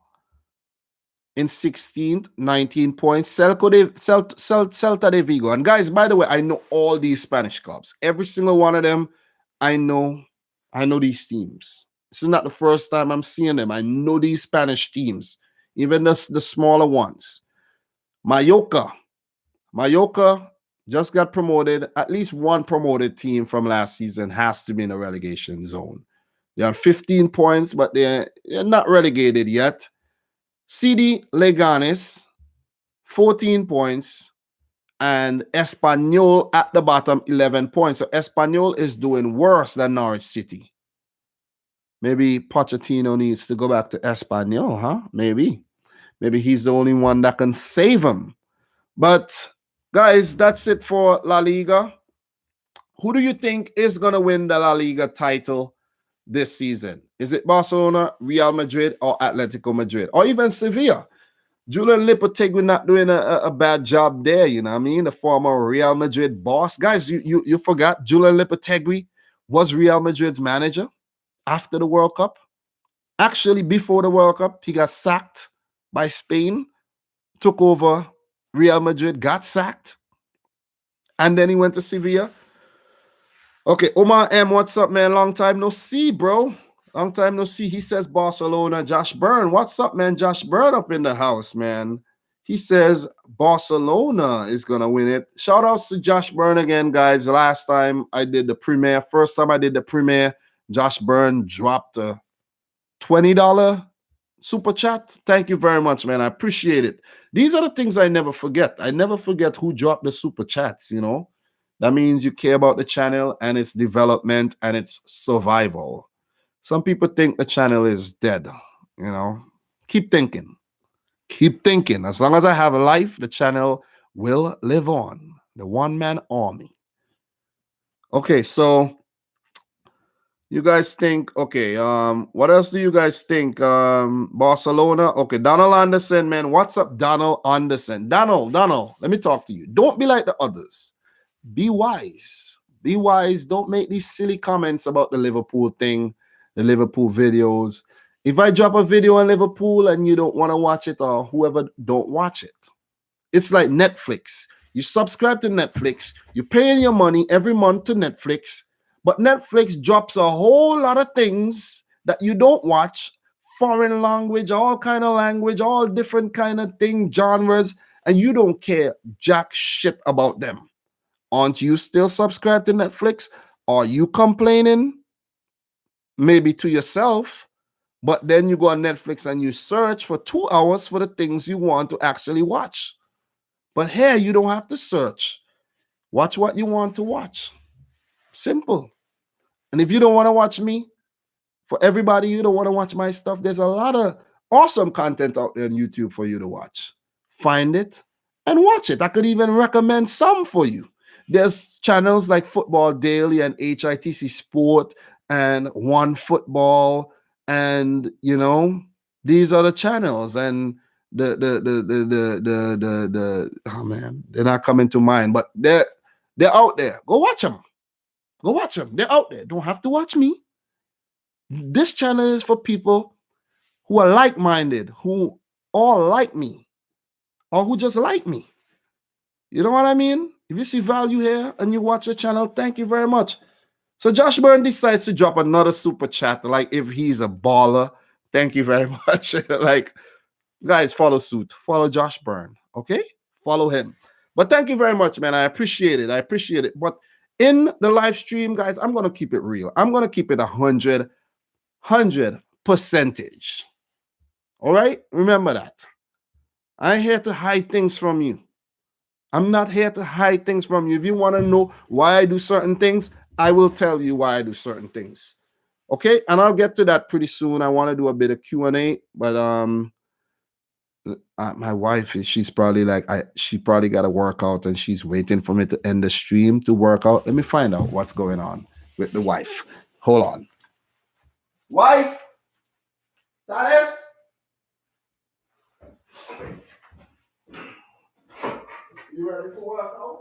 in 16th, 19 points. Celta de Vigo. And guys, by the way, I know all these Spanish clubs. Every single one of them, I know these teams. This is not the first time I'm seeing them. I know these Spanish teams, even the smaller ones. Mallorca just got promoted. At least one promoted team from last season has to be in the relegation zone. They are 15 points, but they're not relegated yet. CD Leganes, 14 points. And Espanyol at the bottom, 11 points. So Espanyol is doing worse than Norwich City. Maybe Pochettino needs to go back to Espanyol, huh? Maybe he's the only one that can save him. But guys, that's it for La Liga. Who do you think is going to win the La Liga title this season? Is it Barcelona, Real Madrid, or Atletico Madrid, or even Sevilla? Julian Lopetegui not doing a bad job there, you know what I mean? The former Real Madrid boss. Guys, you forgot Julian Lopetegui was Real Madrid's manager after the World Cup. Actually, before the World Cup, he got sacked by Spain, took over Real Madrid, got sacked, and then he went to Sevilla. Okay, Omar M, what's up, man? Long time no see, bro. Long time no see. He says Barcelona. Josh Byrne, what's up, man? Josh Byrne up in the house, man. He says Barcelona is going to win it. Shout outs to Josh Byrne again, guys. Last time I did the premiere, first time I did the premiere, Josh Byrne dropped a $20 super chat. Thank you very much, man. I appreciate it. These are the things I never forget. I never forget who dropped the super chats, That means you care about the channel and its development and its survival. Some people think the channel is dead, Keep thinking. Keep thinking. As long as I have a life, the channel will live on. The one-man army. Okay, so you guys think, okay, what else do you guys think? Barcelona. Okay, Donald Anderson, man. What's up, Donald Anderson? Donald, let me talk to you. Don't be like the others. Be wise. Be wise. Don't make these silly comments about the Liverpool thing, the Liverpool videos. If I drop a video on Liverpool and you don't want to watch it, or whoever, don't watch it. It's like Netflix. You subscribe to Netflix. You're paying your money every month to Netflix. But Netflix drops a whole lot of things that you don't watch. Foreign language, all kind of language, all different kind of thing, genres. And you don't care jack shit about them. Aren't you still subscribed to Netflix? Are you complaining? Maybe to yourself. But then you go on Netflix and you search for 2 hours for the things you want to actually watch. But here, you don't have to search. Watch what you want to watch. Simple. And if you don't want to watch me, for everybody you don't want to watch my stuff, there's a lot of awesome content out there on YouTube for you to watch. Find it and watch it. I could even recommend some for you. There's channels like Football Daily and HITC Sport and One Football, and these are the channels. And the oh man, they're not coming to mind, but they're out there. Go watch them. Go watch them. They're out there. Don't have to watch me. This channel is for people who are like-minded, who all like me, or who just like me. You know what I mean? If you see value here and you watch the channel, thank you very much. So Josh Byrne decides to drop another super chat, like if he's a baller. Thank you very much. Like, guys, follow suit. Follow Josh Byrne, okay? Follow him. But thank you very much, man. I appreciate it. I appreciate it. But in the live stream, guys, I'm going to keep it real. I'm going to keep it 100 percentage. All right? Remember that. I ain't here to hide things from you. I'm not here to hide things from you. If you want to know why I do certain things, I will tell you why I do certain things. Okay? And I'll get to that pretty soon. I want to do a bit of Q&A, but my wife, she's probably like, she probably got to work out and she's waiting for me to end the stream to work out. Let me find out what's going on with the wife. Hold on. Wife, that is. You ready to work out?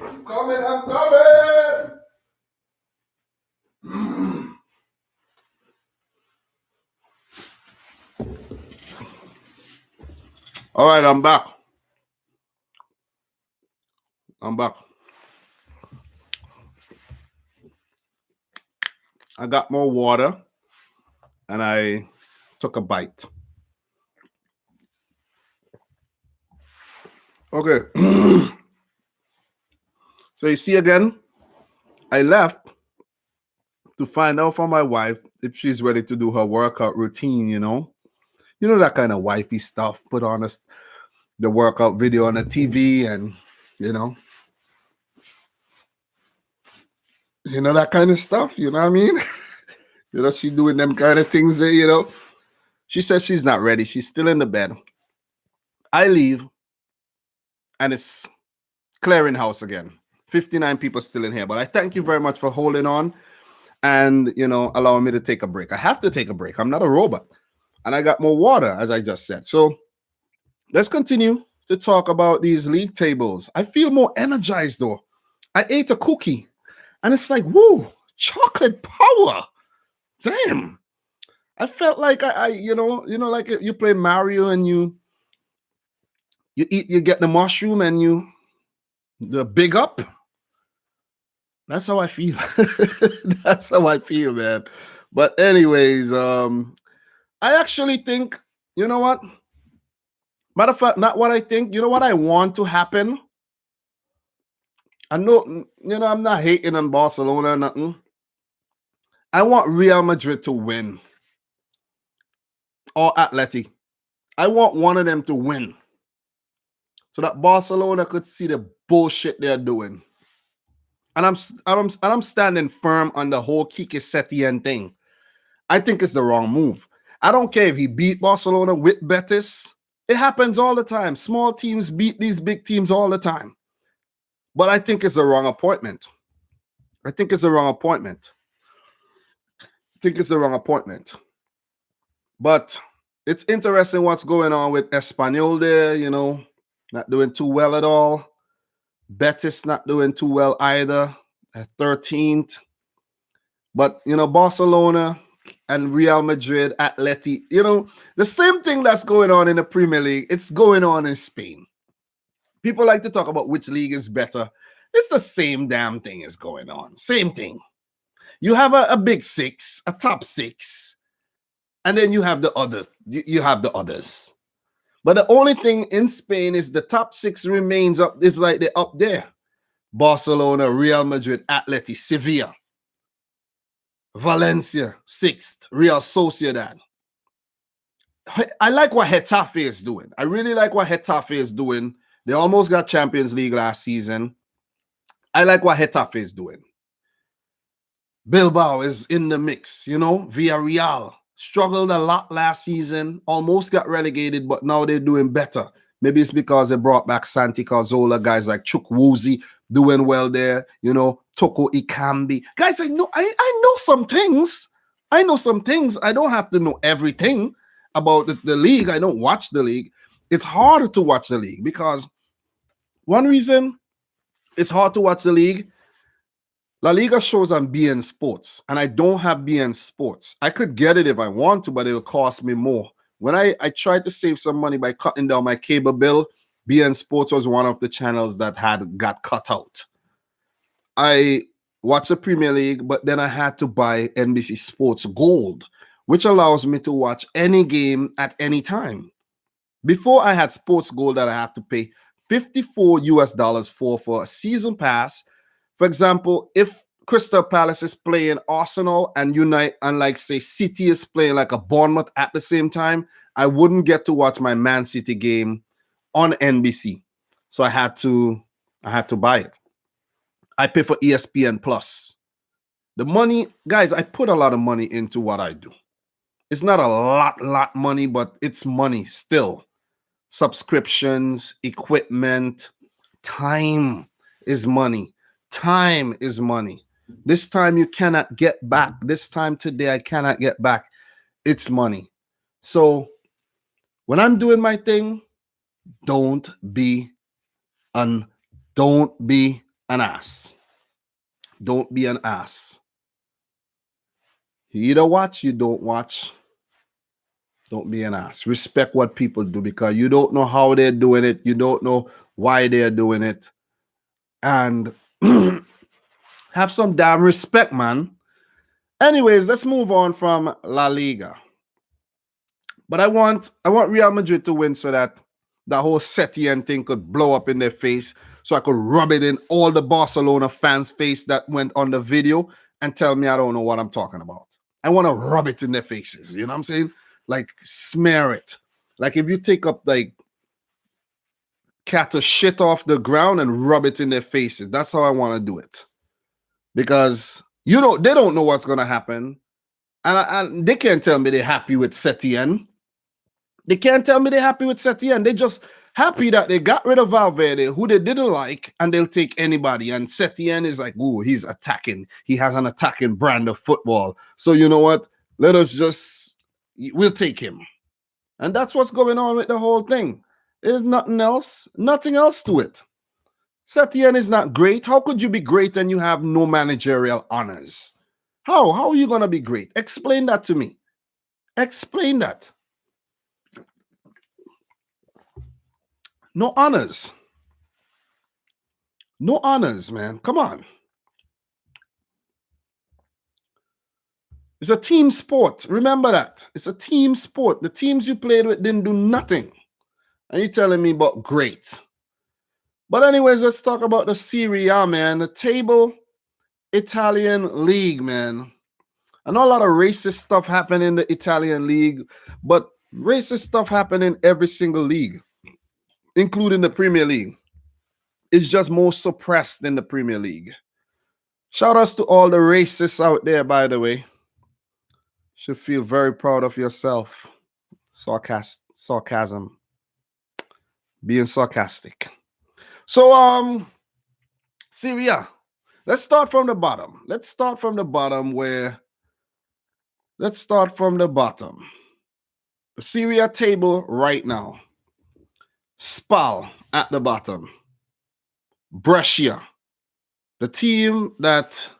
I'm coming. All right, I'm back. I got more water and I took a bite. Okay. So you see again, I left to find out from my wife if she's ready to do her workout routine, that kind of wifey stuff. Put on the workout video on the TV and, that kind of stuff. You know what I mean? She doing them kind of things there, She says she's not ready. She's still in the bed. I leave and it's clearing house again. 59 people still in here, but I thank you very much for holding on and, allowing me to take a break. I have to take a break. I'm not a robot. And I got more water, as I just said. So let's continue to talk about these league tables. I feel more energized though. I ate a cookie and it's like, woo, chocolate power. Damn. I felt like I like you play Mario and you get the mushroom and the big up. That's how I feel. That's how I feel, man. But anyways, I actually think, you know what? Matter of fact, not what I think. You know what I want to happen? I know, I'm not hating on Barcelona or nothing. I want Real Madrid to win. Or Atleti. I want one of them to win so that Barcelona could see the bullshit they're doing. And I'm standing firm on the whole Kike Setien thing. I think it's the wrong move. I don't care if he beat Barcelona with Betis. It happens all the time. Small teams beat these big teams all the time. But I think it's the wrong appointment. I think it's the wrong appointment. But it's interesting what's going on with Espanyol there, not doing too well at all. Betis not doing too well either at 13th. But, Barcelona and Real Madrid, Atleti, the same thing that's going on in the Premier League, it's going on in Spain. People like to talk about which league is better. It's the same damn thing is going on. Same thing. You have a big six, a top six, and then you have the others. But the only thing in Spain is the top six remains up. It's like they're up there. Barcelona, Real Madrid, Atleti, Sevilla, Valencia, 6th, Real Sociedad. I like what Getafe is doing. I really like what Getafe is doing. They almost got Champions League last season. I like what Getafe is doing. Bilbao is in the mix, Villarreal struggled a lot last season, almost got relegated, but now they're doing better. Maybe it's because they brought back Santi Cazorla, guys like Chukwueze doing well there, Toko Ikambi. Guys, I know some things. I don't have to know everything about the league. I don't watch the league. It's hard to watch the league because one reason it's hard to watch the league, La Liga shows on BN Sports, and I don't have BN Sports. I could get it if I want to, but it will cost me more. When I tried to save some money by cutting down my cable bill, BN Sports was one of the channels that got cut out. I watched the Premier League, but then I had to buy NBC Sports Gold, which allows me to watch any game at any time. Before I had Sports Gold that I have to pay $54 for a season pass. For example, if Crystal Palace is playing Arsenal and like say City is playing like a Bournemouth at the same time, I wouldn't get to watch my Man City game on NBC. So I had to buy it. I pay for ESPN Plus. The money, guys, I put a lot of money into what I do. It's not a lot money, but it's money still. Subscriptions, equipment, time is money. Time is money. This time you cannot get back. This time today I cannot get back. It's money. So when I'm doing my thing, don't be an ass. Don't be an ass. You either watch, you don't watch. Don't be an ass. Respect what people do because you don't know how they're doing it. You don't know why they're doing it. And have some damn respect, man. Anyways, let's move on from La Liga. But I want Real Madrid to win so that the whole Setien thing could blow up in their face so I could rub it in all the Barcelona fans' face that went on the video and tell me I don't know what I'm talking about. I want to rub it in their faces. You know what I'm saying? Like smear it. Like if you take up like cat of shit off the ground and rub it in their faces. That's how I want to do it. Because they don't know what's going to happen. And they can't tell me they're happy with Setien. They can't tell me they're happy with Setien. They're just happy that they got rid of Valverde, who they didn't like, and they'll take anybody. And Setien is like, ooh, he's attacking. He has an attacking brand of football. So you know what? We'll take him. And that's what's going on with the whole thing. There's nothing else to it. Setien is not great. How could you be great and you have no managerial honors? How are you going to be great? Explain that to me. Explain that. No honors. No honors, man. Come on. It's a team sport. Remember that. It's a team sport. The teams you played with didn't do nothing. And you're telling me about great. But anyways, let's talk about the Serie A, man. The table Italian league, man. I know a lot of racist stuff happened in the Italian league, but Racist stuff happen in every single league, including the Premier League. It's just more suppressed in the Premier League. Shout outs to all the racists out there, by the way. Should feel very proud of yourself. Sarcasm. Being sarcastic. So, Syria. Let's start from the bottom. Let's start from the bottom. The Syria table right now. Spal at the bottom. Brescia. The team that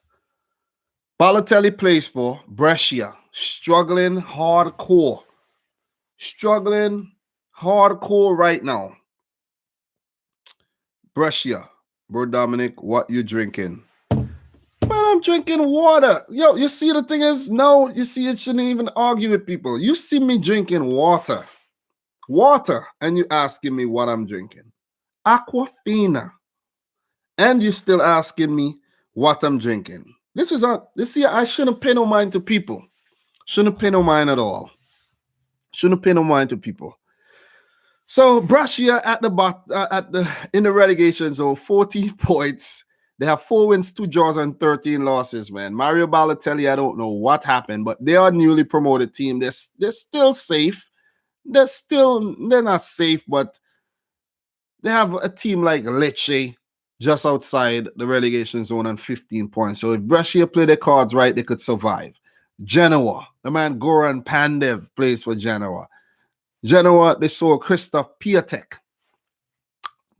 Balotelli plays for, Brescia, struggling hardcore right now. Brescia, bro Dominic, what you drinking? Man, I'm drinking water. Yo, you see the thing is, no, you see, it shouldn't even argue with people. You see me drinking water, and you asking me what I'm drinking. Aquafina. And you still asking me what I'm drinking. This year, I shouldn't pay no mind to people. Shouldn't pay no mind at all. Shouldn't pay no mind to people. So Brescia at in the relegation zone, 14 points. They have 4 wins, 2 draws, and 13 losses, man. Mario Balotelli, I don't know what happened, but they are a newly promoted team. They're still safe. They're not safe, but they have a team like Lecce just outside the relegation zone on 15 points. So if Brescia play their cards right, they could survive. Genoa, the man Goran Pandev plays for Genoa. Genoa, they saw Christoph Piatek.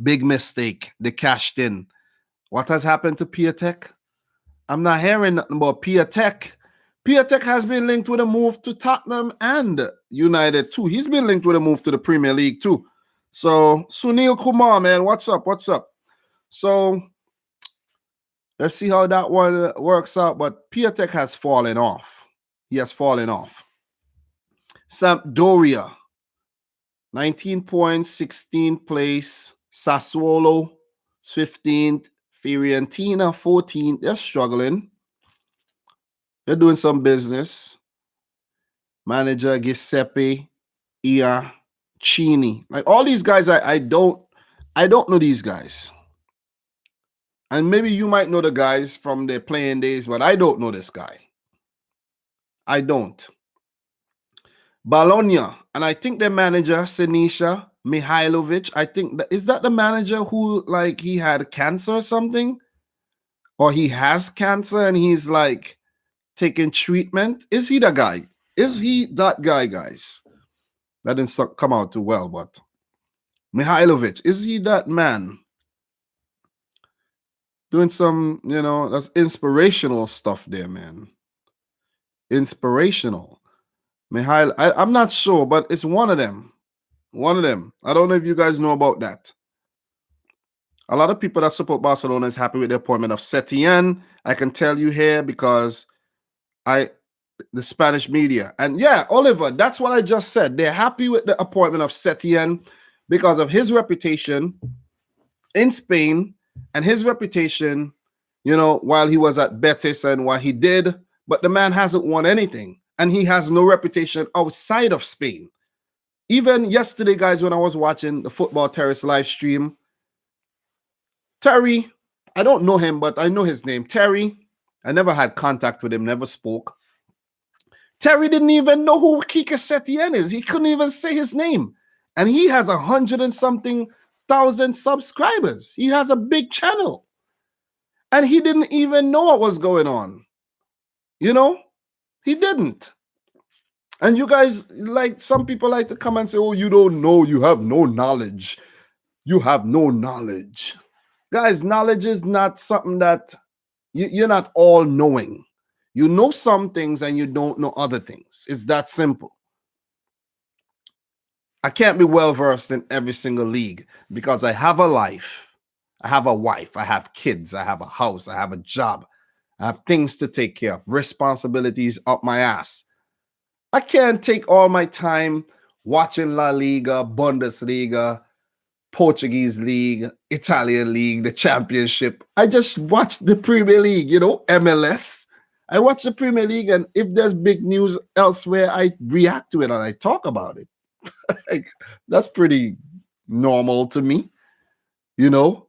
Big mistake. They cashed in. What has happened to Piatek? I'm not hearing nothing about Piatek. Piatek has been linked with a move to Tottenham and United too. He's been linked with a move to the Premier League too. So Sunil Kumar, man, what's up? So let's see how that one works out. But Piatek has fallen off. He has fallen off. Sampdoria, 19 points, 16th place. Sassuolo, 15th. Fiorentina, 14th. They're struggling. They're doing some business. Manager Giuseppe Iacchini. Like all these guys, I don't know these guys. And maybe you might know the guys from their playing days, but I don't know this guy. I don't. Bologna, and I think their manager, Sinisa Mihailovic, I think is that the manager who like he had cancer or something? Or he has cancer and he's like taking treatment? Is he the guy? Is he that guy, guys? That didn't come out too well, but Mihailovic, is he that man? Doing some, that's inspirational stuff there, man. Inspirational. Mihail, I'm not sure, but it's one of them. One of them. I don't know if you guys know about that. A lot of people that support Barcelona is happy with the appointment of Setien. I can tell you here because the Spanish media. And yeah, Oliver, that's what I just said. They're happy with the appointment of Setien because of his reputation in Spain and his reputation, while he was at Betis and what he did. But the man hasn't won anything. And he has no reputation outside of Spain. Even yesterday, guys, when I was watching the Football Terrace live stream, Terry, I don't know him, but I know his name. Terry, I never had contact with him, never spoke. Terry didn't even know who Kike Setien is. He couldn't even say his name. And he has 100 and something thousand subscribers. He has a big channel. And he didn't even know what was going on. He didn't. And you guys, some people like to come and say, oh, you don't know, you have no knowledge. You have no knowledge. Guys, knowledge is not something that you're not all knowing. You know some things and you don't know other things. It's that simple. I can't be well versed in every single league because I have a life. I have a wife. I have kids. I have a house. I have a job. I have things to take care of. Responsibilities up my ass. I can't take all my time watching La Liga, Bundesliga, Portuguese League, Italian League, the Championship. I just watch the Premier League, MLS. I watch the Premier League, and if there's big news elsewhere, I react to it and I talk about it. Like, that's pretty normal to me. You know,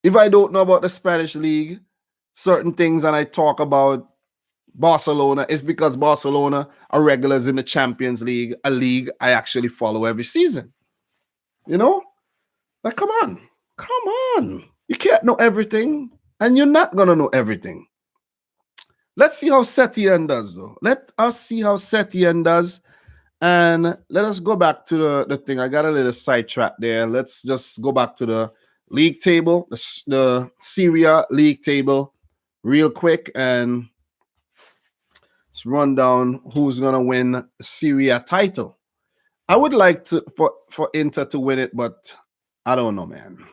if I don't know about the Spanish league, certain things, and I talk about Barcelona, it's because Barcelona are regulars in the Champions League, a league I actually follow every season. You know, like, come on. You can't know everything, and you're not gonna know everything. Let's see how Setien does, though. Let us see how Setien does. And let us go back to the thing. I got a little sidetrack there. Let's just go back to the league table, the Syria league table, real quick, and let's run down who's gonna win Syria title. I would like to for Inter to win it, but I don't know, man.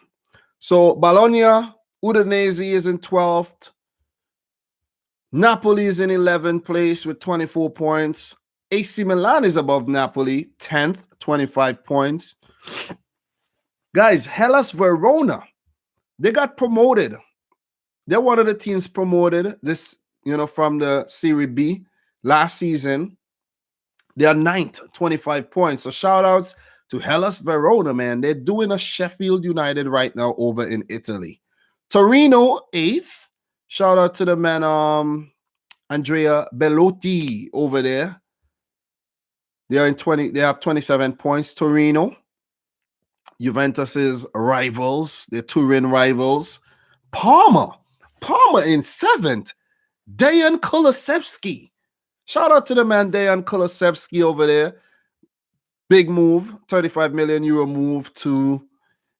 So Bologna, Udinese is in 12th. Napoli is in 11th place with 24 points. AC Milan is above Napoli, 10th, 25 points. Guys, Hellas Verona, they got promoted. They're one of the teams promoted this, from the Serie B last season. They are 9th, 25 points. So shout outs to Hellas Verona, man. They're doing a Sheffield United right now over in Italy. Torino, 8th. Shout out to the man, Andrea Bellotti over there. They are in 20. They have 27 points. Torino, Juventus's rivals, the Turin rivals. Parma in 7th. Dejan Kulusevski. Shout out to the man Dejan Kulusevski over there. Big move, 35 million euro move to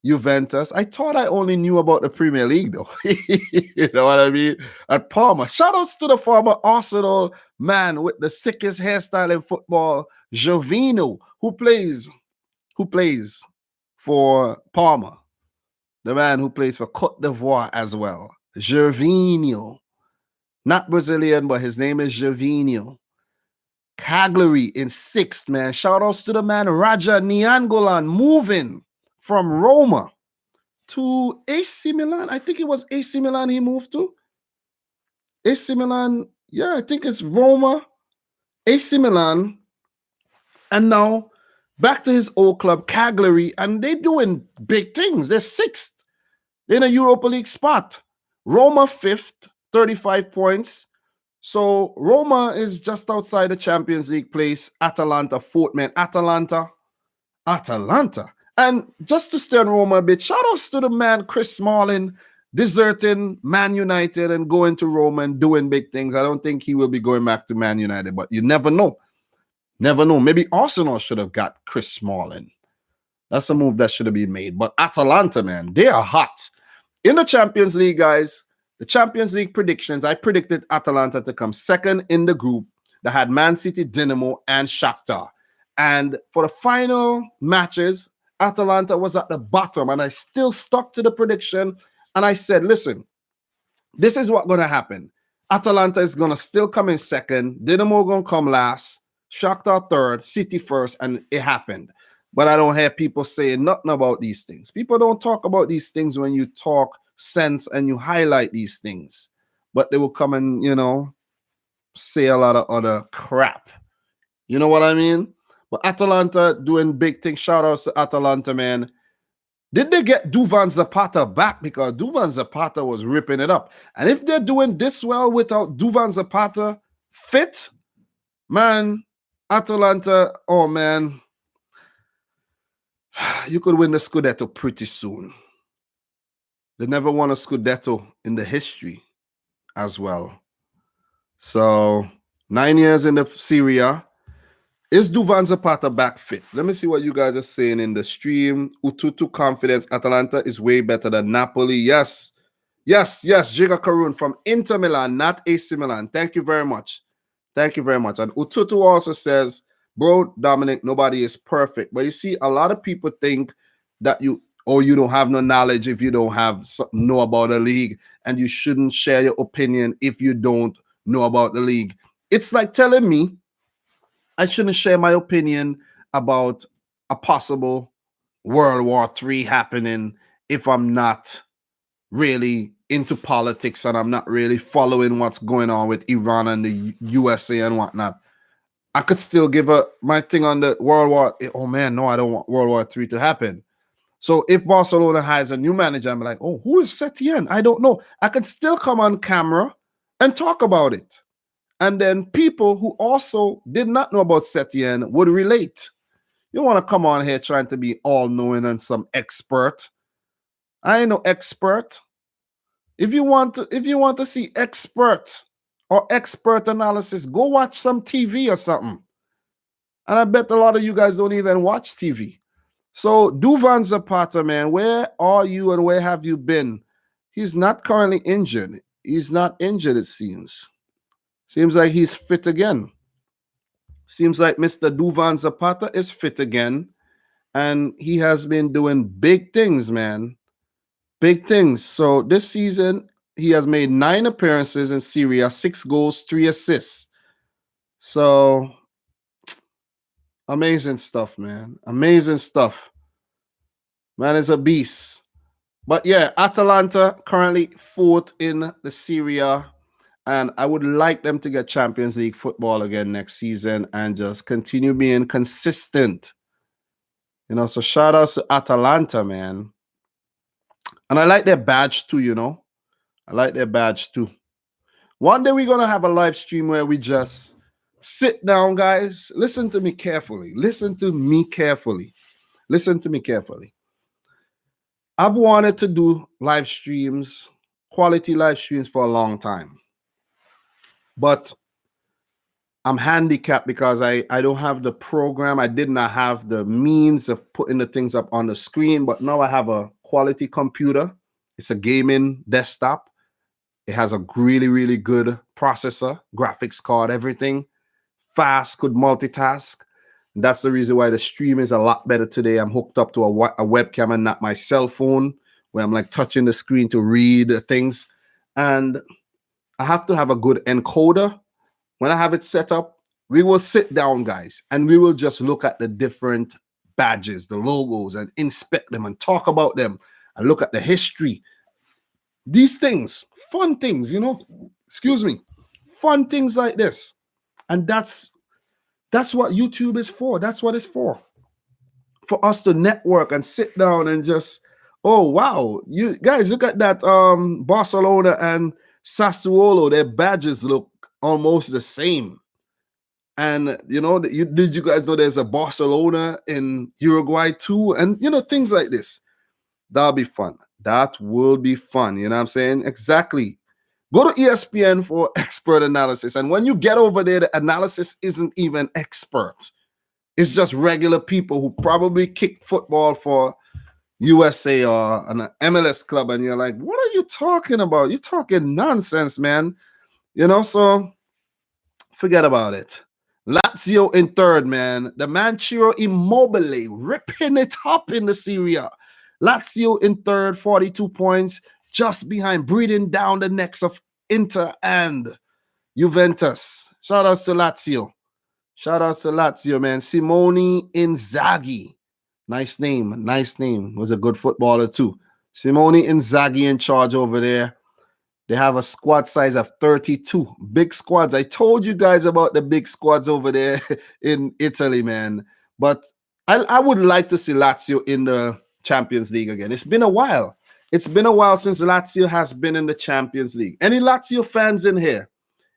Juventus. I thought I only knew about the Premier League, though. You know what I mean? At Parma. Shout outs to the former Arsenal man with the sickest hairstyle in football, Jovino, who plays for Parma. The man who plays for Cote d'Ivoire as well. Gervinho. Not Brazilian, but his name is Gervinho. Cagliari in 6th, man. Shout outs to the man Raja Niangolan moving from Roma to AC Milan. I think it was AC Milan he moved to. AC Milan, yeah, I think it's Roma, AC Milan, and now back to his old club, Cagliari, and they're doing big things. They're 6th. They're in a Europa League spot. Roma 5th, 35 points. So Roma is just outside the Champions League place. Atalanta 4th, man. Atalanta. And just to stay on Roma a bit, shout outs to the man Chris Smalling deserting Man United and going to Roma and doing big things. I don't think he will be going back to Man United, but you never know. Never know. Maybe Arsenal should have got Chris Smalling. That's a move that should have been made. But Atalanta, man, they are hot. In the Champions League, guys, the Champions League predictions, I predicted Atalanta to come 2nd in the group that had Man City, Dinamo, and Shakhtar. And for the final matches, Atalanta was at the bottom, and I still stuck to the prediction. And I said, listen, this is what's going to happen. Atalanta is going to still come in 2nd. Dinamo going to come last. Shakhtar 3rd. City 1st. And it happened. But I don't hear people saying nothing about these things. People don't talk about these things when you talk sense and you highlight these things. But they will come and, say a lot of other crap. You know what I mean? But Atalanta doing big things. Shout outs to Atalanta, man. Did they get Duvan Zapata back? Because Duvan Zapata was ripping it up. And if they're doing this well without Duvan Zapata fit, man, Atalanta, oh man, you could win the Scudetto pretty soon. They never won a Scudetto in the history as well. So 9 years in the Serie A. Is Duvan Zapata back fit? Let me see what you guys are saying in the stream. Ututu confidence. Atalanta is way better than Napoli. Yes. Jiga Karun from Inter Milan, not AC Milan. Thank you very much. And Ututu also says, bro, Dominic, nobody is perfect. But you see, a lot of people think that you don't have no knowledge if you don't know about the league, and you shouldn't share your opinion if you don't know about the league. It's like telling me I shouldn't share my opinion about a possible World War III happening if I'm not really into politics and I'm not really following what's going on with Iran and the USA and whatnot. I could still give my thing on the World War. Oh man, no, I don't want World War III to happen. So if Barcelona hires a new manager, I'm like, oh, who is Setien? I don't know. I could still come on camera and talk about it. And then people who also did not know about Setien would relate. You want to come on here trying to be all-knowing and some expert. I ain't no expert. If you want to see expert or expert analysis, go watch some TV or something. And I bet a lot of you guys don't even watch TV. So Duvan Zapata, man, where are you and where have you been? He's not currently injured. He's not injured, it seems. Seems like he's fit again. Seems like Mr. Duvan Zapata is fit again. And he has been doing big things, man. Big things. So this season, he has made 9 appearances in Serie A, 6 goals, 3 assists. So amazing stuff, man. Amazing stuff. Man is a beast. But yeah, Atalanta currently 4th in the Serie A. And I would like them to get Champions League football again next season and just continue being consistent. You know, so shout out to Atalanta, man. And I like their badge too, you know. I like their badge too. One day we're going to have a live stream where we just sit down, guys. Listen to me carefully. Listen to me carefully. Listen to me carefully. I've wanted to do live streams, quality live streams for a long time. But I'm handicapped because I don't have the program. I did not have the means of putting the things up on the screen. But now I have a quality computer. It's a gaming desktop. It has a really, really good processor, graphics card, everything. Fast, could multitask. And that's the reason why the stream is a lot better today. I'm hooked up to a webcam and not my cell phone, where I'm like touching the screen to read things. And I have to have a good encoder. When I have it set up, we will sit down, guys, and we will just look at the different badges, the logos, and inspect them and talk about them and look at the history. These things, fun things, you know, excuse me, fun things like this. And that's what YouTube is for. That's what it's for us to network and sit down and just, oh, wow, you guys, look at that Barcelona and Sassuolo, their badges look almost the same. And, you know, did you guys know there's a Barcelona in Uruguay too? And, you know, things like this. That'll be fun. That will be fun. You know what I'm saying? Exactly. Go to ESPN for expert analysis. And when you get over there, the analysis isn't even expert. It's just regular people who probably kick football for USA or an MLS club. And you're like, what are you talking about? You're talking nonsense, man. You know, so forget about it. Lazio in 3rd, man. The Ciro Immobile ripping it up in the Serie A. Lazio in 3rd, 42 points, just behind, breathing down the necks of Inter and Juventus. Shout out to Lazio. Shout out to Lazio, man. Simone Inzaghi. Nice name. Nice name. Was a good footballer too. Simone Inzaghi in charge over there. They have a squad size of 32. Big squads. I told you guys about the big squads over there in Italy, man. But I would like to see Lazio in the Champions League again. It's been a while. It's been a while since Lazio has been in the Champions League. Any Lazio fans in here?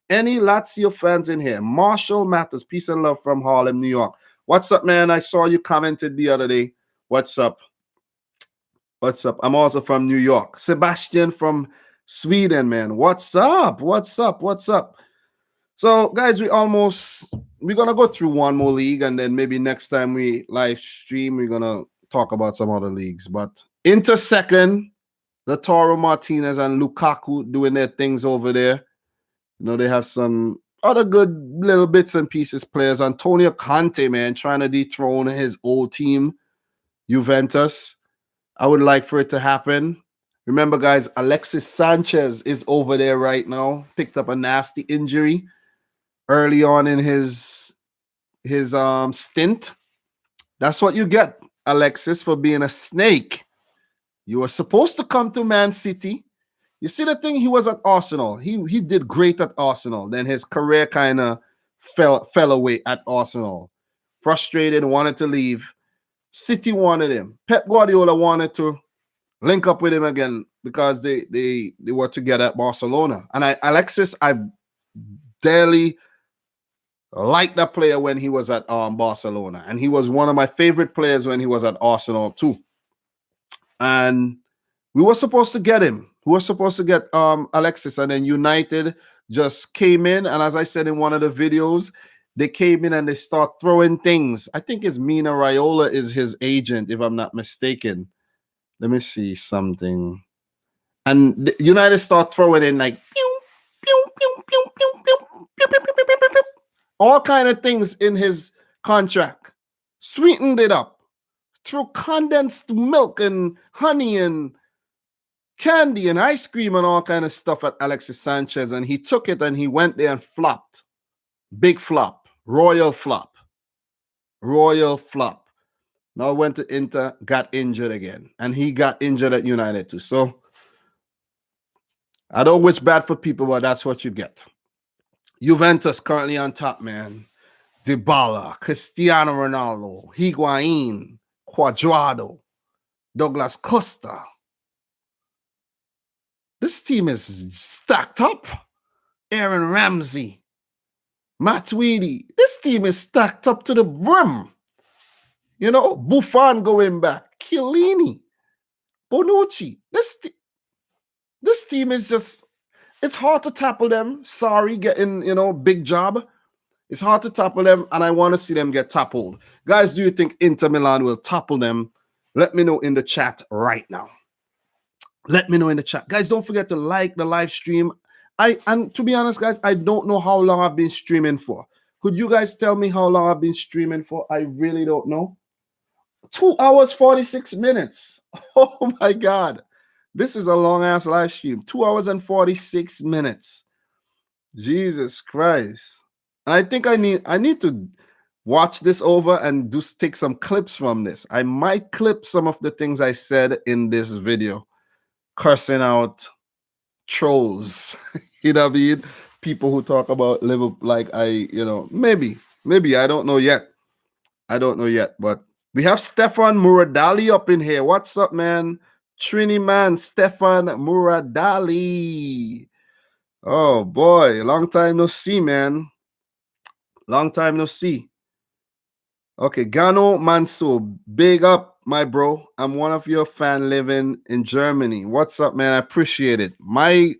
Any Lazio fans in here? Marshall Mathers, peace and love from Harlem, New York. What's up, man? I saw you commented the other day. What's up? What's up? I'm also from New York. Sebastian from Sweden, man. What's up? What's up? What's up? So, guys, we're going to go through one more league, and then maybe next time we live stream, we're going to talk about some other leagues. But Inter 2nd, Lautaro Martinez and Lukaku doing their things over there. You know, they have some other good little bits and pieces players. Antonio Conte, man, trying to dethrone his old team, Juventus. I would like for it to happen. Remember, guys, Alexis Sanchez is over there right now. Picked up a nasty injury early on in his stint. That's what you get, Alexis, for being a snake. You were supposed to come to Man City. You see the thing, he was at Arsenal. He did great at Arsenal. Then his career kind of fell away at Arsenal. Frustrated, wanted to leave. City wanted him. Pep Guardiola wanted to link up with him again because they were together at Barcelona. And Alexis, I barely liked that player when he was at Barcelona. And he was one of my favorite players when he was at Arsenal too. And we were supposed to get him. We were supposed to get Alexis, and then United just came in. And as I said in one of the videos, they came in and they start throwing things. I think it's Mina Raiola is his agent, if I'm not mistaken. Let me see something. And the United start throwing in like pew, pew, pew, pew, pew, pew, pew, pew, pew, pew, pew, pew, all kind of things in his contract. Sweetened it up. Threw condensed milk and honey and candy and ice cream and all kind of stuff at Alexis Sanchez, and he took it and he went there and flopped. Big flop. Royal flop. Royal flop. Now went to Inter, got injured again, and he got injured at United too. So I don't wish bad for people, but that's what you get. Juventus currently on top, man. Dybala, Cristiano Ronaldo, Higuain, Cuadrado, Douglas Costa. This team is stacked up. Aaron Ramsey, Matuidi. This team is stacked up to the brim. You know, Buffon going back. Chiellini, Bonucci. This team is just, it's hard to tackle them. Sorry, getting, big job. It's hard to topple them, and I want to see them get toppled. Guys, do you think Inter Milan will topple them? Let me know in the chat right now. Let me know in the chat. Guys, don't forget to like the live stream. And to be honest, guys, I don't know how long I've been streaming for. Could you guys tell me how long I've been streaming for? I really don't know. 2 hours, 46 minutes. Oh, my God. This is a long-ass live stream. 2 hours and 46 minutes. Jesus Christ. And I think I need to watch this over and just take some clips from this. I might clip some of the things I said in this video, cursing out trolls. You know what I mean? People who talk about Liverpool like maybe I don't know yet. But we have Stefan Muradali up in here. What's up, man? Trini man, Stefan Muradali. Oh boy, long time no see, man. Long time no see. Okay, Gano Manso, big up, my bro. I'm one of your fan living in Germany. What's up, man? I appreciate it. My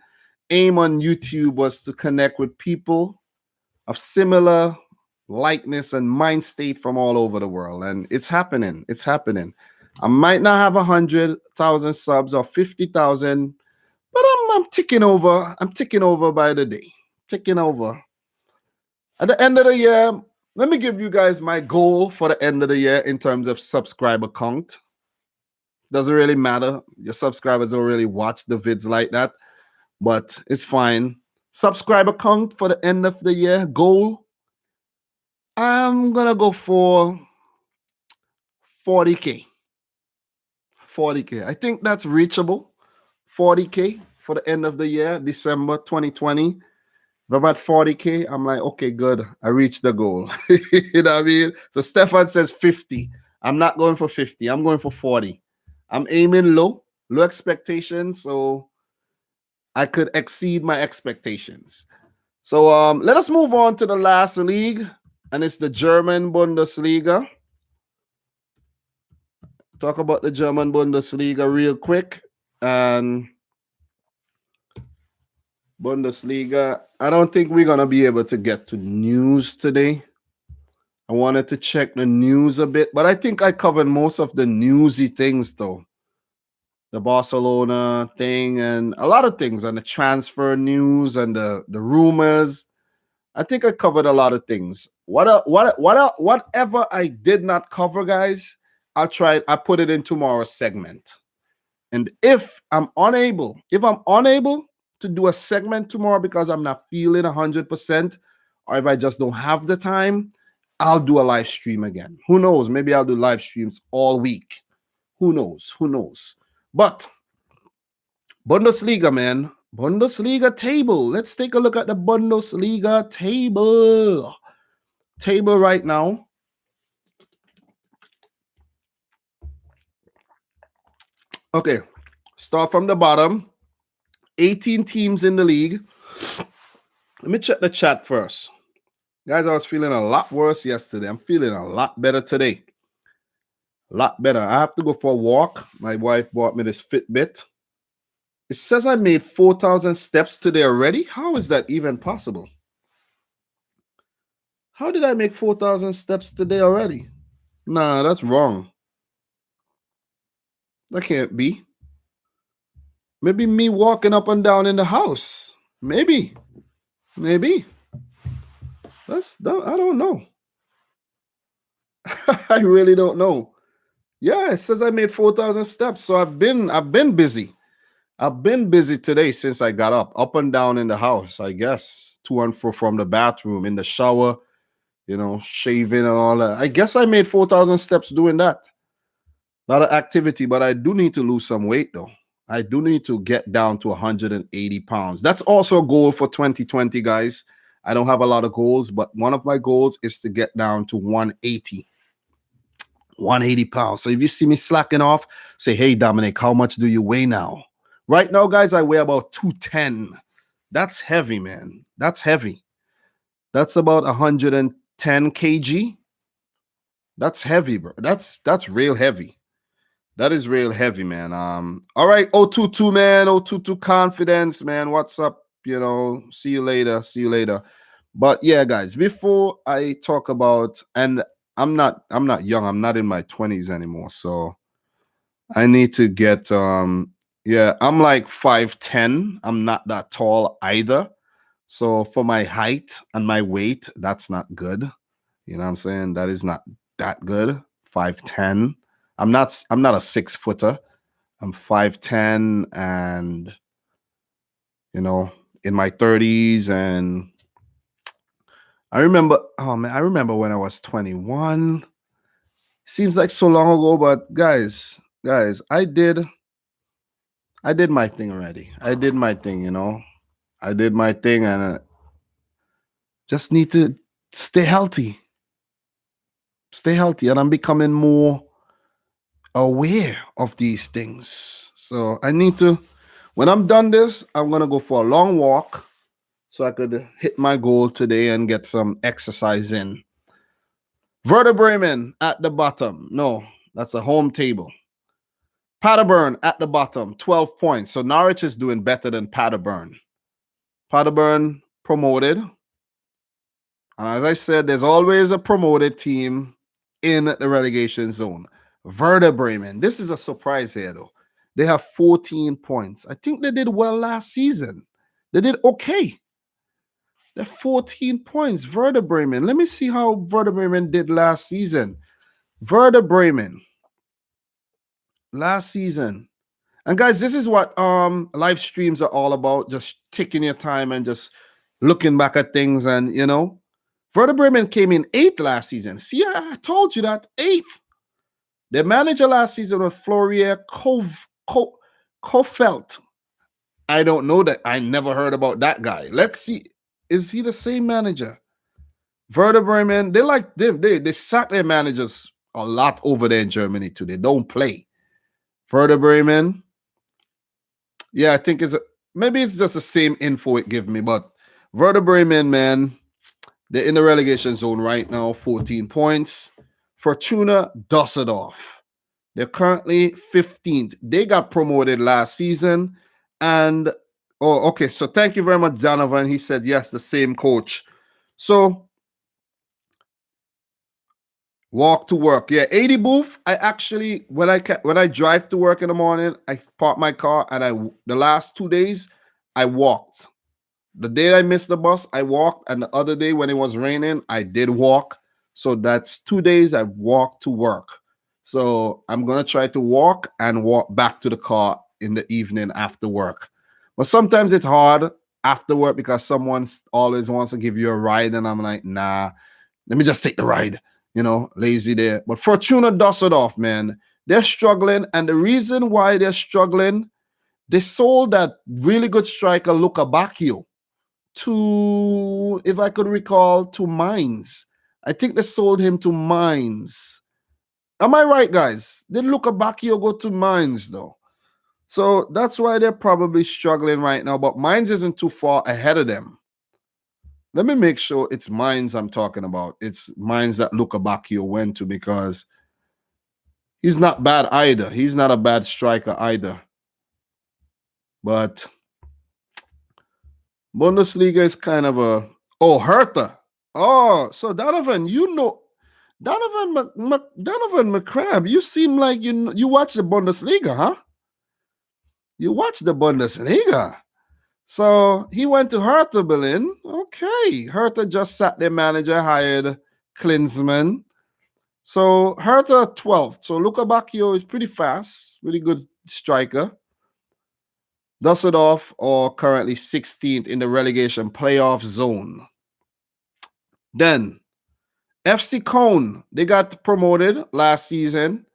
aim on YouTube was to connect with people of similar likeness and mind state from all over the world, and it's happening. It's happening. I might not have 100,000 subs or 50,000, but I'm ticking over. I'm ticking over by the day. Ticking over. At the end of the year, let me give you guys my goal for the end of the year in terms of subscriber count. Doesn't really matter. Your subscribers don't really watch the vids like that, but it's fine. Subscriber count for the end of the year goal, I'm going to go for 40K. 40K. I think that's reachable. 40K for the end of the year, December 2020. If I'm at 40K, I'm like, okay, good. I reached the goal. You know what I mean? So Stefan says 50. I'm not going for 50. I'm going for 40. I'm aiming low expectations, so I could exceed my expectations. So let us move on to the last league, and it's the German Bundesliga. Talk about the German Bundesliga real quick. And Bundesliga, I don't think we're going to be able to get to news today. I wanted to check the news a bit, but I think I covered most of the newsy things, though. The Barcelona thing and a lot of things, and the transfer news and the rumors. I think I covered a lot of things. Whatever I did not cover, guys, I put it in tomorrow's segment. And if I'm unable to do a segment tomorrow because I'm not feeling 100%, or if I just don't have the time, I'll do a live stream again. Who knows? Maybe I'll do live streams all week. Who knows? But Bundesliga, man. Bundesliga table. Let's take a look at the Bundesliga table. Table right now. Okay, start from the bottom. 18 teams in the league. Let me check the chat first. Guys, I was feeling a lot worse yesterday. I'm feeling a lot better today. A lot better. I have to go for a walk. My wife bought me this Fitbit. It says I made 4,000 steps today already. How is that even possible? How did I make 4,000 steps today already? Nah, that's wrong. That can't be. Maybe me walking up and down in the house. Maybe. I don't know. I really don't know. Yeah, it says I made 4,000 steps. So I've been busy. I've been busy today since I got up and down in the house, I guess. To and fro from the bathroom, in the shower, shaving and all that. I guess I made 4,000 steps doing that. A lot of activity, but I do need to lose some weight though. I do need to get down to 180 pounds. That's also a goal for 2020, guys. I don't have a lot of goals, but one of my goals is to get down to 180 pounds. So if you see me slacking off, say, hey, Dominic, how much do you weigh now? Right now, guys, I weigh about 210. That's heavy, man. That's heavy. That's about 110 kg. That's heavy, bro. That's real heavy. That is real heavy, man. All right, 022, man. 022 confidence, man. What's up? See you later. See you later. But yeah, guys, before I talk about, and I'm not young, I'm not in my 20s anymore. So I need to get yeah, I'm like 5'10. I'm not that tall either. So for my height and my weight, that's not good. You know what I'm saying? That is not that good. 5'10. I'm not a 6-footer. I'm 5'10 and in my 30s. And I remember, oh man, I remember when I was 21. Seems like so long ago, but guys, I did my thing already. I did my thing, I did my thing, and just need to stay healthy. Stay healthy, and I'm becoming more aware of these things. So I need to, when I'm done this, I'm gonna go for a long walk so I could hit my goal today and get some exercise in. Werder Bremen at the bottom. No, that's a home table. Paderborn at the bottom, 12 points. So Norwich is doing better than Paderborn. Paderborn promoted. And as I said, there's always a promoted team in the relegation zone. Werder Bremen. This is a surprise here, though. They have 14 points. I think they did well last season. They did okay. They're 14 points. Werder Bremen. Let me see how Werder Bremen did last season. Werder Bremen. Last season. And guys, this is what live streams are all about. Just taking your time and just looking back at things. And, Werder Bremen came in 8th last season. See, I told you that. 8th. Their manager last season was Florian Kofeld. I don't know that. I never heard about that guy. Let's see. Is he the same manager? Werder Bremen, they sack their managers a lot over there in Germany too. They don't play. Werder Bremen. Yeah, I think maybe it's just the same info it give me, but Werder Bremen, man, they're in the relegation zone right now, 14 points. Fortuna Düsseldorf. They're currently 15th. They got promoted last season. And, okay. So thank you very much, Donovan. He said, yes, the same coach. So, walk to work. Yeah, 80 booth. I actually, when I drive to work in the morning, I park my car, and the last 2 days, I walked. The day I missed the bus, I walked. And the other day when it was raining, I did walk. So that's 2 days I've walked to work. So I'm going to try to walk and walk back to the car in the evening after work. But sometimes it's hard after work because someone always wants to give you a ride. And I'm like, nah, let me just take the ride. Lazy there. But Fortuna Düsseldorf, man, they're struggling. And the reason why they're struggling, they sold that really good striker, Luca Bacchio, to, if I could recall, to Mainz. I think they sold him to Mainz. Am I right, guys? Did Luca Bacchio go to Mainz, though? So that's why they're probably struggling right now. But Mainz isn't too far ahead of them. Let me make sure it's Mainz I'm talking about. It's Mainz that Luca Bacchio went to, because he's not bad either. He's not a bad striker either. But Bundesliga is kind of a... Oh, Hertha. Oh, so Donovan, Donovan McCrabb, you seem like you watch the Bundesliga, huh? You watch the Bundesliga. So he went to Hertha Berlin. Okay. Hertha just sacked their manager, hired Klinsmann. So Hertha 12th. So Luca Bacchio is pretty fast, really good striker. Dusseldorf are currently 16th in the relegation playoff zone. Then FC Köln, they got promoted last season,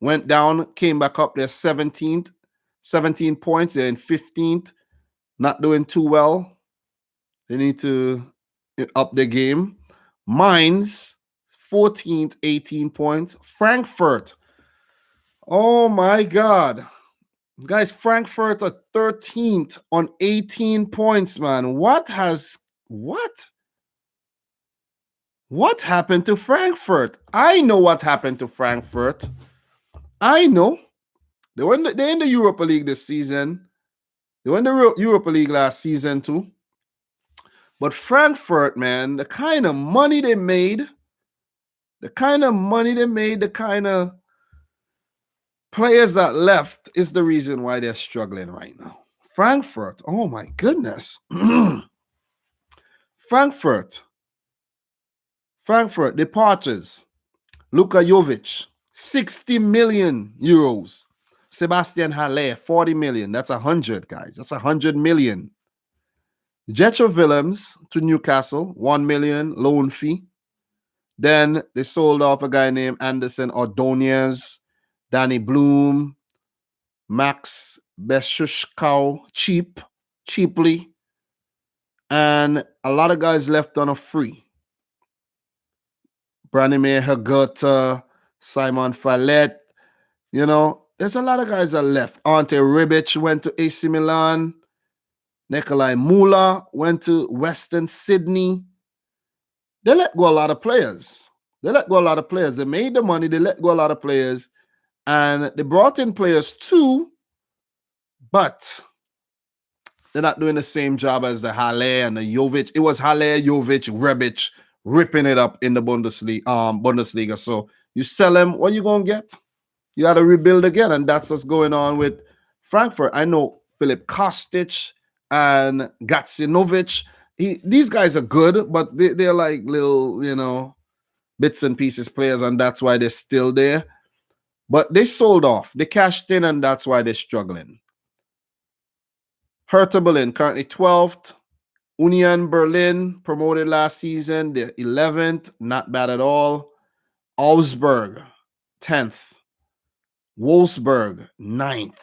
went down, came back up. They're 17th, 17 points. They're in 15th, not doing too well. They need to up the game. Mainz, 14th, 18 points. Frankfurt, oh my God. Guys, Frankfurt are 13th on 18 points, man. What happened to Frankfurt? I know what happened to Frankfurt. I know. They're in the Europa League this season. They won the Europa League last season too. But Frankfurt, man, the kind of money they made, the kind of players that left is the reason why they're struggling right now. Frankfurt, oh my goodness. Frankfurt departures. Luka Jovic, 60 million euros. Sebastian Haller, 40 million. That's 100, guys. That's 100 million. Jetro Willems to Newcastle, 1 million loan fee. Then they sold off a guy named Anderson Ordonez, Danny Bloom, Max Beshushkau, cheaply. And a lot of guys left on a free. Branimir Hagota, Simon Fallet, there's a lot of guys that left. Ante Rebic went to AC Milan. Nikolai Mula went to Western Sydney. They let go a lot of players. They made the money. They let go a lot of players. And they brought in players too, but they're not doing the same job as the Haller and the Jovic. It was Haller, Jovic, Rebic ripping it up in the Bundesliga. So you sell them, what you going to get? You got to rebuild again. And that's what's going on with Frankfurt. I know Filip Kostic and Gacinovic. These guys are good, but they're like little, bits and pieces players, and that's why they're still there. But they sold off. They cashed in, and that's why they're struggling. Hertha Berlin, currently 12th. Union Berlin, promoted last season. They're 11th. Not bad at all. Augsburg, 10th. Wolfsburg, 9th.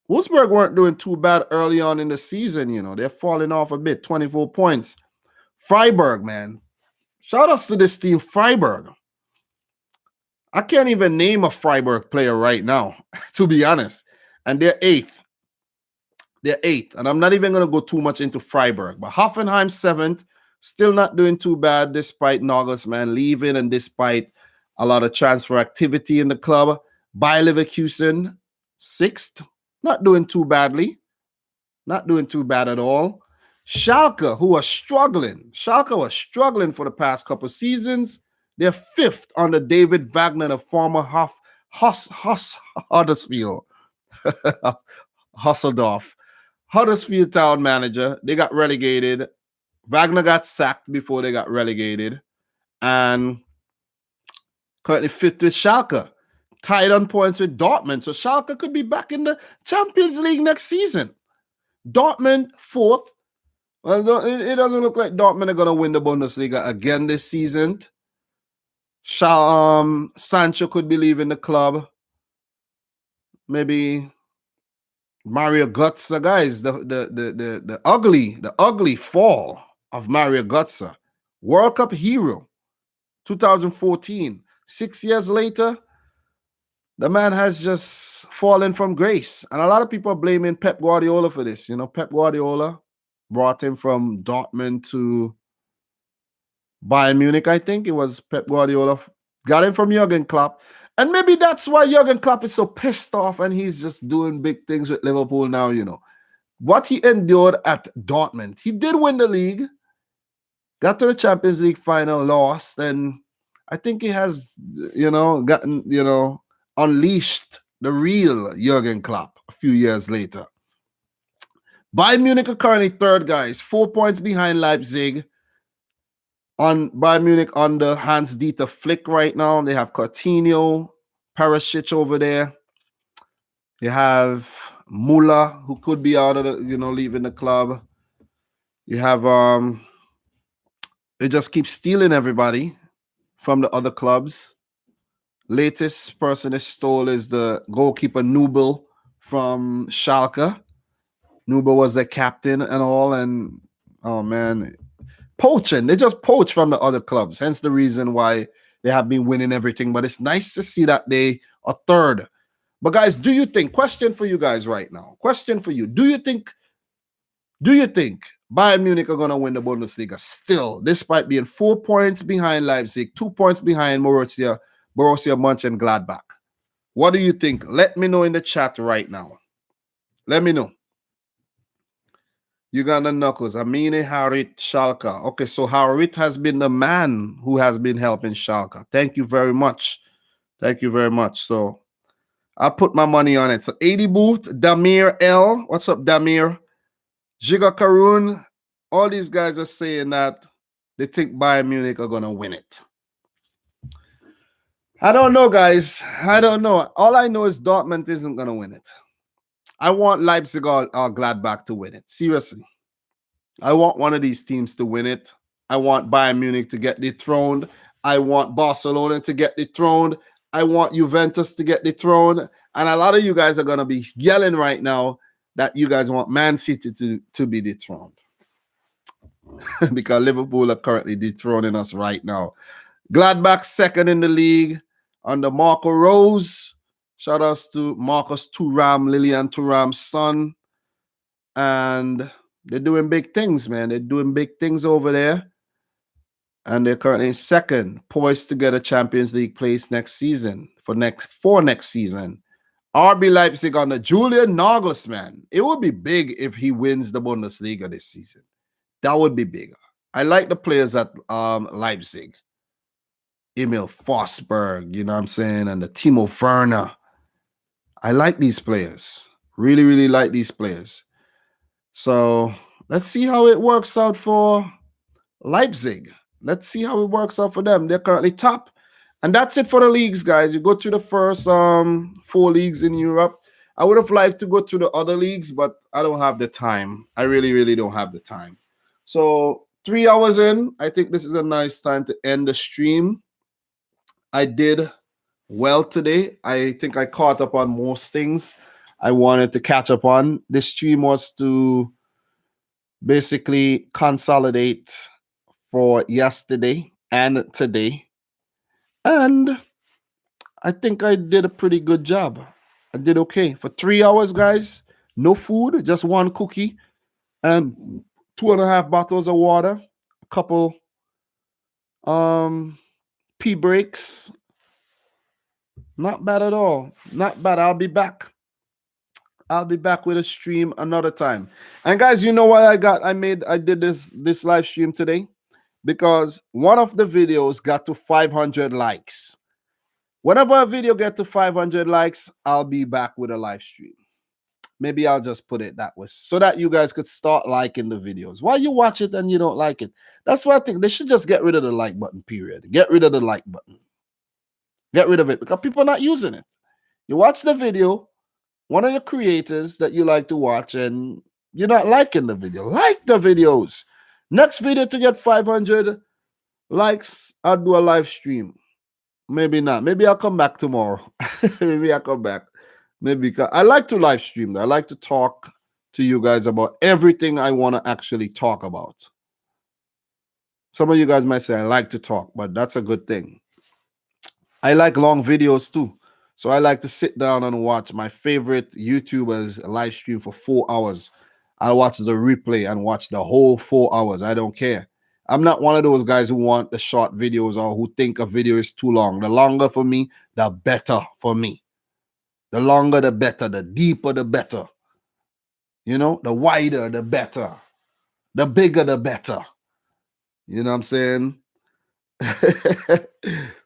Wolfsburg weren't doing too bad early on in the season, They're falling off a bit, 24 points. Freiburg, man. Shout outs to this team, Freiburg. I can't even name a Freiburg player right now, to be honest. And they're 8th. And I'm not even going to go too much into Freiburg. But Hoffenheim, 7th. Still not doing too bad despite Nagelsmann leaving and despite a lot of transfer activity in the club. Bayer Leverkusen, 6th. Not doing too badly. Not doing too bad at all. Schalke, who are struggling. Schalke was struggling for the past couple seasons. They're 5th under David Wagner, the former Huddersfield. Huddersfield Town manager. They got relegated. Wagner got sacked before they got relegated. And currently 5th with Schalke. Tied on points with Dortmund. So Schalke could be back in the Champions League next season. Dortmund, 4th. Well, it doesn't look like Dortmund are going to win the Bundesliga again this season. Sancho could be leaving the club. Maybe Mario Götze, guys. The ugly fall of Mario Götze. World Cup hero. 2014. 6 years later, the man has just fallen from grace. And a lot of people are blaming Pep Guardiola for this. You know, Pep Guardiola brought him from Dortmund to Bayern Munich, I think. It was Pep Guardiola. Got him from Jurgen Klopp. And maybe that's why Jurgen Klopp is so pissed off and he's just doing big things with Liverpool now, you know. What he endured at Dortmund. He did win the league, got to the Champions League final, lost, and I think he has, gotten, unleashed the real Jurgen Klopp a few years later. Bayern Munich are currently third, guys, 4 points behind Leipzig. On Bayern Munich under Hans-Dieter Flick right now. They have Coutinho, Perisic over there. You have Muller, who could be out of the, leaving the club. You have they just keep stealing everybody from the other clubs. Latest person they stole is the goalkeeper Nubel from Schalke. Nubel was the captain and all, and oh man, poaching. They just poach from the other clubs. Hence the reason why they have been winning everything. But it's nice to see that they are third. But guys, do you think, question for you guys right now, question for you, do you think Bayern Munich are going to win the Bundesliga still, despite being 4 points behind Leipzig, 2 points behind Borussia Mönchengladbach? What do you think? Let me know in the chat right now. Let me know. Uganda Knuckles, Amine Harit Schalke. Okay, so Harit has been the man who has been helping Schalke. Thank you very much. Thank you very much. So I'll put my money on it. So 80 Booth, Damir L. What's up, Damir? Jiga Karun. All these guys are saying that they think Bayern Munich are going to win it. I don't know, guys. I don't know. All I know is Dortmund isn't going to win it. I want Leipzig or Gladbach to win it. Seriously. I want one of these teams to win it. I want Bayern Munich to get dethroned. I want Barcelona to get dethroned. I want Juventus to get dethroned. And a lot of you guys are going to be yelling right now that you guys want Man City to be dethroned. Because Liverpool are currently dethroning us right now. Gladbach second in the league under Marco Rose. Shout outs to Marcus Thuram, Lilian Thuram's son. And they're doing big things, man. They're doing big things over there. And they're currently second, poised to get a Champions League place next season. For next season. RB Leipzig under Julian Nagelsmann. It would be big if he wins the Bundesliga this season. That would be bigger. I like the players at Leipzig. Emil Forsberg, you know what I'm saying? And the Timo Werner. I like these players. Really, really like these players. So let's see how it works out for Leipzig. Let's see how it works out for them. They're currently top. And that's it for the leagues, guys. You go through the first 4 leagues in Europe. I would have liked to go to the other leagues, but I don't have the time. I really, really don't have the time. So 3 hours in, I think this is a nice time to end the stream. I did well today. I think I caught up on most things I wanted to catch up on. This stream was to basically consolidate for yesterday and today. And I think I did a pretty good job. I did okay. For 3 hours, guys, no food, just 1 cookie and 2.5 bottles of water, a couple pee breaks. Not bad at all. Not bad. I'll be back. I'll be back with a stream another time. And guys, you know why I did this live stream today? Because one of the videos got to 500 likes. Whenever a video gets to 500 likes, I'll be back with a live stream. Maybe I'll just put it that way so that you guys could start liking the videos. Why you watch it and you don't like it? That's why I think they should just get rid of the like button, period. Get rid of the like button. Get rid of it because people are not using it. You watch the video, one of your creators that you like to watch, and you're not liking the video. Like the videos. Next video to get 500 likes, I'll do a live stream. Maybe not. Maybe I'll come back tomorrow. Maybe I'll come back. Maybe because I like to live stream. I like to talk to you guys about everything I want to actually talk about. Some of you guys might say I like to talk, but that's a good thing. I like long videos too. So I like to sit down and watch my favorite YouTubers live stream for 4 hours. I'll watch the replay and watch the whole 4 hours. I don't care. I'm not one of those guys who want the short videos or who think a video is too long. The longer for me, the better for me. The longer, the better. The deeper, the better. You know, the wider, the better. The bigger, the better. You know what I'm saying?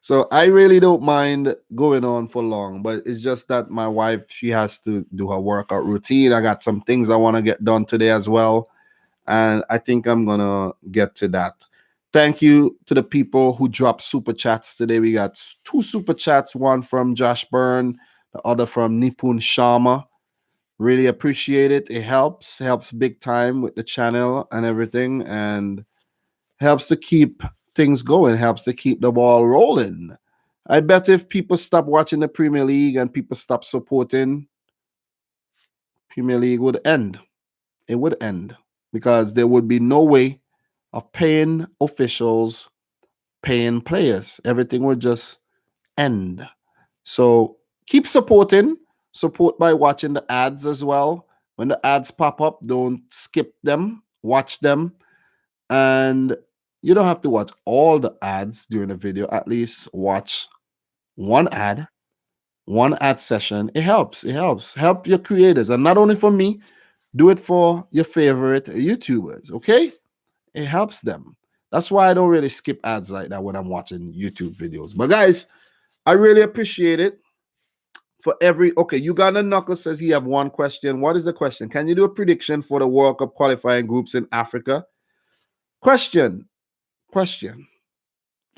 So I really don't mind going on for long, but it's just that my wife, she has to do her workout routine. I got some things I want to get done today as well, and I think I'm gonna get to that. Thank you to the people who dropped super chats today. We got 2 super chats, one from Josh Byrne, the other from Nipun Sharma. Really appreciate it. It helps big time with the channel and everything, and helps to keep things going, helps to keep the ball rolling. I bet if people stop watching the Premier League and people stop supporting, Premier League would end. It would end because there would be no way of paying officials, paying players. Everything would just end. So keep supporting. Support by watching the ads as well. When the ads pop up, don't skip them. Watch them. And you don't have to watch all the ads during the video. At least watch one ad session. It helps. Help your creators. And not only for me, do it for your favorite YouTubers. Okay? It helps them. That's why I don't really skip ads like that when I'm watching YouTube videos. But guys, I really appreciate it. For every Uganda Knuckles says he have one question. What is the question? Can you do a prediction for the World Cup qualifying groups in Africa? Question.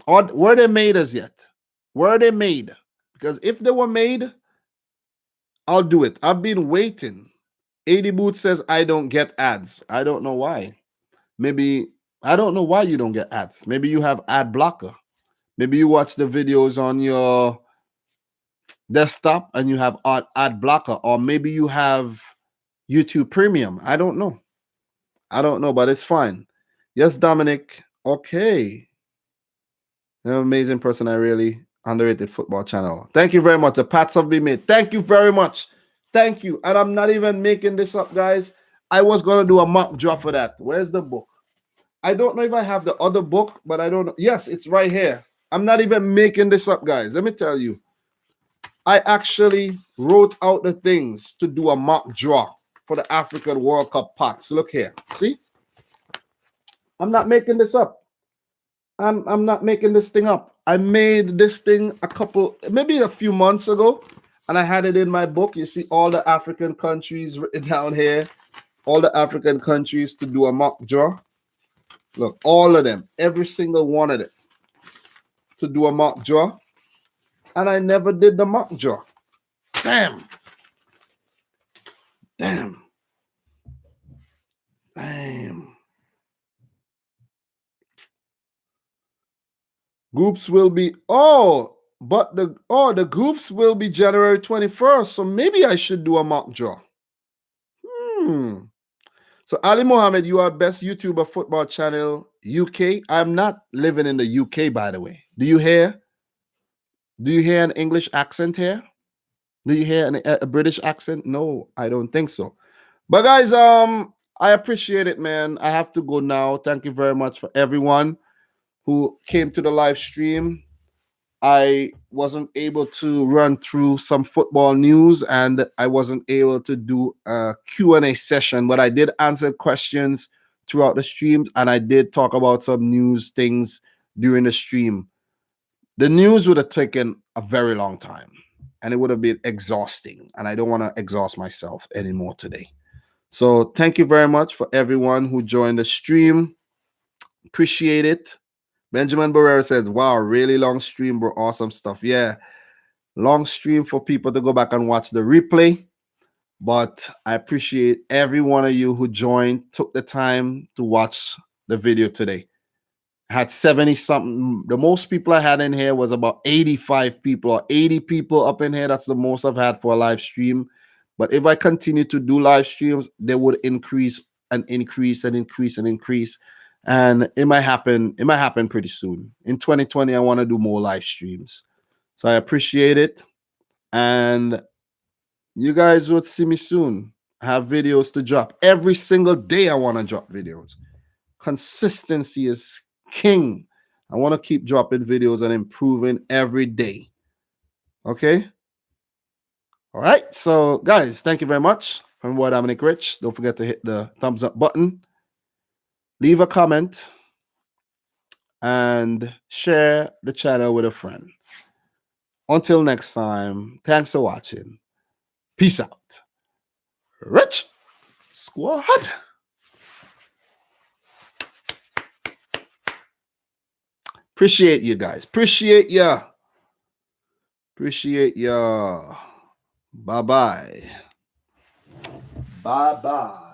Were they made as yet? Were they made? Because if they were made, I'll do it. I've been waiting. 80 Boot says I don't get ads. I don't know why. Maybe I don't know why you don't get ads. Maybe you have ad blocker. Maybe you watch the videos on your desktop and you have ad blocker, or maybe you have YouTube Premium. I don't know, but it's fine. Yes, Dominic. Okay. You're an amazing person. I really underrated football channel. Thank you very much. The pats have been made. Thank you very much. Thank you. And I'm not even making this up, guys. I was going to do a mock draw for that. Where's the book? I don't know if I have the other book, but I don't know. Yes, it's right here. I'm not even making this up, guys. Let me tell you. I actually wrote out the things to do a mock draw for the African World Cup packs. Look here. See? I'm not making this up. I'm not making this thing up. I made this thing maybe a few months ago, and I had it in my book. You see all the African countries written down here, all the African countries to do a mock draw. Look, all of them, every single one of them to do a mock draw, and I never did the mock draw. Damn. Groups will be the groups will be January 21st. So maybe I should do a mock draw. So Ali Mohammed, you are best YouTuber football channel UK. I'm not living in the UK, by the way. Do you hear an English accent here? Do you hear a British accent? No, I don't think so. But guys, I appreciate it, man. I have to go now. Thank you very much for everyone who came to the live stream. I wasn't able to run through some football news, and I wasn't able to do a Q&A session, but I did answer questions throughout the stream, and I did talk about some news things during the stream. The news would have taken a very long time, and it would have been exhausting, and I don't want to exhaust myself anymore today. So thank you very much for everyone who joined the stream. Appreciate it. Benjamin Barrera says, wow, really long stream, bro. Awesome stuff. Yeah, long stream for people to go back and watch the replay. But I appreciate every one of you who joined, took the time to watch the video today. I had 70 something. The most people I had in here was about 85 people or 80 people up in here. That's the most I've had for a live stream. But if I continue to do live streams, they would increase and increase and increase and increase. And it might happen pretty soon. In 2020, I want to do more live streams. So I appreciate it. And you guys will see me soon. I have videos to drop. Every single day I want to drop videos. Consistency is king. I want to keep dropping videos and improving every day. Okay? All right. So, guys, thank you very much. From Boy Dominic Rich. Don't forget to hit the thumbs up button. Leave a comment. And share the channel with a friend. Until next time, thanks for watching. Peace out. Rich Squad. Appreciate you guys. Appreciate ya. Appreciate ya. Bye-bye. Bye-bye.